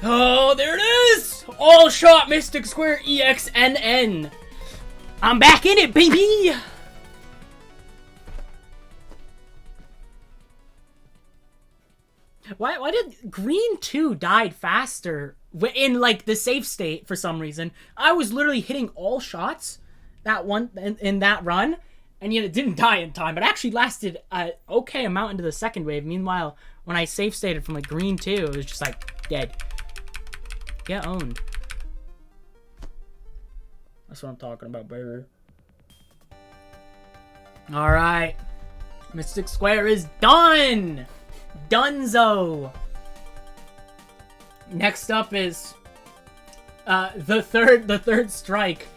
Oh, there it is! All shot Mystic Square ExNN. I'm back in it, baby! Why did green 2 died faster in, like, the safe state for some reason? I was literally hitting all shots that one in that run, and yet it didn't die in time. It actually lasted an okay amount into the second wave. Meanwhile, when I safe stated from, like, green 2, it was just, like, dead. Get owned. That's what I'm talking about, baby. Alright. Mystic Square is done! Dunzo! Next up is the third strike.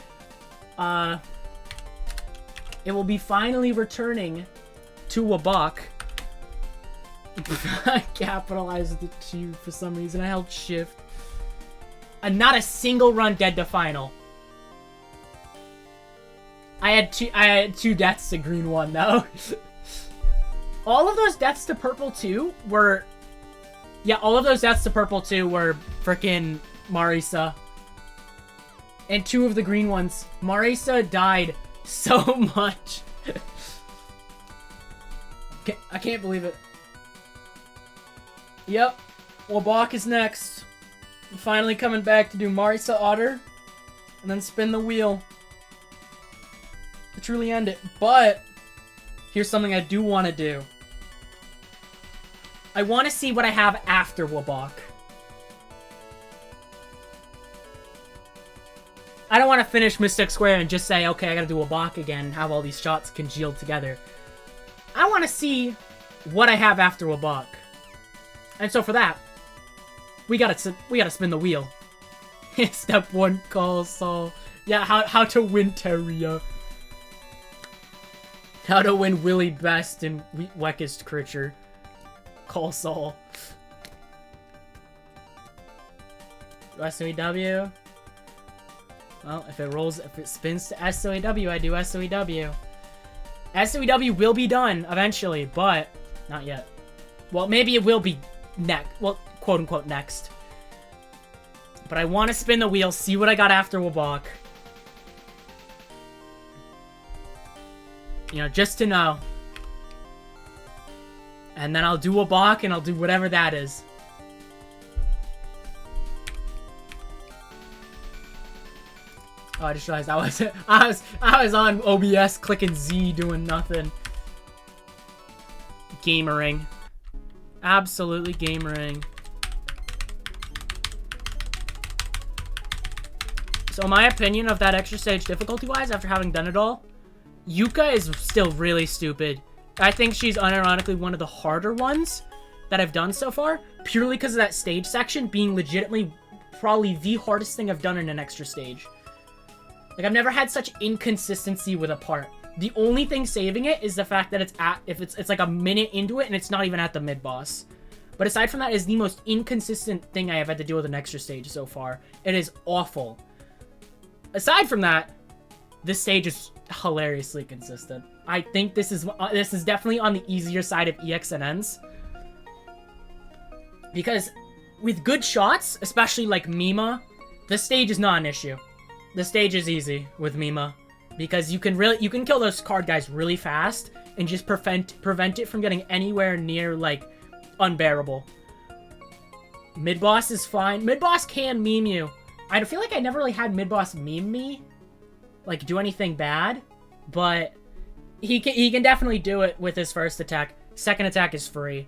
It will be finally returning to Wabak. I capitalized the 2 for some reason. I held shift. And not a single run dead to final. I had two deaths to green 1 though. All of those deaths to purple 2 were... Yeah, all of those deaths to purple 2 were frickin' Marisa. And 2 of the green ones. Marisa died so much. I can't believe it. Yep. Wabak is next. I'm finally coming back to do Marisa Otter. And then spin the wheel. To truly end it. But here's something I do want to do. I want to see what I have after Wabak. I don't want to finish Mystic Square and just say, okay, I gotta do Wabak again and have all these shots congealed together. I want to see what I have after Wabak. And so for that, we gotta spin the wheel. Step 1, call Saul. Yeah, how to win Terria. How to win Willy Best and Weakest Creature. Call Saul. SOEW. Well, if it spins to SOEW, I do SOEW. SOEW will be done eventually, but not yet. Well, maybe it will be next. Well, quote unquote next. But I want to spin the wheel, see what I got after Wabak. You know, just to know. And then I'll do Wabak and I'll do whatever that is. Oh, I just realized I was on OBS clicking Z doing nothing. Gamering. Absolutely gamering. So my opinion of that extra stage difficulty-wise, after having done it all, Yuka is still really stupid. I think she's unironically one of the harder ones that I've done so far, purely because of that stage section being legitimately probably the hardest thing I've done in an extra stage. Like, I've never had such inconsistency with a part. The only thing saving it is the fact that it's like a minute into it and it's not even at the mid-boss. But aside from that, it's the most inconsistent thing I have had to deal with an extra stage so far. It is awful. Aside from that, this stage is hilariously consistent. I think this is definitely on the easier side of ExNNs. Because with good shots, especially like Mima, the stage is not an issue. The stage is easy with Mima. Because you can kill those card guys really fast and just prevent it from getting anywhere near, like, unbearable. Mid-boss is fine. Mid-boss can meme you. I feel like I never really had mid-boss meme me. Like, do anything bad. But he can definitely do it with his first attack. Second attack is free.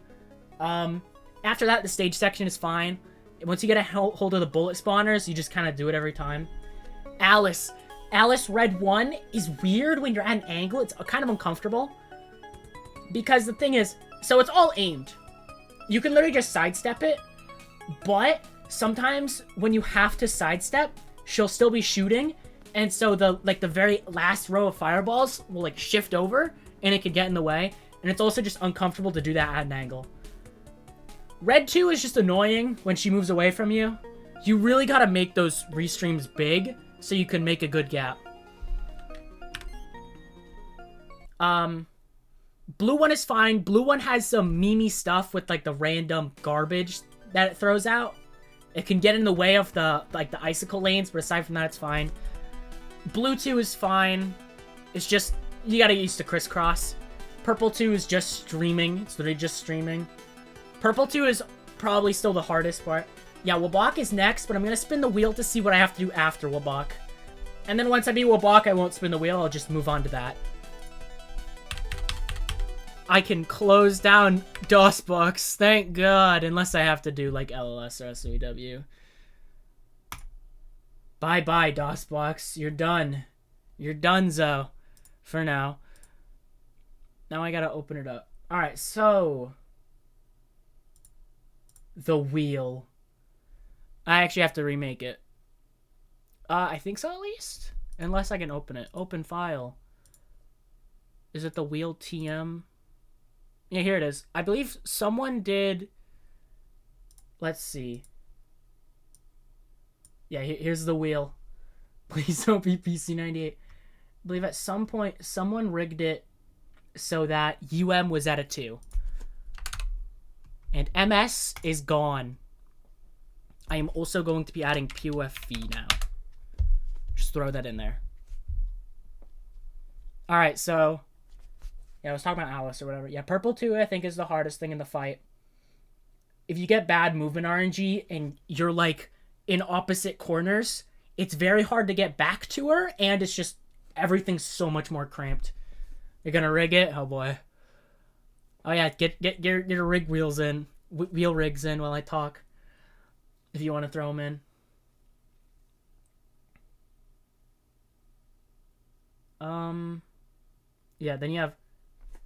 After that, the stage section is fine. Once you get a hold of the bullet spawners, you just kind of do it every time. Alice Red 1 is weird when you're at an angle. It's kind of uncomfortable. Because the thing is, so it's all aimed. You can literally just sidestep it. But sometimes when you have to sidestep, she'll still be shooting. And so the very last row of fireballs will like shift over and it could get in the way. And it's also just uncomfortable to do that at an angle. Red 2 is just annoying when she moves away from you. You really gotta make those restreams big so you can make a good gap. Blue 1 is fine. Blue 1 has some memey stuff with like the random garbage that it throws out. It can get in the way of the icicle lanes, but aside from that, it's fine. Blue 2 is fine. It's just, you gotta get used to crisscross. Purple 2 is just streaming. It's literally just streaming. Purple 2 is probably still the hardest part. Yeah, Wabak is next, but I'm gonna spin the wheel to see what I have to do after Wabak. And then once I beat Wabak, I won't spin the wheel. I'll just move on to that. I can close down DOSBox. Thank God. Unless I have to do, like, LLS or SOEW. Bye-bye, DOSBox. You're done. You're donezo. For now. Now I gotta open it up. Alright, so... The wheel. I actually have to remake it. I think so, at least? Unless I can open it. Open file. Is it the wheel TM? Yeah, here it is. I believe someone did... Let's see. Yeah, here's the wheel. Please don't be PC98. I believe at some point someone rigged it so that UM was at a 2. And MS is gone. I am also going to be adding POFV now. Just throw that in there. Alright, so... Yeah, I was talking about Alice or whatever. Yeah, Purple 2, I think, is the hardest thing in the fight. If you get bad movement RNG and you're, like, in opposite corners, it's very hard to get back to her, and it's just... Everything's so much more cramped. You're gonna rig it? Oh, boy. Oh, yeah, get your rig wheels in. Wheel rigs in while I talk. If you want to throw them in. Yeah, then you have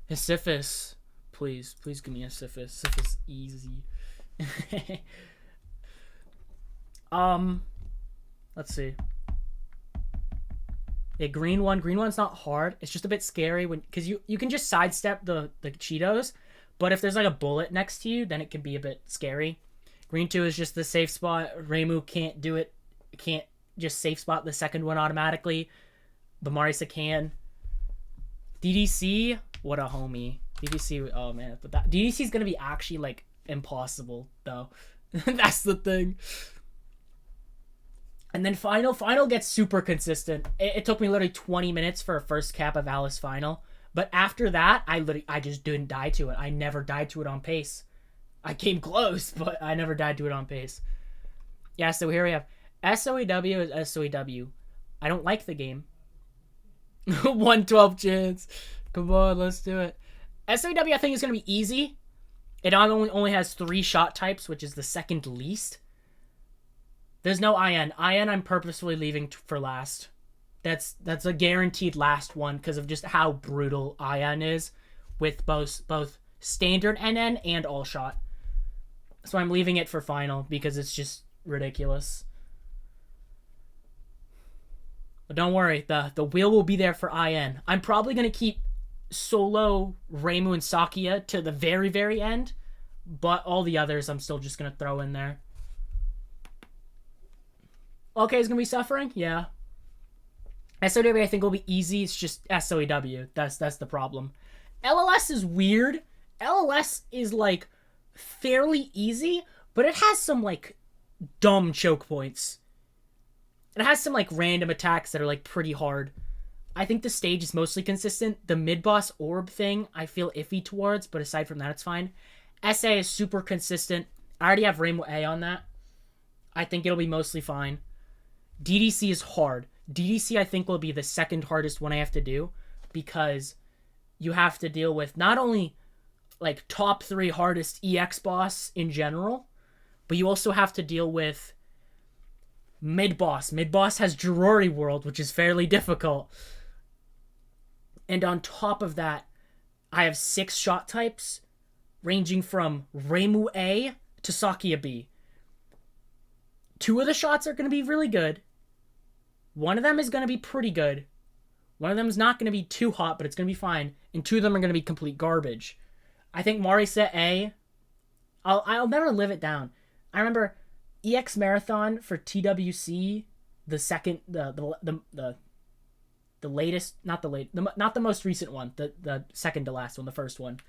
Sisyphus. Please give me a Sisyphus. Sisyphus easy. Let's see. Yeah, green one. Green one's not hard. It's just a bit scary because you can just sidestep the Cheetos, but if there's like a bullet next to you, then it can be a bit scary. Green 2 is just the safe spot. Reimu can't do it. Can't just safe spot the second one automatically. But Marisa can. DDC, what a homie. DDC, oh man. But DDC is going to be actually like impossible though. That's the thing. And then Final gets super consistent. It took me literally 20 minutes for a first cap of Alice Final. But after that, I just didn't die to it. I never died to it on pace. I came close, but I never died to it on pace. Yeah, so here we have SOEW is SOEW. I don't like the game. 1/12 chance. Come on, let's do it. SOEW I think is going to be easy. It only has 3 shot types, which is the second least. There's no IN. IN I'm purposefully leaving for last. That's a guaranteed last one because of just how brutal IN is with both standard NN and all shot. So I'm leaving it for final because it's just ridiculous. But don't worry, the wheel will be there for IN. I'm probably going to keep solo Reimu and Sakia to the very, very end, but all the others I'm still just going to throw in there. Okay, it's going to be suffering? Yeah. SOW I think will be easy. It's just SOEW. That's the problem. LLS is weird. LLS is like fairly easy, but it has some like dumb choke points. It has some like random attacks that are like pretty hard. I think the stage is mostly consistent. The mid-boss orb thing I feel iffy towards, but aside from that it's fine. SA is super consistent. I already have Rainbow A on that. I think it'll be mostly fine. DDC is hard. DDC I think will be the second hardest one I have to do because you have to deal with not only like top 3 hardest EX boss in general, but you also have to deal with mid-boss. Mid-boss has Jirori World, which is fairly difficult. And on top of that, I have 6 shot types ranging from Reimu A to Sakia B. 2 of the shots are going to be really good. One of them is going to be pretty good. One of them is not going to be too hot, but it's going to be fine. And 2 of them are going to be complete garbage. I think Marisa A, I'll never live it down. I remember EX Marathon for TWC, the second, the latest, not the most recent one, the second to last one, the first one.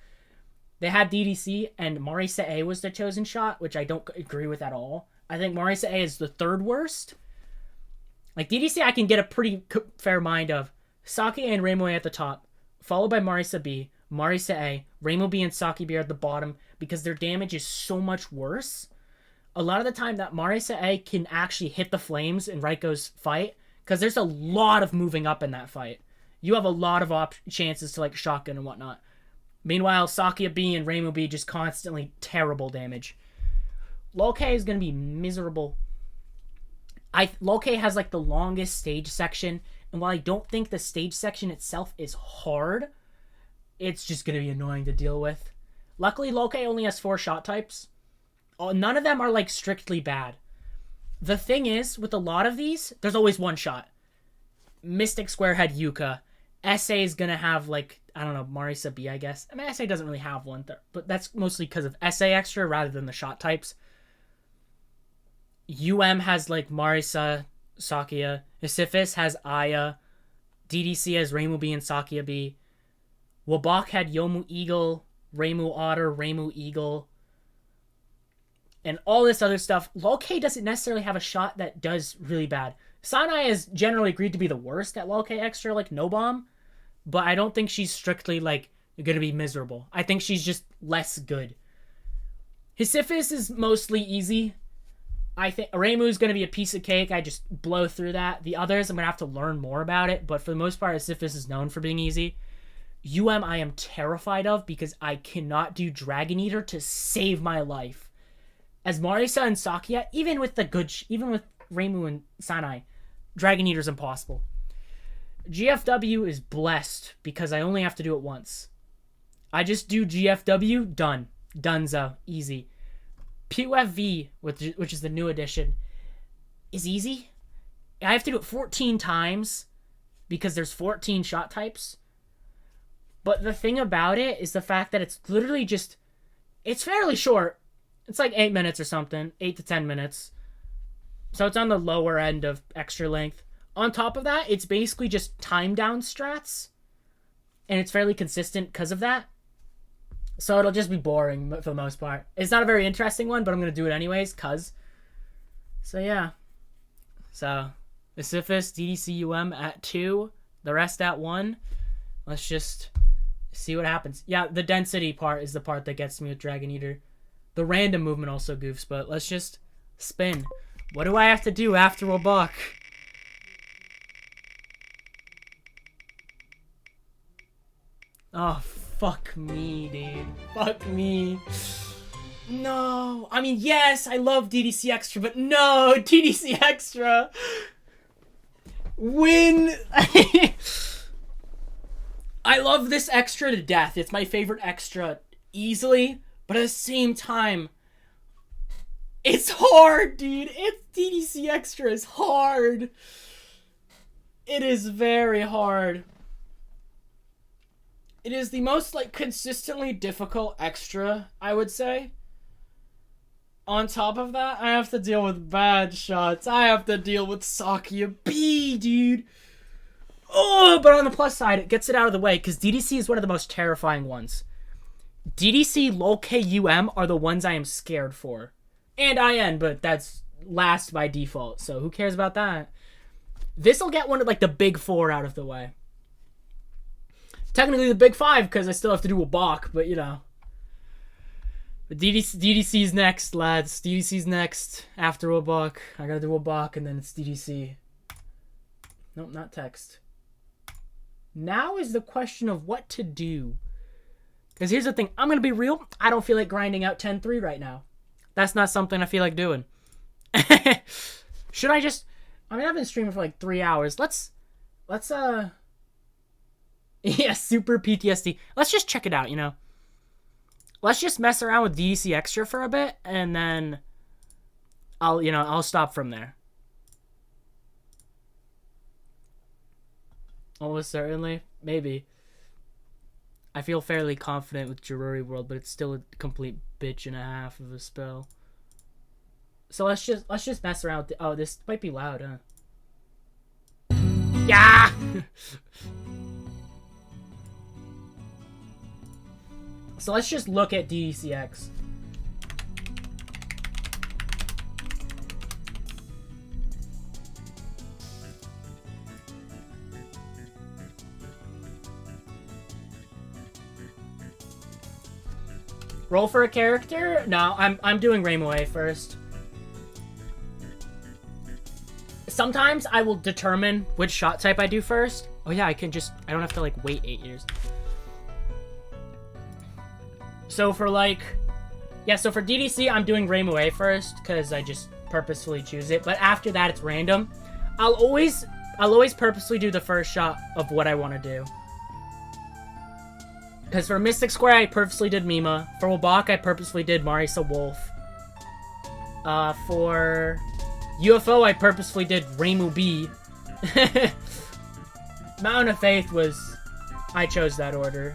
They had DDC, and Marisa A was the chosen shot, which I don't agree with at all. I think Marisa A is the 3rd worst. Like, DDC, I can get a pretty fair mind of. Saki and Reimu A at the top, followed by Marisa B, Marisa A, Reimu B and Saki B are at the bottom because their damage is so much worse. A lot of the time that Marisa A can actually hit the flames in Raiko's fight because there's a lot of moving up in that fight. You have a lot of chances to, like, shotgun and whatnot. Meanwhile, Sakia B and Reimu B just constantly terrible damage. Low K is going to be miserable. Low K has, like, the longest stage section, and while I don't think the stage section itself is hard, it's just going to be annoying to deal with. Luckily, Low K only has 4 shot types. None of them are, like, strictly bad. The thing is, with a lot of these, there's always one shot. Mystic Square had Yuka. SA is going to have, like, I don't know, Marisa B, I guess. I mean, SA doesn't really have one, but that's mostly because of SA extra rather than the shot types. has, like, Marisa, Sakia. Isifis has Aya. DDC has Reimu B and Sakia B. Wabak had Yomu Eagle, Reimu Otter, Reimu Eagle, and all this other stuff. Low-K doesn't necessarily have a shot that does really bad. Sanai is generally agreed to be the worst at Low-K extra, like no bomb, but I don't think she's strictly, like, gonna be miserable. I think she's just less good. Isifis is mostly easy. I think Reimu's gonna be a piece of cake. I just blow through that. The others, I'm gonna have to learn more about it, but for the most part, Isifis is known for being easy. I am terrified of because I cannot do Dragon Eater to save my life. As Marisa and Sakia, even with Reimu and Sanai, Dragon Eater's impossible. GFW is blessed because I only have to do it once. I just do GFW, done. Dunzo, easy. PUFV, which is the new edition, is easy. I have to do it 14 times because there's 14 shot types. But the thing about it is the fact that it's literally just... It's fairly short. It's like 8 minutes or something. 8 to 10 minutes. So it's on the lower end of extra length. On top of that, it's basically just time down strats. And it's fairly consistent because of that. So it'll just be boring for the most part. It's not a very interesting one, but I'm going to do it anyways, cuz. So yeah. So, Isifis, DDC, at 2. The rest at 1. Let's just see what happens. Yeah, the density part is the part that gets me with Dragon Eater. The random movement also goofs, but let's just spin. What do I have to do after a buck? Oh, fuck me, dude. Fuck me. No. I mean, yes, I love DDC Extra, but no, DDC Extra. Win. I love this extra to death. It's my favorite extra easily, but at the same time, it's hard, dude. DDC Extra is hard. It is very hard. It is the most, like, consistently difficult extra, I would say. On top of that, I have to deal with bad shots. I have to deal with Sakia B, dude. Oh, but on the plus side, it gets it out of the way, because DDC is one of the most terrifying ones. DDC, Low-K, are the ones I am scared for. And IN, but that's last by default, so who cares about that? This'll get one of, like, the big 4 out of the way. Technically the big 5, because I still have to do a balk, but, you know. But DDC's next, lads. DDC's next after a balk. I gotta do a balk, and then it's DDC. Nope, not text. Now is the question of what to do. Because here's the thing. I'm going to be real. I don't feel like grinding out 10-3 right now. That's not something I feel like doing. Should I just... I mean, I've been streaming for like 3 hours. Let's yeah, super PTSD. Let's just check it out, you know. Let's just mess around with DDC Extra for a bit, and then I'll stop from there. Almost certainly. Maybe. I feel fairly confident with Jiruri World, but it's still a complete bitch and a half of a spell. So let's just mess around with oh, this might be loud, huh? Yeah! So let's just look at DDCX. Roll for a character? No, I'm doing Rainbow first. Sometimes I will determine which shot type I do first. Oh yeah, I don't have to like wait 8 years. So for like, yeah, so for DDC, I'm doing Rainbow first because I just purposefully choose it. But after that, it's random. I'll always purposely do the first shot of what I want to do. Because for Mystic Square, I purposely did Mima. For Wabak, I purposely did Marisa Wolf. For UFO, I purposefully did Rainbow B. Mountain of Faith was... I chose that order.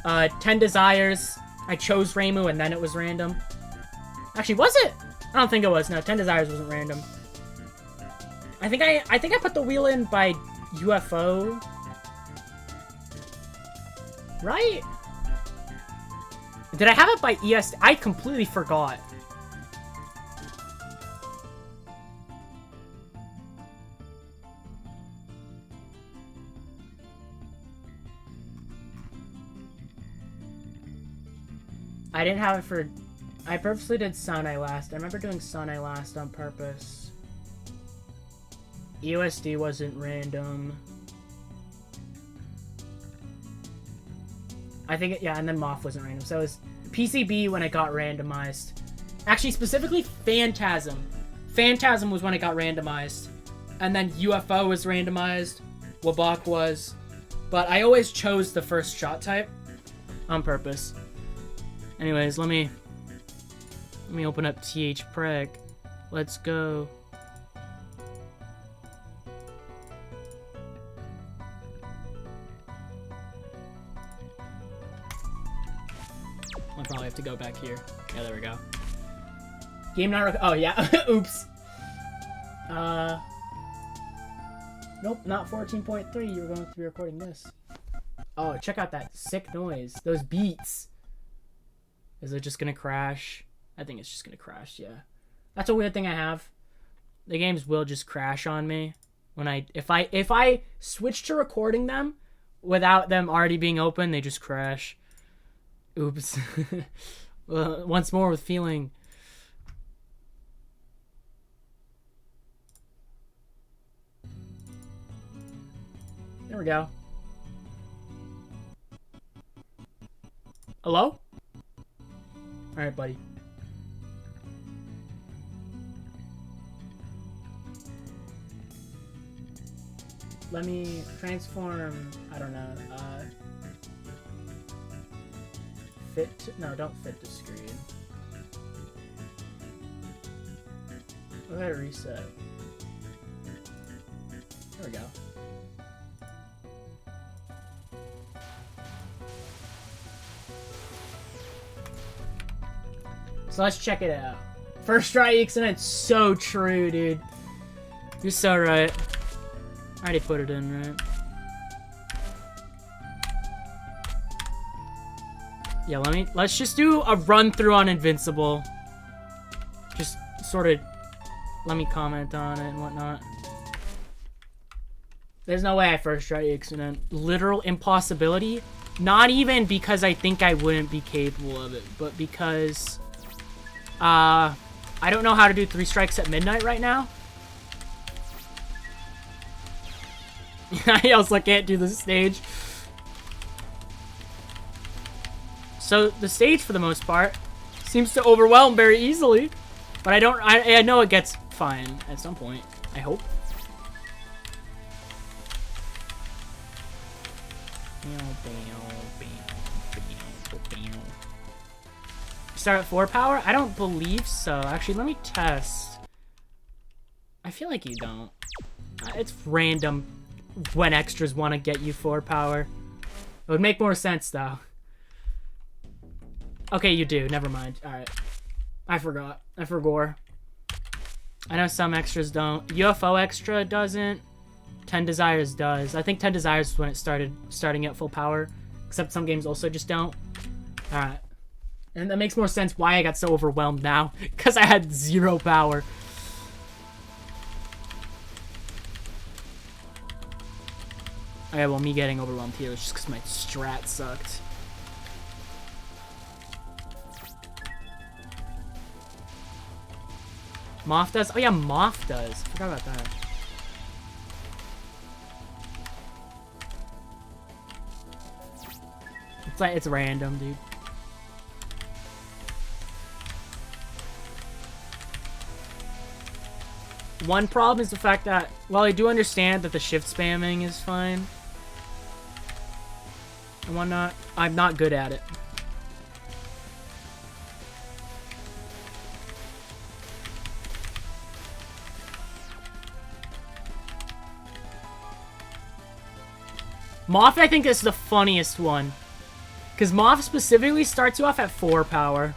10 Desires, I chose Rainbow and then it was random. Actually, was it? I don't think it was. No, 10 Desires wasn't random. I think I put the wheel in by UFO. Right? Did I have it by ES? I completely forgot. I didn't have it for... I purposely did Sunai last. I remember doing Sunai last on purpose. USD wasn't random. I think yeah, and then Moth wasn't random. So it was PCB when it got randomized. Actually, specifically Phantasm. Phantasm was when it got randomized. And then UFO was randomized. Wabak was. But I always chose the first shot type on purpose. Anyways, let me open up TH Preg. Let's go. I'll probably have to go back here. Yeah, there we go. Game not oh yeah. Oops. Nope, not 14.3. You were going to be recording this. Oh, check out that sick noise. Those beats. Is it just gonna crash? I think it's just gonna crash, yeah. That's a weird thing I have. The games will just crash on me when if I switch to recording them without them already being open, they just crash. Oops. Once more with feeling. There we go. Hello? Alright, buddy. Let me transform, I don't know, fit to, no, don't fit to screen. Go ahead and reset. There we go. So let's check it out. First try ExNNs, so true, dude. You're so right. I already put it in, right? Yeah, let's just do a run through on Invincible. Just sort of let me comment on it and whatnot. There's no way I first try ExNN. Literal impossibility. Not even because I think I wouldn't be capable of it, but because I don't know how to do 3 strikes at midnight right now. I also can't do the stage. So the stage, for the most part, seems to overwhelm very easily. But I know it gets fine at some point. I hope. Start at 4 power? I don't believe so. Actually, let me test. I feel like you don't. It's random when extras want to get you 4 power. It would make more sense, though. Okay, you do. Never mind. Alright. I forgot. I forgot. I know some extras don't. UFO extra doesn't. 10 Desires does. I think 10 Desires is when it starting at full power. Except some games also just don't. Alright. And that makes more sense why I got so overwhelmed now. Because I had 0 power. Okay, well, me getting overwhelmed here is just because my strat sucked. Moth does? Oh yeah, Moth does. Forgot about that. It's like, it's random, dude. One problem is the fact that, while I do understand that the shift spamming is fine and whatnot, I'm not good at it. Moth, I think, is the funniest one. Because Moth specifically starts you off at 4 power.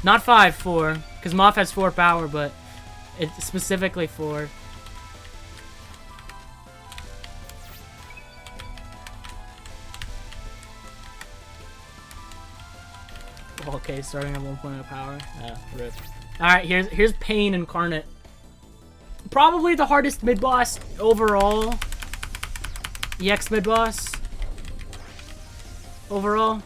Not 5, 4. Because Moth has 4 power, but it's specifically 4. Okay, starting at 1.0 power. Rip. Alright, here's Pain Incarnate. Probably the hardest mid-boss overall. EX mid-boss. Overall.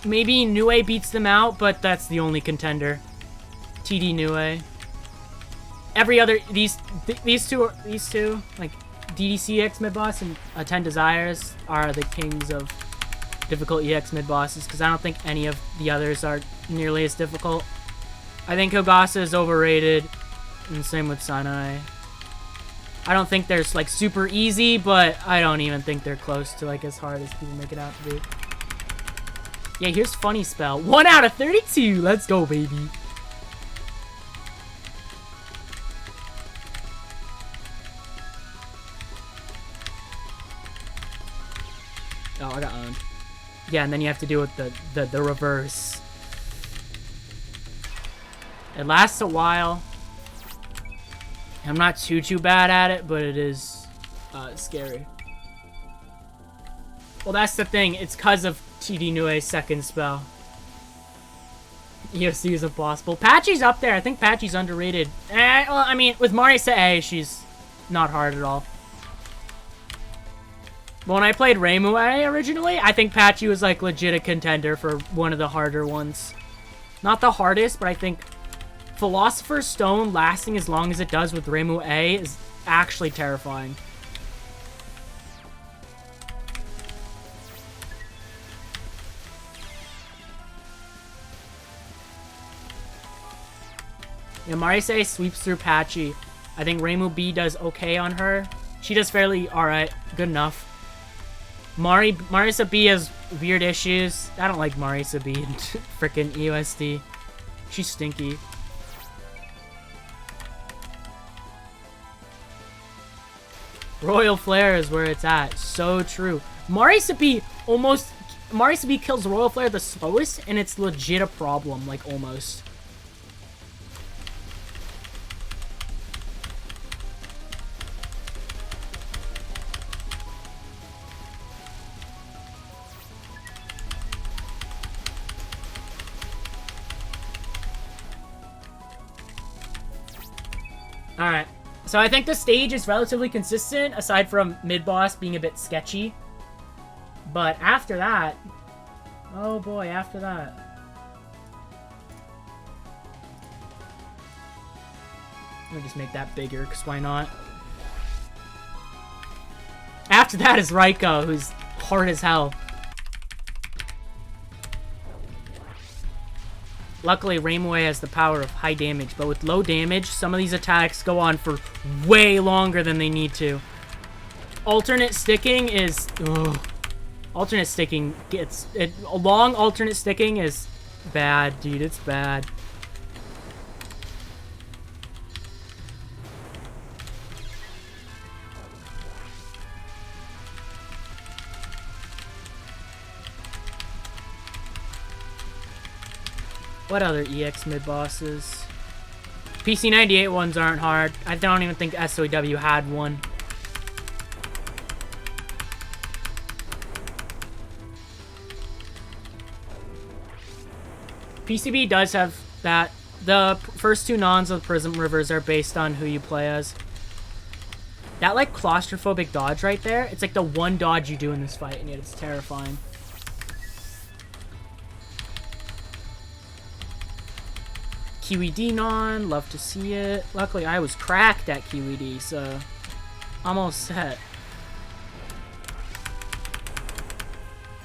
Maybe Nue beats them out, but that's the only contender. TD Nue. Every other these two, like DDC EX mid boss and 10 Desires are the kings of difficult EX mid bosses, because I don't think any of the others are nearly as difficult. I think Hogasa is overrated, and same with Sanai. I don't think they're like super easy, but I don't even think they're close to like as hard as people make it out to be. Yeah, here's Funny Spell. 1 out of 32. Let's go, baby. Oh, I got owned. Yeah, and then you have to do it the reverse. It lasts a while. I'm not too bad at it, but it is scary. Well, that's the thing. It's because of TD Nue's second spell. EOC is impossible. Patchy's up there. I think Patchy's underrated. Well, I mean, with Marisa A, she's not hard at all. But when I played Reimu A originally, I think Patchy was like legit a contender for one of the harder ones. Not the hardest, but I think Philosopher's Stone lasting as long as it does with Reimu A is actually terrifying. Yeah, Marisa sweeps through Patchy. I think Reimu B does okay on her. She does fairly alright. Good enough. Marisa B has weird issues. I don't like Marisa B in frickin' EOSD. She's stinky. Royal Flare is where it's at. So true. Marisa B kills Royal Flare the slowest, and it's legit a problem, like almost. Alright, so I think the stage is relatively consistent, aside from mid-boss being a bit sketchy. But after that... Oh boy, after that... Let me just make that bigger, because why not? After that is Raiko, who's hard as hell. Luckily, Reimu has the power of high damage, but with low damage, some of these attacks go on for way longer than they need to. Alternate sticking is... Ugh. Alternate sticking gets... Long alternate sticking is bad, dude. It's bad. What other EX mid-bosses? PC98 ones aren't hard. I don't even think SOW had one. PCB does have that. The first two nons of Prism Rivers are based on who you play as. That, like, claustrophobic dodge right there, it's like the one dodge you do in this fight, and yet it's terrifying. QED non, love to see it. Luckily, I was cracked at QED, so I'm all set.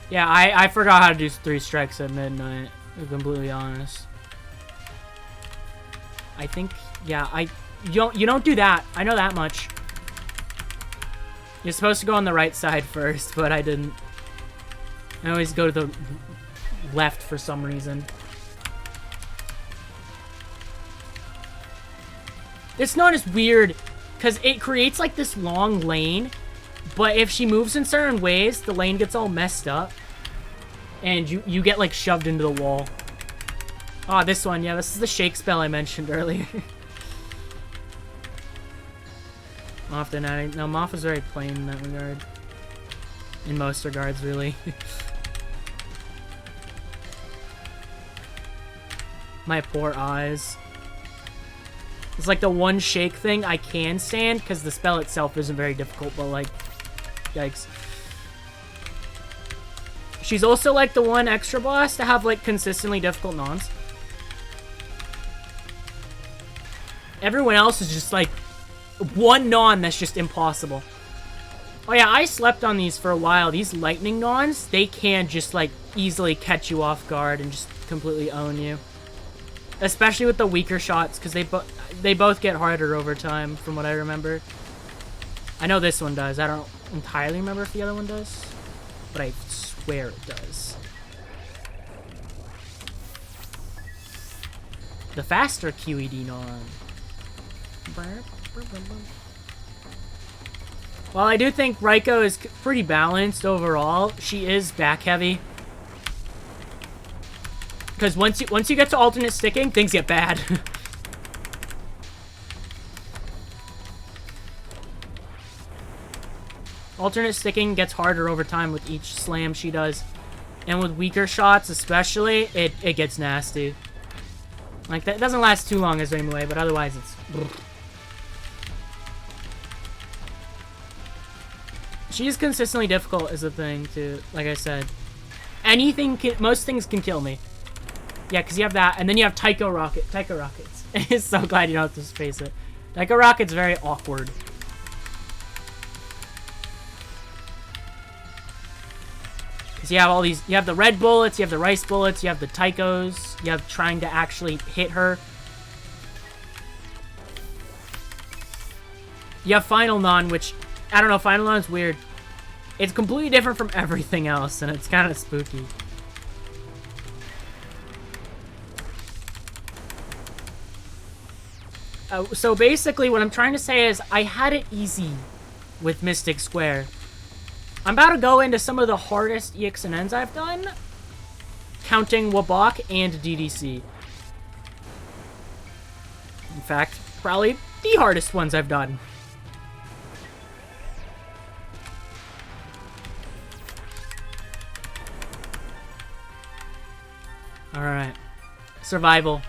Yeah, I forgot how to do 3 strikes at midnight, to be completely honest. I think, yeah, you don't do that. I know that much. You're supposed to go on the right side first, but I didn't. I always go to the left for some reason. It's not as weird, because it creates like this long lane, but if she moves in certain ways, the lane gets all messed up, and you get like shoved into the wall. Ah, this one, yeah, this is the shake spell I mentioned earlier. Often, no, Moth is very plain in that regard. In most regards, really. My poor eyes. It's like the one shake thing I can stand, because the spell itself isn't very difficult, but like, yikes. She's also like the one extra boss to have like consistently difficult nons. Everyone else is just like one non that's just impossible. Oh yeah, I slept on these for a while. These lightning nons, they can just like easily catch you off guard and just completely own you. Especially with the weaker shots, because they both get harder over time, from what I remember. I know this one does. I don't entirely remember if the other one does, but I swear it does. The faster QED non. While I do think Raiko is pretty balanced overall, she is back heavy. Because once you get to alternate sticking, things get bad. Alternate sticking gets harder over time with each slam she does. And with weaker shots especially, it gets nasty. Like, that doesn't last too long as anyway, but otherwise it's... She's consistently difficult is the thing, too. Like I said. Most things can kill me. Yeah, because you have that, and then you have Taiko Rockets. I'm so glad you don't have to space it. Taiko Rocket's very awkward. Because you have all these, you have the red bullets, you have the rice bullets, you have the Taikos, you have trying to actually hit her. You have Final Non, which, I don't know, Final Non's weird. It's completely different from everything else, and it's kind of spooky. So basically, what I'm trying to say is, I had it easy with Mystic Square. I'm about to go into some of the hardest ExNNs I've done, counting Wabak and DDC. In fact, probably the hardest ones I've done. Alright. Survival.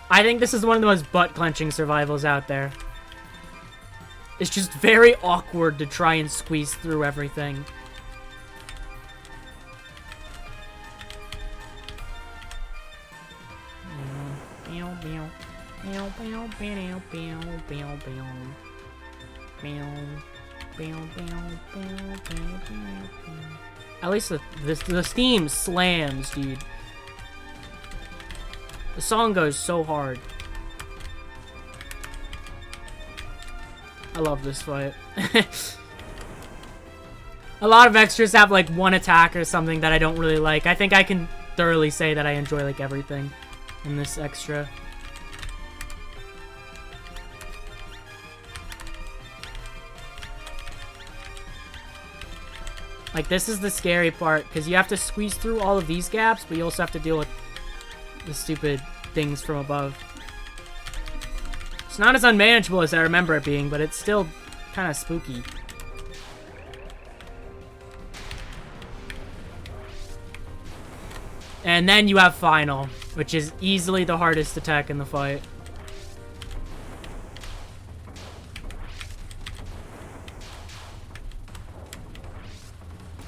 I think this is one of the most butt-clenching survivals out there. It's just very awkward to try and squeeze through everything. At least the theme slams, dude. The song goes so hard. I love this fight. A lot of extras have like one attack or something that I don't really like. I think I can thoroughly say that I enjoy like everything in this extra. Like, this is the scary part, because you have to squeeze through all of these gaps, but you also have to deal with the stupid things from above. It's not as unmanageable as I remember it being, but it's still kind of spooky. And then you have Final, which is easily the hardest attack in the fight.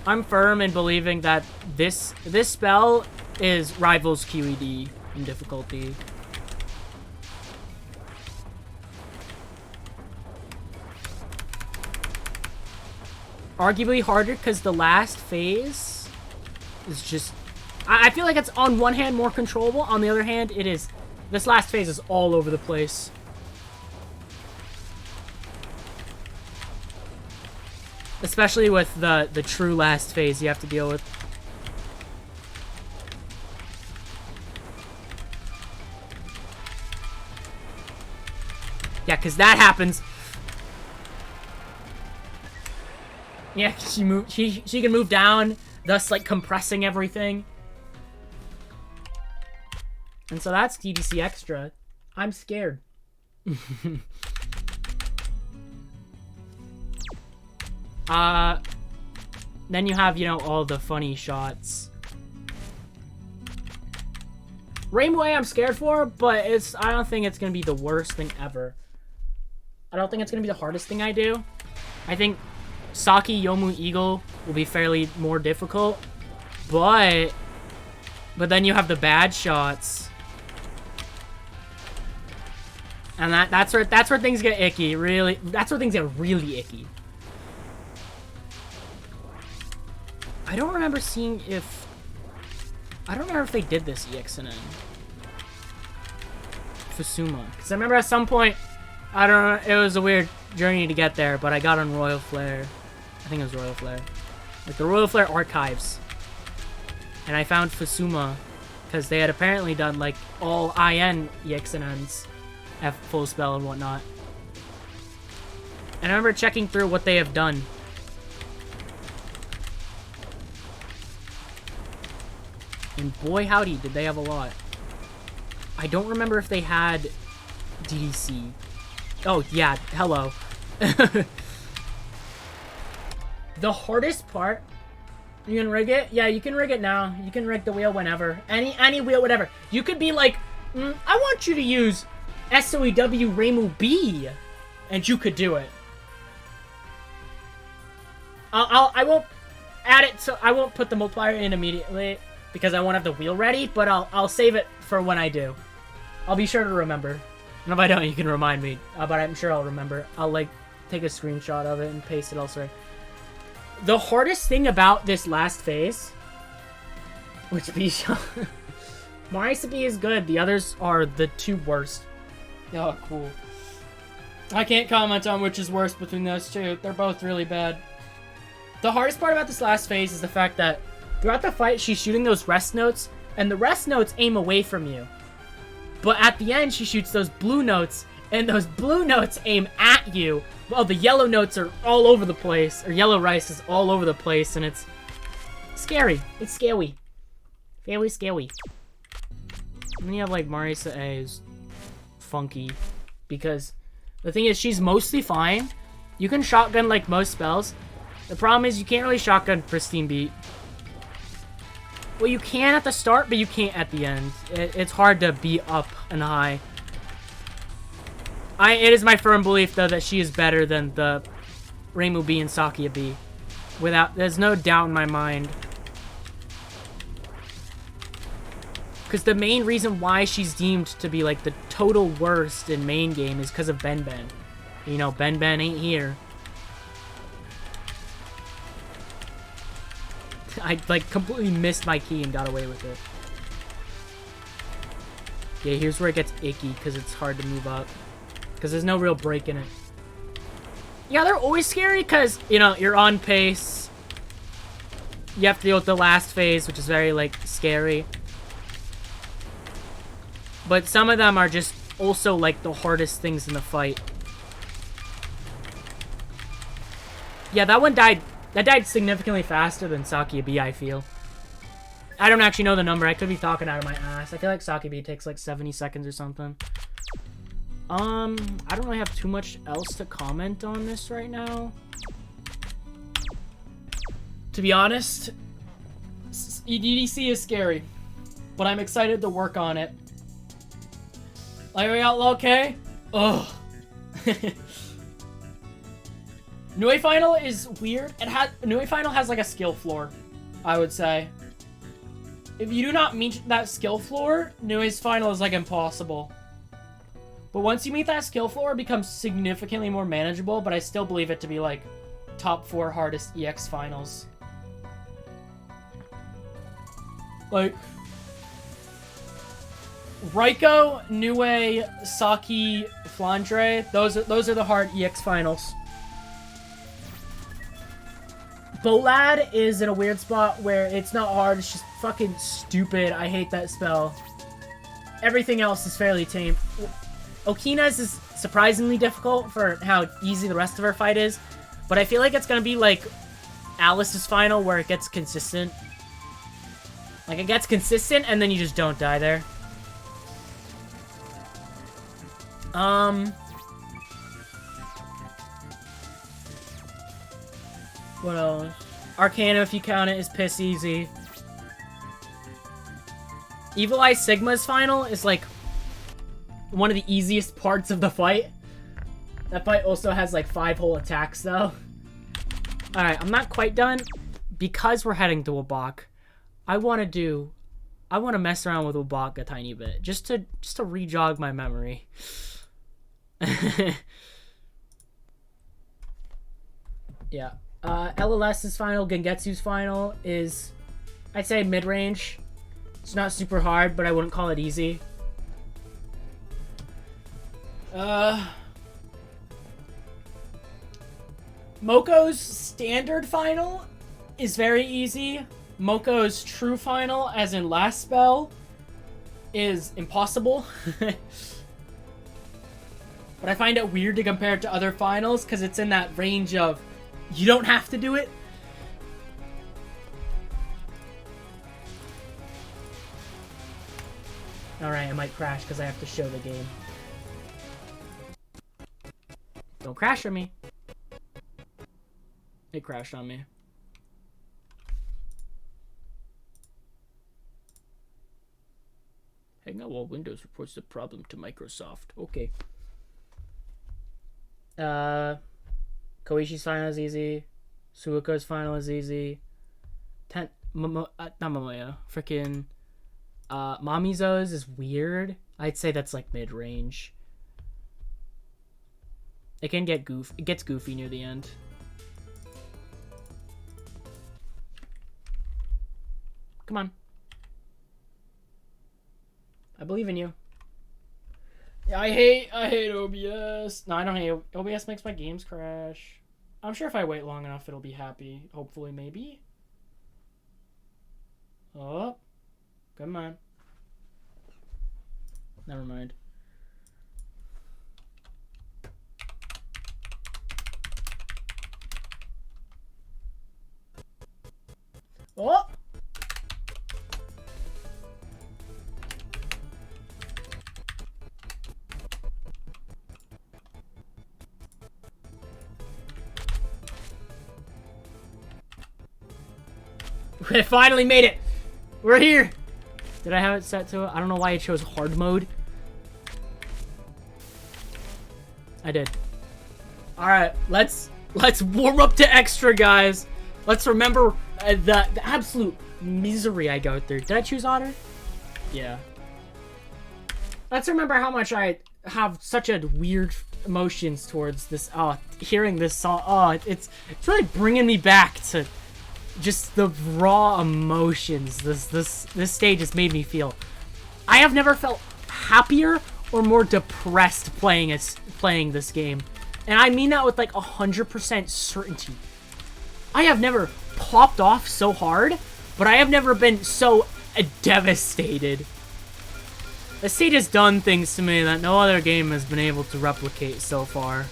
I'm firm in believing that this spell is rivals QED in difficulty. Arguably harder because the last phase is just... I feel like it's on one hand more controllable, on the other hand it is... This last phase is all over the place. Especially with the true last phase you have to deal with. Yeah, because that happens. Yeah, she can move down, thus like compressing everything. And so that's DDC Extra. I'm scared. Then you have, you know, all the funny shots. Rainbow I'm scared for, but I don't think it's gonna be the worst thing ever. I don't think it's gonna be the hardest thing I do. I think Saki Yomu Eagle will be fairly more difficult, but then you have the bad shots. And that's where things get icky, really. That's where things get really icky. I don't remember seeing if... I don't remember if they did this ExNN. Fusuma. Because I remember at some point, I don't know, it was a weird journey to get there, but I got on Royal Flare. I think it was Royal Flare. Like the Royal Flare archives. And I found Fusuma. Because they had apparently done like all IN ExNNs. F full spell and whatnot. And I remember checking through what they have done. And boy howdy, did they have a lot. I don't remember if they had DDC. Oh, yeah, hello. The hardest part... You can rig it? Yeah, you can rig it now. You can rig the wheel whenever. Any wheel, whatever. You could be like, I want you to use SOEW Reimu B. And you could do it. I won't add it, so I won't put the multiplier in immediately. Because I won't have the wheel ready, but I'll save it for when I do. I'll be sure to remember. And if I don't, you can remind me. But I'm sure I'll remember. I'll, like, take a screenshot of it and paste it elsewhere. The hardest thing about this last phase... Which Bisha... Marisa B is good. The others are the two worst. Oh, cool. I can't comment on which is worse between those two. They're both really bad. The hardest part about this last phase is the fact that throughout the fight, she's shooting those rest notes, and the rest notes aim away from you. But at the end, she shoots those blue notes, and those blue notes aim at you. Well, the yellow notes are all over the place, or yellow rice is all over the place, and it's scary. It's scary. Very scary. And then you have, like, Marisa A is funky, because the thing is, she's mostly fine. You can shotgun, like, most spells. The problem is, you can't really shotgun Pristine Beat. Well, you can at the start, but you can't at the end. It's hard to be up and high. It is my firm belief, though, that she is better than the Reimu B and Sakia B. There's no doubt in my mind. Because the main reason why she's deemed to be, like, the total worst in main game is because of Ben Ben. You know, Ben Ben ain't here. I, like, completely missed my key and got away with it. Yeah, here's where it gets icky, because it's hard to move up. Because there's no real break in it. Yeah, they're always scary, because, you know, you're on pace. You have to deal with the last phase, which is very, like, scary. But some of them are just also, like, the hardest things in the fight. Yeah, that one died... That died significantly faster than Sakia B, I feel. I don't actually know the number. I could be talking out of my ass. I feel like Sakia B takes like 70 seconds or something. I don't really have too much else to comment on this right now. To be honest, EDDC is scary. But I'm excited to work on it. Like, are we all okay? Ugh. Nui Final is weird. Nui Final has like a skill floor, I would say. If you do not meet that skill floor, Nui's Final is like impossible. But once you meet that skill floor, it becomes significantly more manageable, but I still believe it to be like top 4 hardest EX finals. Like Raiko, Nue, Saki, Flandre, those are the hard EX finals. Bolad is in a weird spot where it's not hard, it's just fucking stupid. I hate that spell. Everything else is fairly tame. Okina's is surprisingly difficult for how easy the rest of her fight is, but I feel like it's gonna be like Alice's final where it gets consistent. Like, it gets consistent and then you just don't die there. What else? Arcana, if you count it, is piss easy. Evil Eye Sigma's final is like one of the easiest parts of the fight. That fight also has like 5 whole attacks though. Alright, I'm not quite done. Because we're heading to Wabak, I want to mess around with Wabak a tiny bit. Just to re-jog my memory. Yeah. LLS's final, Gengetsu's final is, I'd say, mid-range. It's not super hard, but I wouldn't call it easy. Moko's standard final is very easy. Moko's true final, as in last spell, is impossible. But I find it weird to compare it to other finals, because it's in that range of, you don't have to do it. Alright, I might crash because I have to show the game. Don't crash on me. It crashed on me. Hang out while Windows reports the problem to Microsoft. Okay. Koishi's final is easy. Suiko's final is easy. Not Momoya. Frickin' Mamizo's is weird. I'd say that's like mid-range. It can get it gets goofy near the end. Come on. I believe in you. Yeah, I hate OBS. No, I don't hate OBS. Makes my games crash. I'm sure if I wait long enough, it'll be happy. Hopefully, maybe. Oh, come on. Never mind. Oh! We finally made it! We're here! Did I have it set to it? I don't know why it chose hard mode. I did. Alright, let's warm up to extra, guys. Let's remember the absolute misery I go through. Did I choose otter? Yeah. Let's remember how much I have such a weird emotions towards this. Hearing this song. It's really bringing me back to just the raw emotions this stage has made me feel. I have never felt happier or more depressed playing this game. And I mean that with like 100% certainty. I have never popped off so hard, but I have never been so devastated. The stage has done things to me that no other game has been able to replicate so far.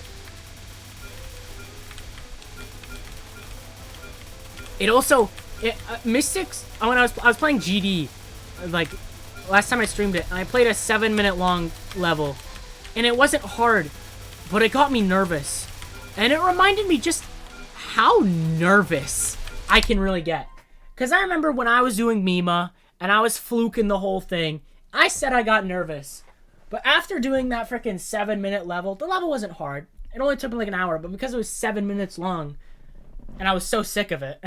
It also, Mystics, when I was playing GD, like, last time I streamed it, and I played a 7-minute long level, and it wasn't hard, but it got me nervous. And it reminded me just how nervous I can really get. Because I remember when I was doing Mima, and I was fluking the whole thing, I said I got nervous. But after doing that freaking 7-minute level, the level wasn't hard. It only took me like an hour, but because it was 7 minutes long, and I was so sick of it,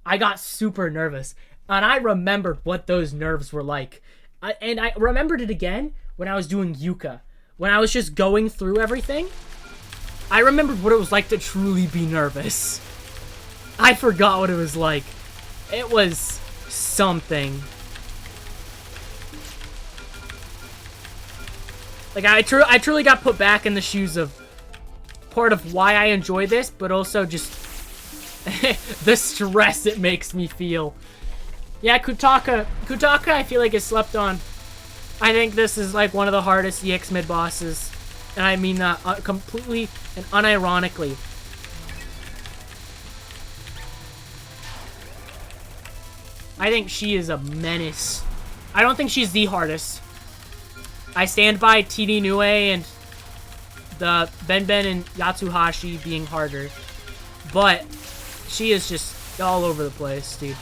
I got super nervous. And I remembered what those nerves were like. And I remembered it again when I was doing Yuka. When I was just going through everything, I remembered what it was like to truly be nervous. I forgot what it was like. It was something. Like, I truly got put back in the shoes of part of why I enjoy this, but also just the stress it makes me feel. Yeah, Kutaka, I feel like is slept on. I think this is like one of the hardest EX mid bosses, and I mean that completely and unironically. I think she is a menace. I don't think she's the hardest. I stand by TD Nue and the Ben and Yatsuhashi being harder. But she is just all over the place, dude.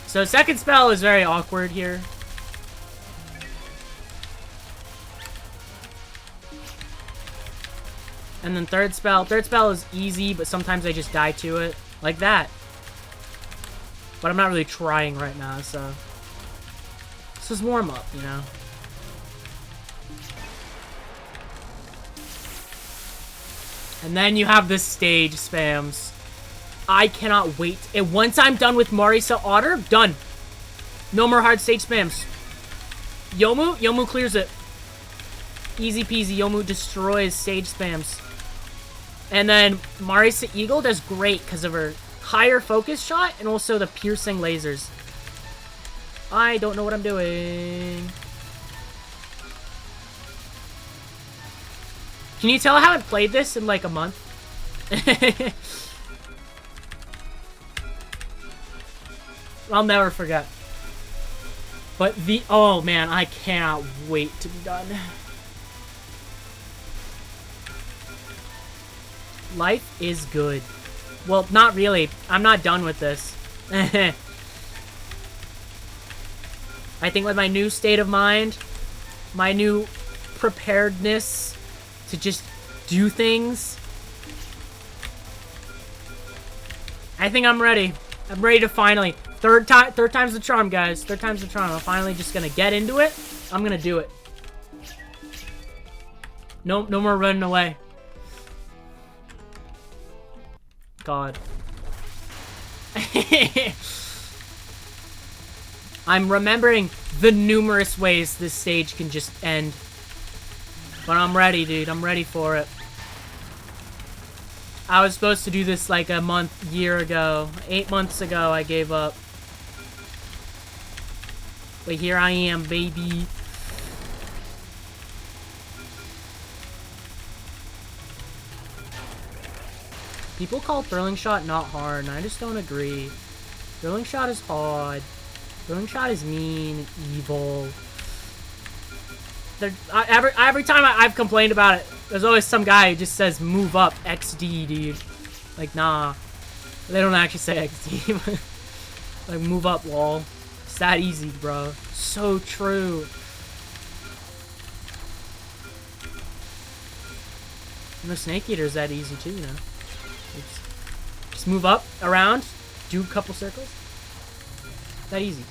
So second spell is very awkward here. And then third spell is easy, but sometimes I just die to it. Like that. But I'm not really trying right now, so this is warm up, you know. And then you have the stage spams. I cannot wait. And once I'm done with Marisa Otter, done. No more hard stage spams. Yomu clears it. Easy peasy. Yomu destroys stage spams. And then Marisa Eagle does great because of her higher focus shot and also the piercing lasers. I don't know what I'm doing. Can you tell I haven't played this in like a month? I'll never forget. But oh man, I cannot wait to be done. Life is good. Well, not really. I'm not done with this. I think with my new state of mind, my new preparedness to just do things, I think I'm ready. I'm ready to finally, third time's the charm, guys. Third time's the charm. I'm finally just gonna get into it. I'm gonna do it. No more running away. God. I'm remembering the numerous ways this stage can just end. But I'm ready, dude. I'm ready for it. I was supposed to do this like a year ago. 8 months ago, I gave up. But here I am, baby. People call Throwing Shot not hard, and I just don't agree. Throwing Shot is hard. Throwing Shot is mean, evil. Every time I've complained about it, there's always some guy who just says, move up, XD, dude. Like, nah. They don't actually say XD. Like, move up, lol. It's that easy, bro. So true. And the Snake Eater's that easy, too, you know. Just move up, around, do a couple circles. That easy.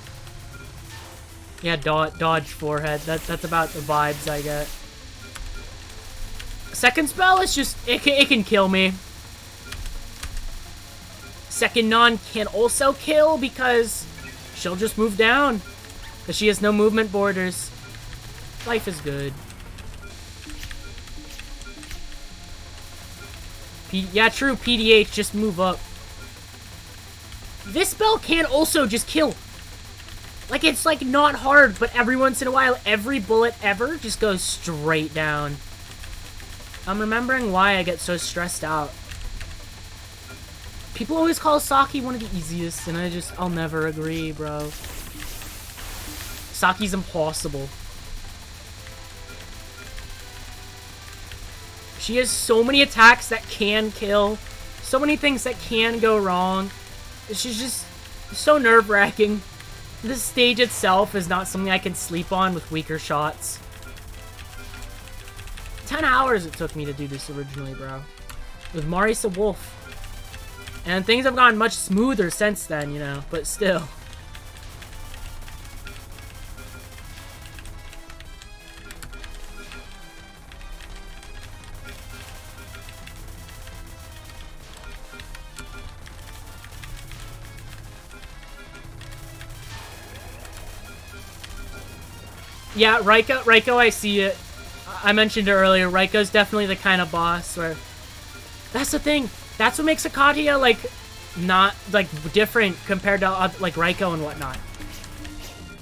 Yeah, dodge forehead. That's about the vibes I get. Second spell is just, it can kill me. Second non can also kill because she'll just move down. Because she has no movement borders. Life is good. Yeah, true, PDH, just move up. This spell can also just kill. Like, it's, like, not hard, but every once in a while, every bullet ever just goes straight down. I'm remembering why I get so stressed out. People always call Saki one of the easiest, and I'll never agree, bro. Saki's impossible. She has so many attacks that can kill. So many things that can go wrong. She's just so nerve-wracking. This stage itself is not something I can sleep on with weaker shots. 10 hours it took me to do this originally, bro. With Marisa Wolf. And things have gotten much smoother since then, you know, but still. Yeah, Raiko, I see it. I mentioned it earlier. Raiko's definitely the kind of boss where... That's the thing. That's what makes Akadia, like, not, like, different compared to, like, Raiko and whatnot.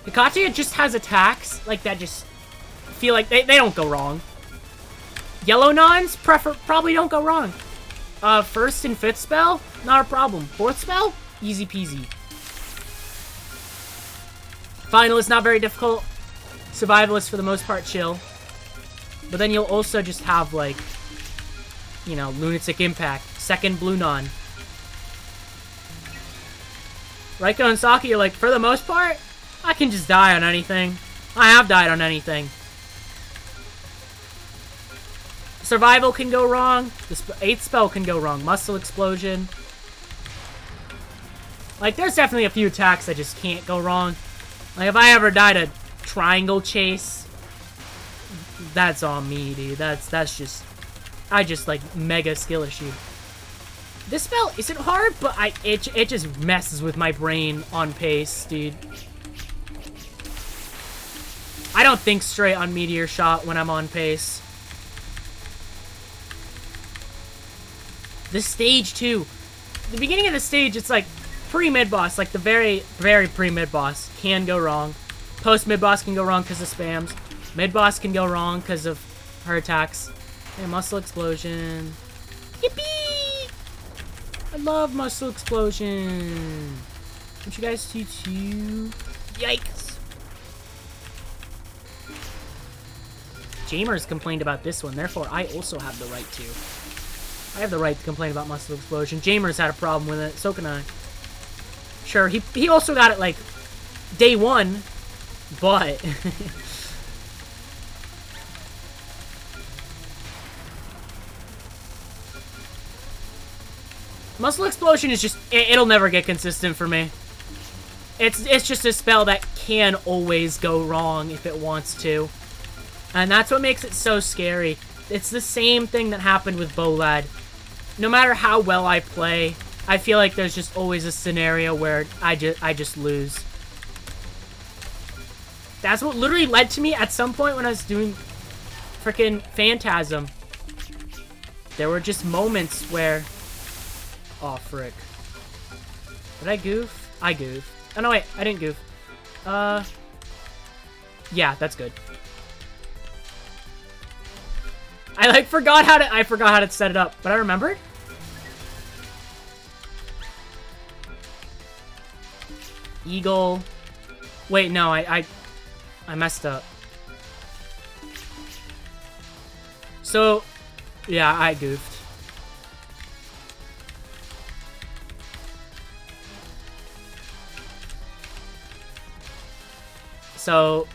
Akadia just has attacks, like, that just feel like they don't go wrong. Yellow Nons probably don't go wrong. First and fifth spell, not a problem. Fourth spell, easy peasy. Final is not very difficult. Survivalist for the most part chill. But then you'll also just have, like, you know, Lunatic Impact. Second Blue Non. Raiko and Saki are like, for the most part, I can just die on anything. I have died on anything. Survival can go wrong. The 8th spell can go wrong. Muscle Explosion. Like, there's definitely a few attacks that just can't go wrong. Like, if I ever died a Triangle Chase, that's on me, dude. That's just... I just, like, mega skill issue. This spell isn't hard, but it just messes with my brain on pace, dude. I don't think straight on Meteor Shot when I'm on pace. The stage, too. The beginning of the stage, it's like pre-mid-boss, like the very, very pre-mid-boss can go wrong. Post-mid-boss can go wrong because of spams. Mid-boss can go wrong because of her attacks. Okay, Muscle Explosion. Yippee! I love Muscle Explosion. Don't you guys do too? Yikes! Jamers complained about this one, therefore I also have the right to. I have the right to complain about Muscle Explosion. Jamers had a problem with it, so can I. Sure, he also got it, like, day one, but... Muscle Explosion is just... It'll never get consistent for me. It's just a spell that can always go wrong if it wants to. And that's what makes it so scary. It's the same thing that happened with Bolad. No matter how well I play, I feel like there's just always a scenario where I just lose. That's what literally led to me at some point when I was doing freaking Phantasm. There were just moments where... Oh, frick. Did I goof? I goofed. Oh, no, wait. I didn't goof. Yeah, that's good. I forgot how to set it up, but I remembered. Eagle. Wait, no, I messed up. So, yeah, I goofed. So,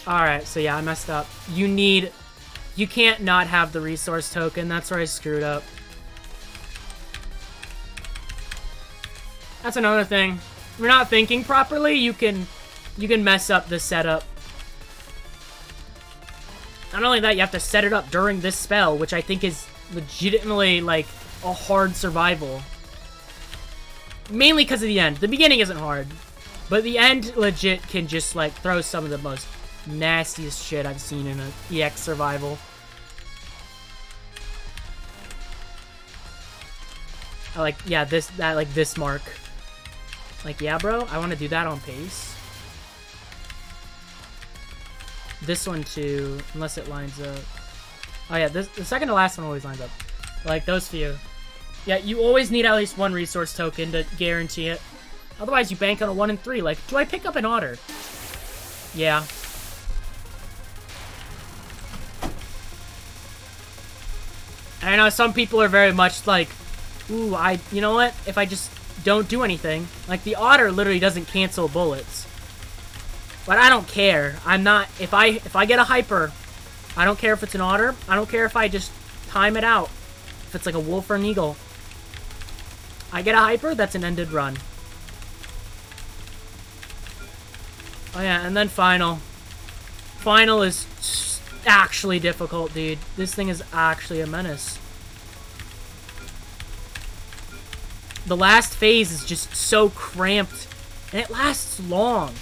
alright, so yeah, I messed up. You can't not have the resource token. That's where I screwed up. That's another thing. If you're not thinking properly, you can mess up the setup. Not only that, you have to set it up during this spell, which I think is legitimately, like, a hard survival. Mainly because of the end. The beginning isn't hard. But the end legit can just, like, throw some of the most nastiest shit I've seen in an EX survival. I like, yeah, this mark. Like, yeah, bro, I want to do that on pace. This one, too, unless it lines up. Oh, yeah, the second to last one always lines up. Like, those few. Yeah, you always need at least one resource token to guarantee it. Otherwise, you bank on a 1 and 3. Like, do I pick up an otter? Yeah. And I know some people are very much like, ooh, you know what? If I just don't do anything. Like, the otter literally doesn't cancel bullets. But I don't care. I'm not, if I get a hyper, I don't care if it's an otter. I don't care if I just time it out. If it's like a wolf or an eagle. I get a hyper, that's an ended run. Oh yeah, and then final. Final is actually difficult, dude. This thing is actually a menace. The last phase is just so cramped. And it lasts long.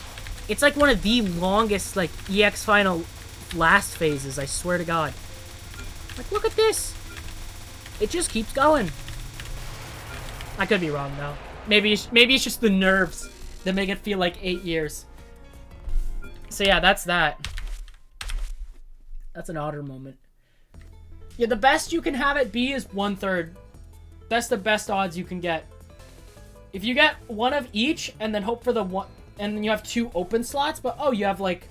It's like one of the longest, like, EX final last phases, I swear to God. Like, look at this. It just keeps going. I could be wrong, though. Maybe it's just the nerves that make it feel like 8 years. So yeah, that's that. That's an otter moment. Yeah, the best you can have it be is 1/3. That's the best odds you can get. If you get one of each, and then hope for the one, and then you have 2 open slots, but oh, you have like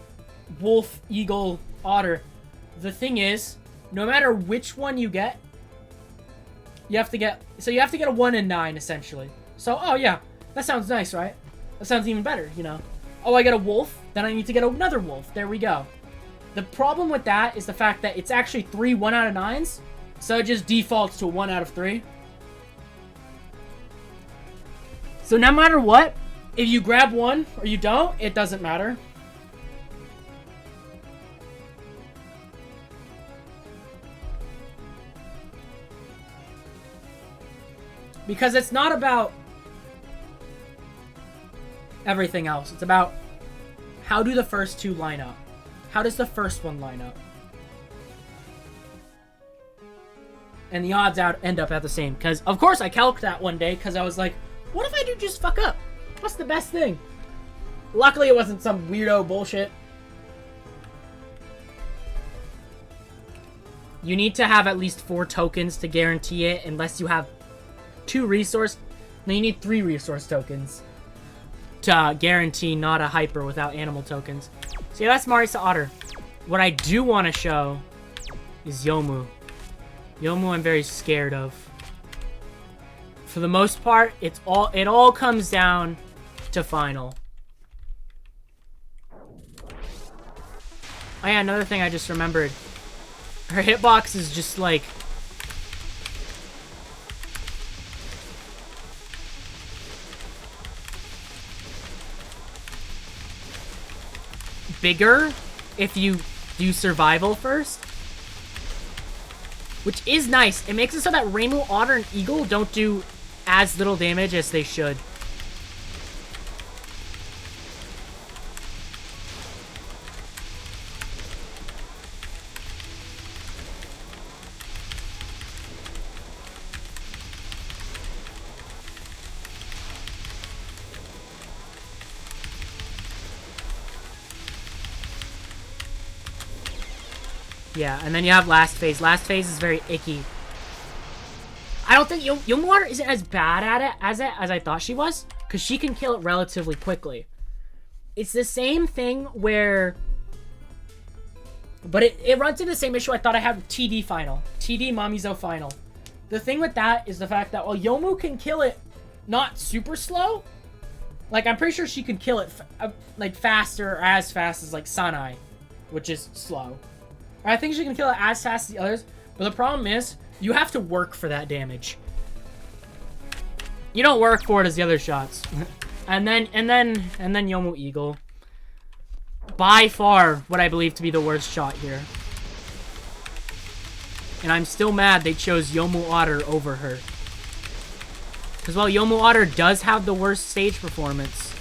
wolf, eagle, otter. The thing is, no matter which one you get, you have to get, so you have to get a 1 in 9, essentially. So, oh yeah, that sounds nice, right? That sounds even better, you know? Oh, I get a wolf, then I need to get another wolf. There we go. The problem with that is the fact that it's actually 3 1 out of 9s, so it just defaults to 1 out of 3. So no matter what, if you grab one or you don't, it doesn't matter. Because it's not about everything else. It's about how do the first 2 line up? How does the first one line up? And the odds end up at the same. Because, of course, I calced that one day because I was like, what if I do just fuck up? What's the best thing? Luckily, it wasn't some weirdo bullshit. You need to have at least 4 tokens to guarantee it, unless you have 2 resource. No, you need 3 resource tokens to guarantee not a hyper without animal tokens. So yeah, that's Marisa Otter. What I do want to show is Yomu. Yomu I'm very scared of. For the most part, it all comes down to final. Oh yeah, another thing I just remembered. Her hitbox is just like bigger if you do survival first. Which is nice. It makes it so that Rainbow Otter and Eagle don't do as little damage as they should. Yeah, and then you have last phase. Last phase is very icky. I don't think Yomuwater isn't as bad at it as I thought she was, because she can kill it relatively quickly. It's the same thing where, but it runs into the same issue I thought I had with TD Final. TD Mamizo Final. The thing with that is the fact that while Yomu can kill it not super slow, like I'm pretty sure she can kill it like faster or as fast as like Sanai, which is slow. I think she can kill it as fast as the others, but the problem is you have to work for that damage. You don't work for it as the other shots. and then Yomu Eagle. By far what I believe to be the worst shot here. And I'm still mad they chose Yomu Otter over her. Because while Yomu Otter does have the worst stage performance,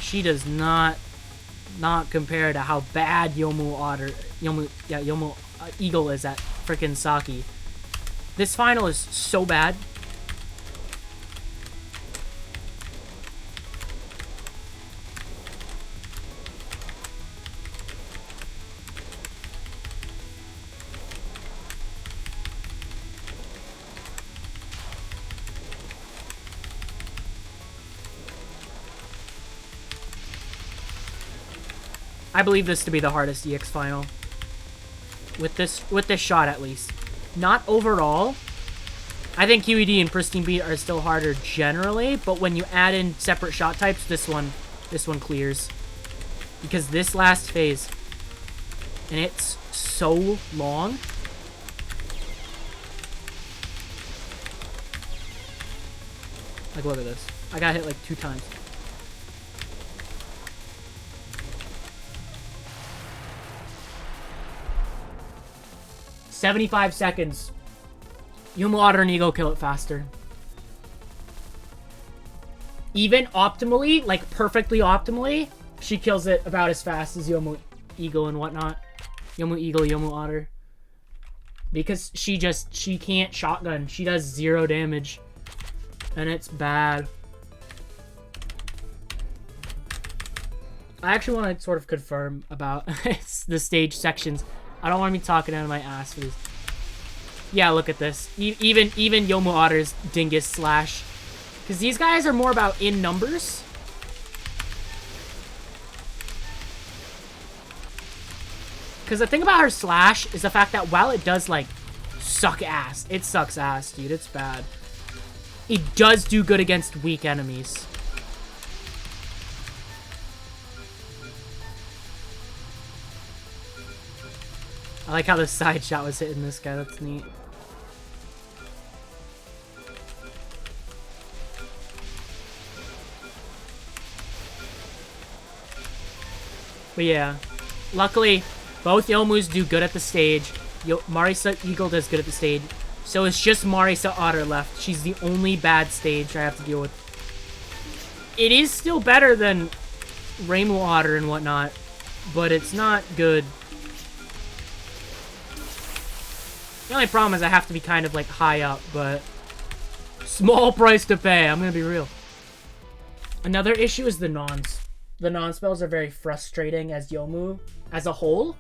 she does not compare to how bad Yomu Eagle is at frickin' Saki. This final is so bad. I believe this to be the hardest EX final. With this shot at least. Not overall. I think QED and Pristine Beat are still harder generally, but when you add in separate shot types, this one clears. Because this last phase, And it's so long. Like, look at this. I got hit like 2 times. "75 seconds. Yomu Otter and Ego kill it faster." Even optimally, like perfectly optimally, she kills it about as fast as Yomu Eagle and whatnot. Yomu Eagle, Yomu Otter. Because she can't shotgun. She does 0 damage. And it's bad. I actually want to sort of confirm about the stage sections. I don't want to be talking out of my ass for these. Yeah, look at this. Even Yomu Otter's Dingus Slash. Because these guys are more about in numbers. Because the thing about her Slash is the fact that while it does, like, suck ass. It sucks ass, dude. It's bad. It does do good against weak enemies. I like how the side shot was hitting this guy. That's neat. But yeah, luckily, both Yomus do good at the stage. Marisa Eagle does good at the stage. So it's just Marisa Otter left. She's the only bad stage I have to deal with. It is still better than Reimu Otter and whatnot, but it's not good. The only problem is I have to be kind of like high up, but small price to pay. I'm gonna be real. Another issue is the nons. The non-spells are very frustrating as Yomu as a whole.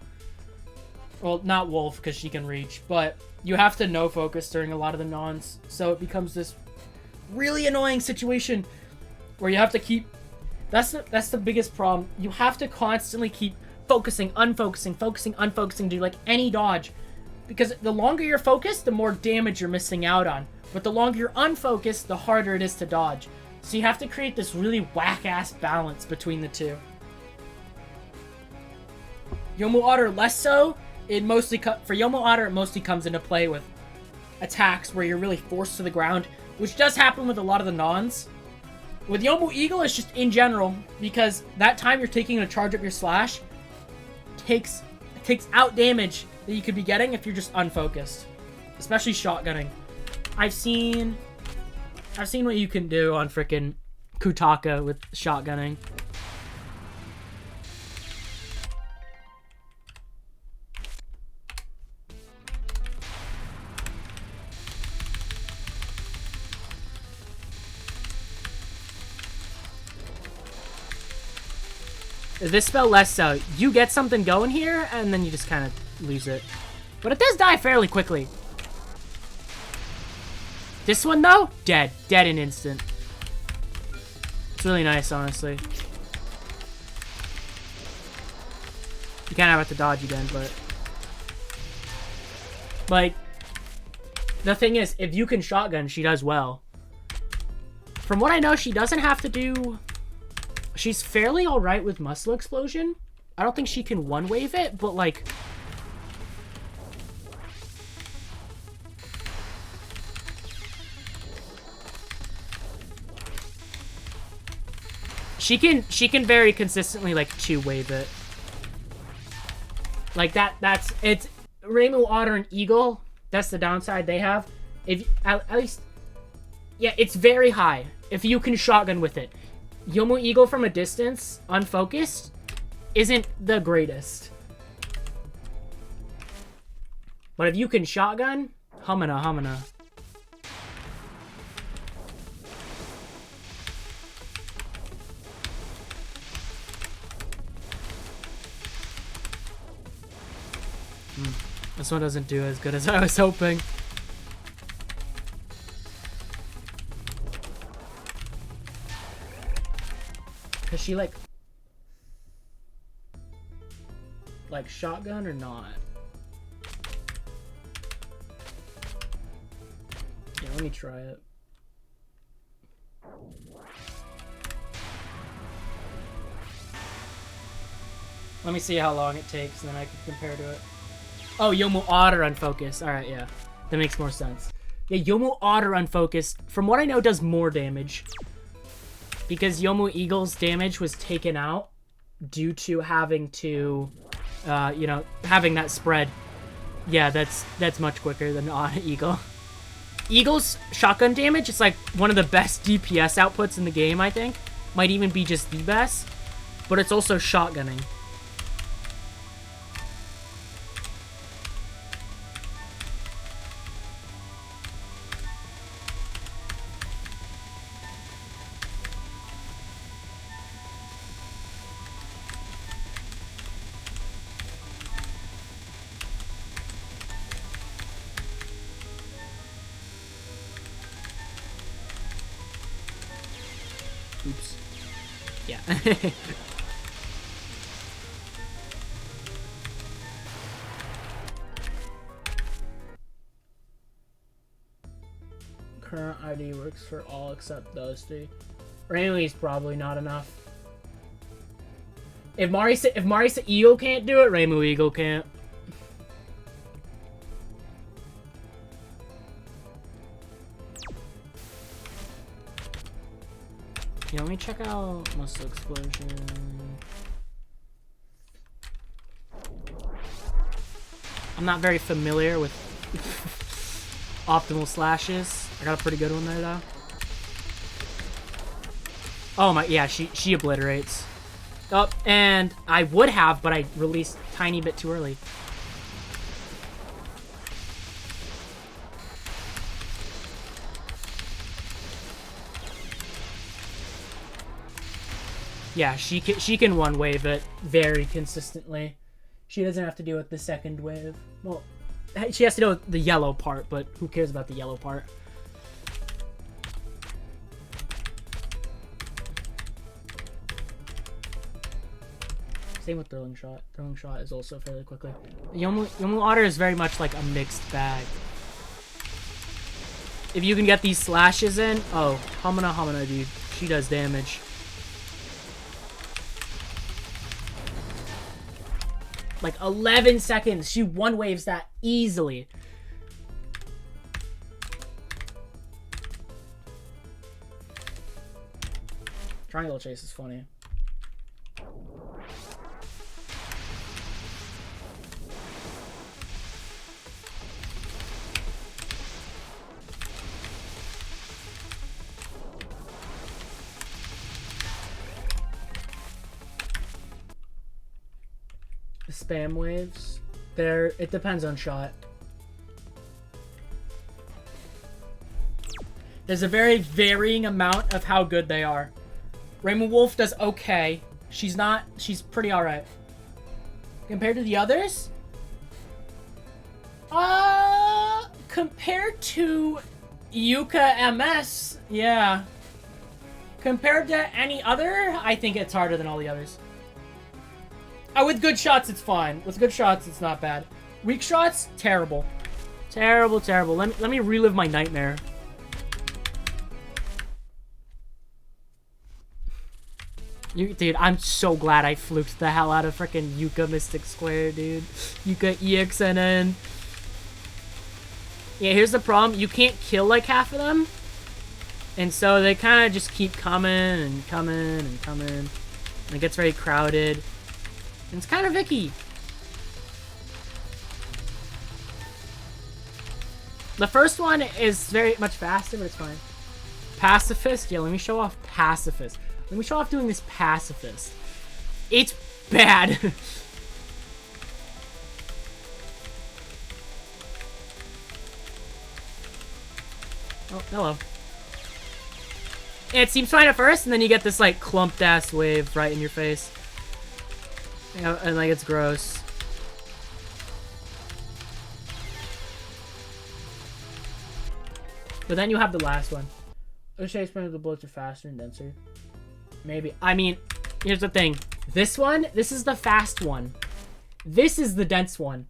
Well, not Wolf, because she can reach, but you have to no focus during a lot of the nons, so it becomes this really annoying situation where you have to keep... That's the biggest problem. You have to constantly keep focusing, unfocusing, focusing, unfocusing, do like any dodge. Because the longer you're focused, the more damage you're missing out on. But the longer you're unfocused, the harder it is to dodge. So you have to create this really whack-ass balance between the two. Yomu Otter less so. It mostly for Yomu Otter, it mostly comes into play with attacks where you're really forced to the ground, which does happen with a lot of the nons. With Yomu Eagle, it's just in general, because that time you're taking to charge up your slash takes out damage that you could be getting if you're just unfocused, especially shotgunning. I've seen what you can do on frickin' Kutaka with shotgunning. This spell less so. You get something going here, and then you just kind of lose it. But it does die fairly quickly. This one, though, dead. Dead in instant. It's really nice, honestly. You kind of have to dodge again, but... Like, the thing is, if you can shotgun, she does well. From what I know, she doesn't have to do... She's fairly alright with Muscle Explosion. I don't think she can one-wave it, but, like... She can very consistently, like, two-wave it. Like, it's... Reimu, Otter, and Eagle, that's the downside they have. If at least... Yeah, it's very high, if you can shotgun with it. Yomu Eagle from a distance, unfocused, isn't the greatest. But if you can shotgun, humana, humana. This one doesn't do as good as I was hoping. Cause she like shotgun or not? Yeah, let me try it. Let me see how long it takes, and then I can compare to it. Oh, Yomu Otter Unfocused. Alright, yeah. That makes more sense. Yeah, Yomu Otter Unfocused, from what I know, does more damage. Because Yomu Eagle's damage was taken out due to having to, you know, having that spread. Yeah, that's much quicker than Eagle. Eagle's shotgun damage is like one of the best DPS outputs in the game, I think. Might even be just the best. But it's also shotgunning. Oops. Yeah. Current ID works for all except those three. Randomly is probably not enough. If Marisa Eagle can't do it, Ramu Eagle can't. Yeah, let me check out Muscle Explosion. I'm not very familiar with optimal slashes. I got a pretty good one there, though. Oh my, yeah, she obliterates. Oh, and I would have, but I released a tiny bit too early. Yeah, she can one wave it very consistently. She doesn't have to deal with the second wave. Well, she has to deal with the yellow part, but who cares about the yellow part? Same with throwing shot. Throwing shot is also fairly quickly. Yomu Otter is very much like a mixed bag. If you can get these slashes in, oh, Hamana, dude. She does damage. Like 11 seconds. She one waves that easily. Triangle chase is funny. Spam waves, it depends on shot. There's a very varying amount of how good they are. Raymond Wolf does okay. She's pretty alright. Compared to the others? Compared to Yuka MS, yeah. Compared to any other, I think it's harder than all the others. With good shots, it's fine. With good shots, it's not bad. Weak shots, terrible. Terrible, terrible. Let me relive my nightmare. Dude, I'm so glad I fluked the hell out of freaking Yuka Mystic Square, dude. Yuka ExNN. Yeah, here's the problem. You can't kill like half of them. And so they kind of just keep coming and coming and coming. And it gets very crowded. And it's kind of icky. The first one is very much faster, but it's fine. Pacifist? Yeah, let me show off Pacifist. Let me show off doing this Pacifist. It's bad. Oh, hello. It seems fine at first, and then you get this, like, clumped-ass wave right in your face. And like it's gross. But then you have the last one. The chase spin of the bullets are faster and denser. Maybe. I mean, here's the thing. This is the fast one. This is the dense one.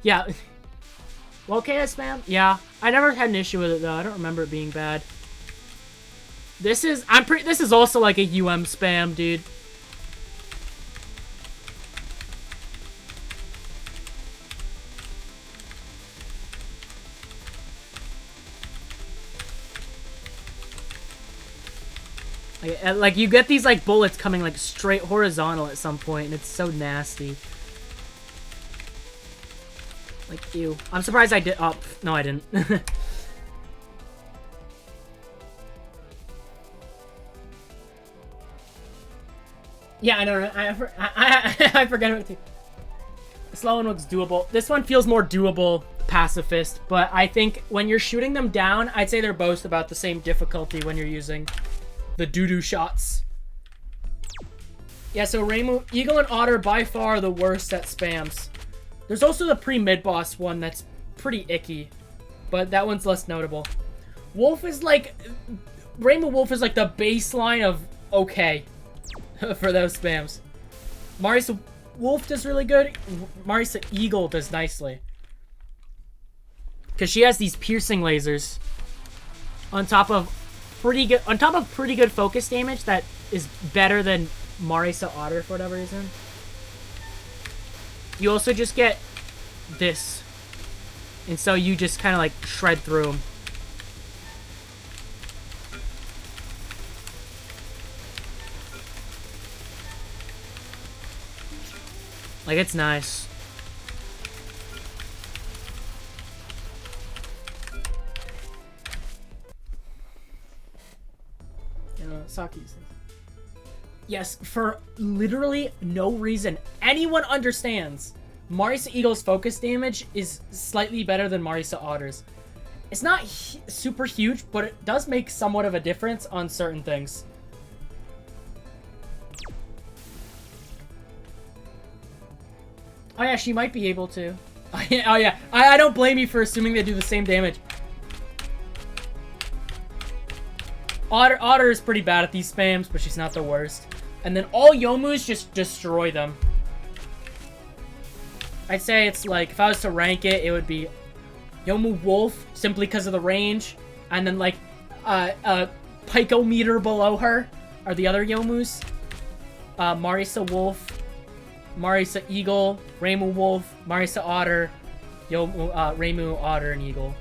Yeah. Well, okay, spam. Yeah. I never had an issue with it though. I don't remember it being bad. This is also like a UM spam, dude. Like, you get these, like, bullets coming, like, straight horizontal at some point, and it's so nasty. Like, ew. I'm surprised I did- oh, no, I didn't. Yeah, I know, I forget about it. Slow one looks doable. This one feels more doable, pacifist, but I think when you're shooting them down, I'd say they're both about the same difficulty when you're using the doo-doo shots. Yeah, so Reimu, Eagle, and Otter by far the worst at spams. There's also the pre-mid boss one that's pretty icky, but that one's less notable. Wolf is like, Reimu Wolf is like the baseline of okay for those spams. Marisa Wolf does really good. Marisa Eagle does nicely. Because she has these piercing lasers on top of pretty good focus damage that is better than Marisa Otter for whatever reason. You also just get this. And so you just kind of like shred through them. Like, it's nice. Saki's. Yes, for literally no reason anyone understands, Marisa Eagle's focus damage is slightly better than Marisa Otter's. It's not super huge, but it does make somewhat of a difference on certain things. Oh yeah, she might be able to. Oh yeah, I don't blame you for assuming they do the same damage. Otter is pretty bad at these spams, but she's not the worst. And then all Yomus just destroy them. I'd say it's like, if I was to rank it, it would be Yomu Wolf, simply because of the range. And then like, picometer below her are the other Yomus. Marisa Wolf, Marisa Eagle, Reimu Wolf, Marisa Otter, Reimu Otter and Eagle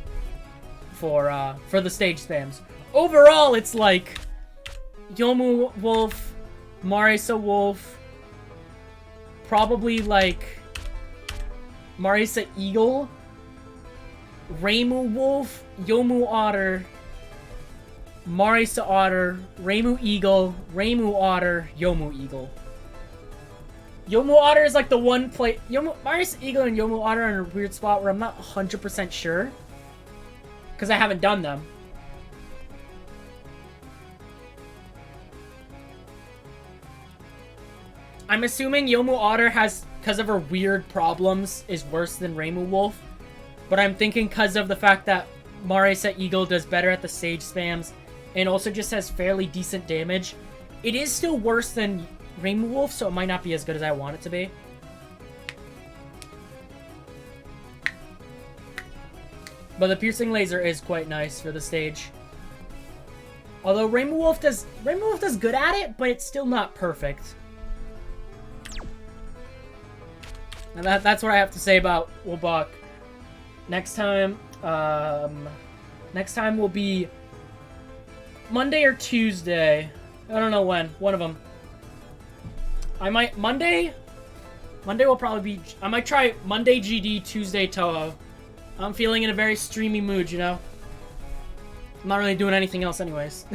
for the stage spams. Overall, it's like Yomu Wolf, Marisa Wolf, probably like Marisa Eagle, Reimu Wolf, Yomu Otter, Marisa Otter, Reimu Eagle, Reimu Otter, Yomu Eagle. Yomu Otter is like the one play. Marisa Eagle and Yomu Otter are in a weird spot where I'm not 100% sure. Because I haven't done them. I'm assuming Yomu Otter has, because of her weird problems, is worse than Reimu Wolf. But I'm thinking because of the fact that Marisa Eagle does better at the stage spams and also just has fairly decent damage, it is still worse than Reimu Wolf, so it might not be as good as I want it to be. But the piercing laser is quite nice for the stage. Although Reimu Wolf does good at it, but it's still not perfect. And that's what I have to say about Wobok. Next time will be Monday or Tuesday. I don't know when. One of them. Monday will probably be, I might try Monday GD, Tuesday Toho. I'm feeling in a very streamy mood, you know? I'm not really doing anything else anyways.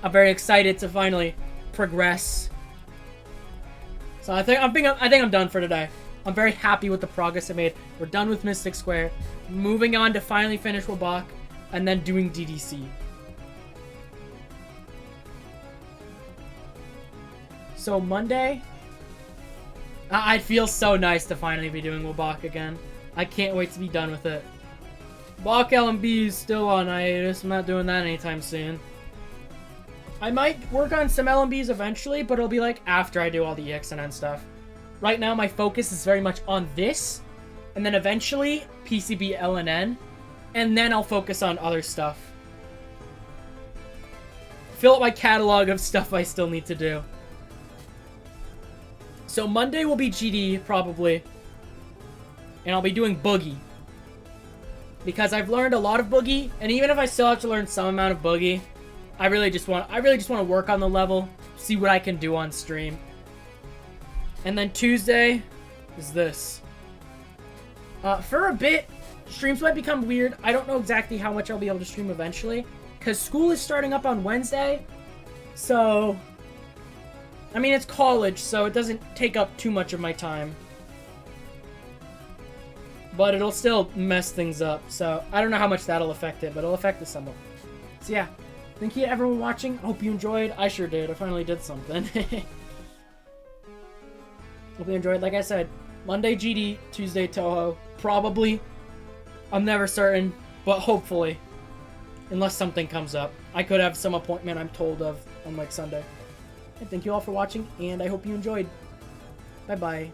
I'm very excited to finally progress. So I think I'm done for today. I'm very happy with the progress I made. We're done with Mystic Square. Moving on to finally finish Wobok, and then doing DDC. So Monday, I'd feel so nice to finally be doing Wobok again. I can't wait to be done with it. Bok LMB is still on hiatus. I'm not doing that anytime soon. I might work on some LMBs eventually, but it'll be like after I do all the ExNN stuff. Right now, my focus is very much on this, and then eventually PCB LNN, and then I'll focus on other stuff. Fill up my catalog of stuff I still need to do. So Monday will be GD, probably. And I'll be doing Boogie. Because I've learned a lot of Boogie, and even if I still have to learn some amount of Boogie, I really just want to work on the level, see what I can do on stream. And then Tuesday is this. For a bit, streams might become weird. I don't know exactly how much I'll be able to stream eventually, because school is starting up on Wednesday. So, I mean, it's college, so it doesn't take up too much of my time. But it'll still mess things up, so I don't know how much that'll affect it, but it'll affect it somewhat. So yeah, thank you to everyone watching. I hope you enjoyed. I sure did. I finally did something. Hope you enjoyed. Like I said, Monday GD, Tuesday Toho. Probably. I'm never certain, but hopefully. Unless something comes up. I could have some appointment I'm told of on like Sunday. And thank you all for watching, and I hope you enjoyed. Bye-bye.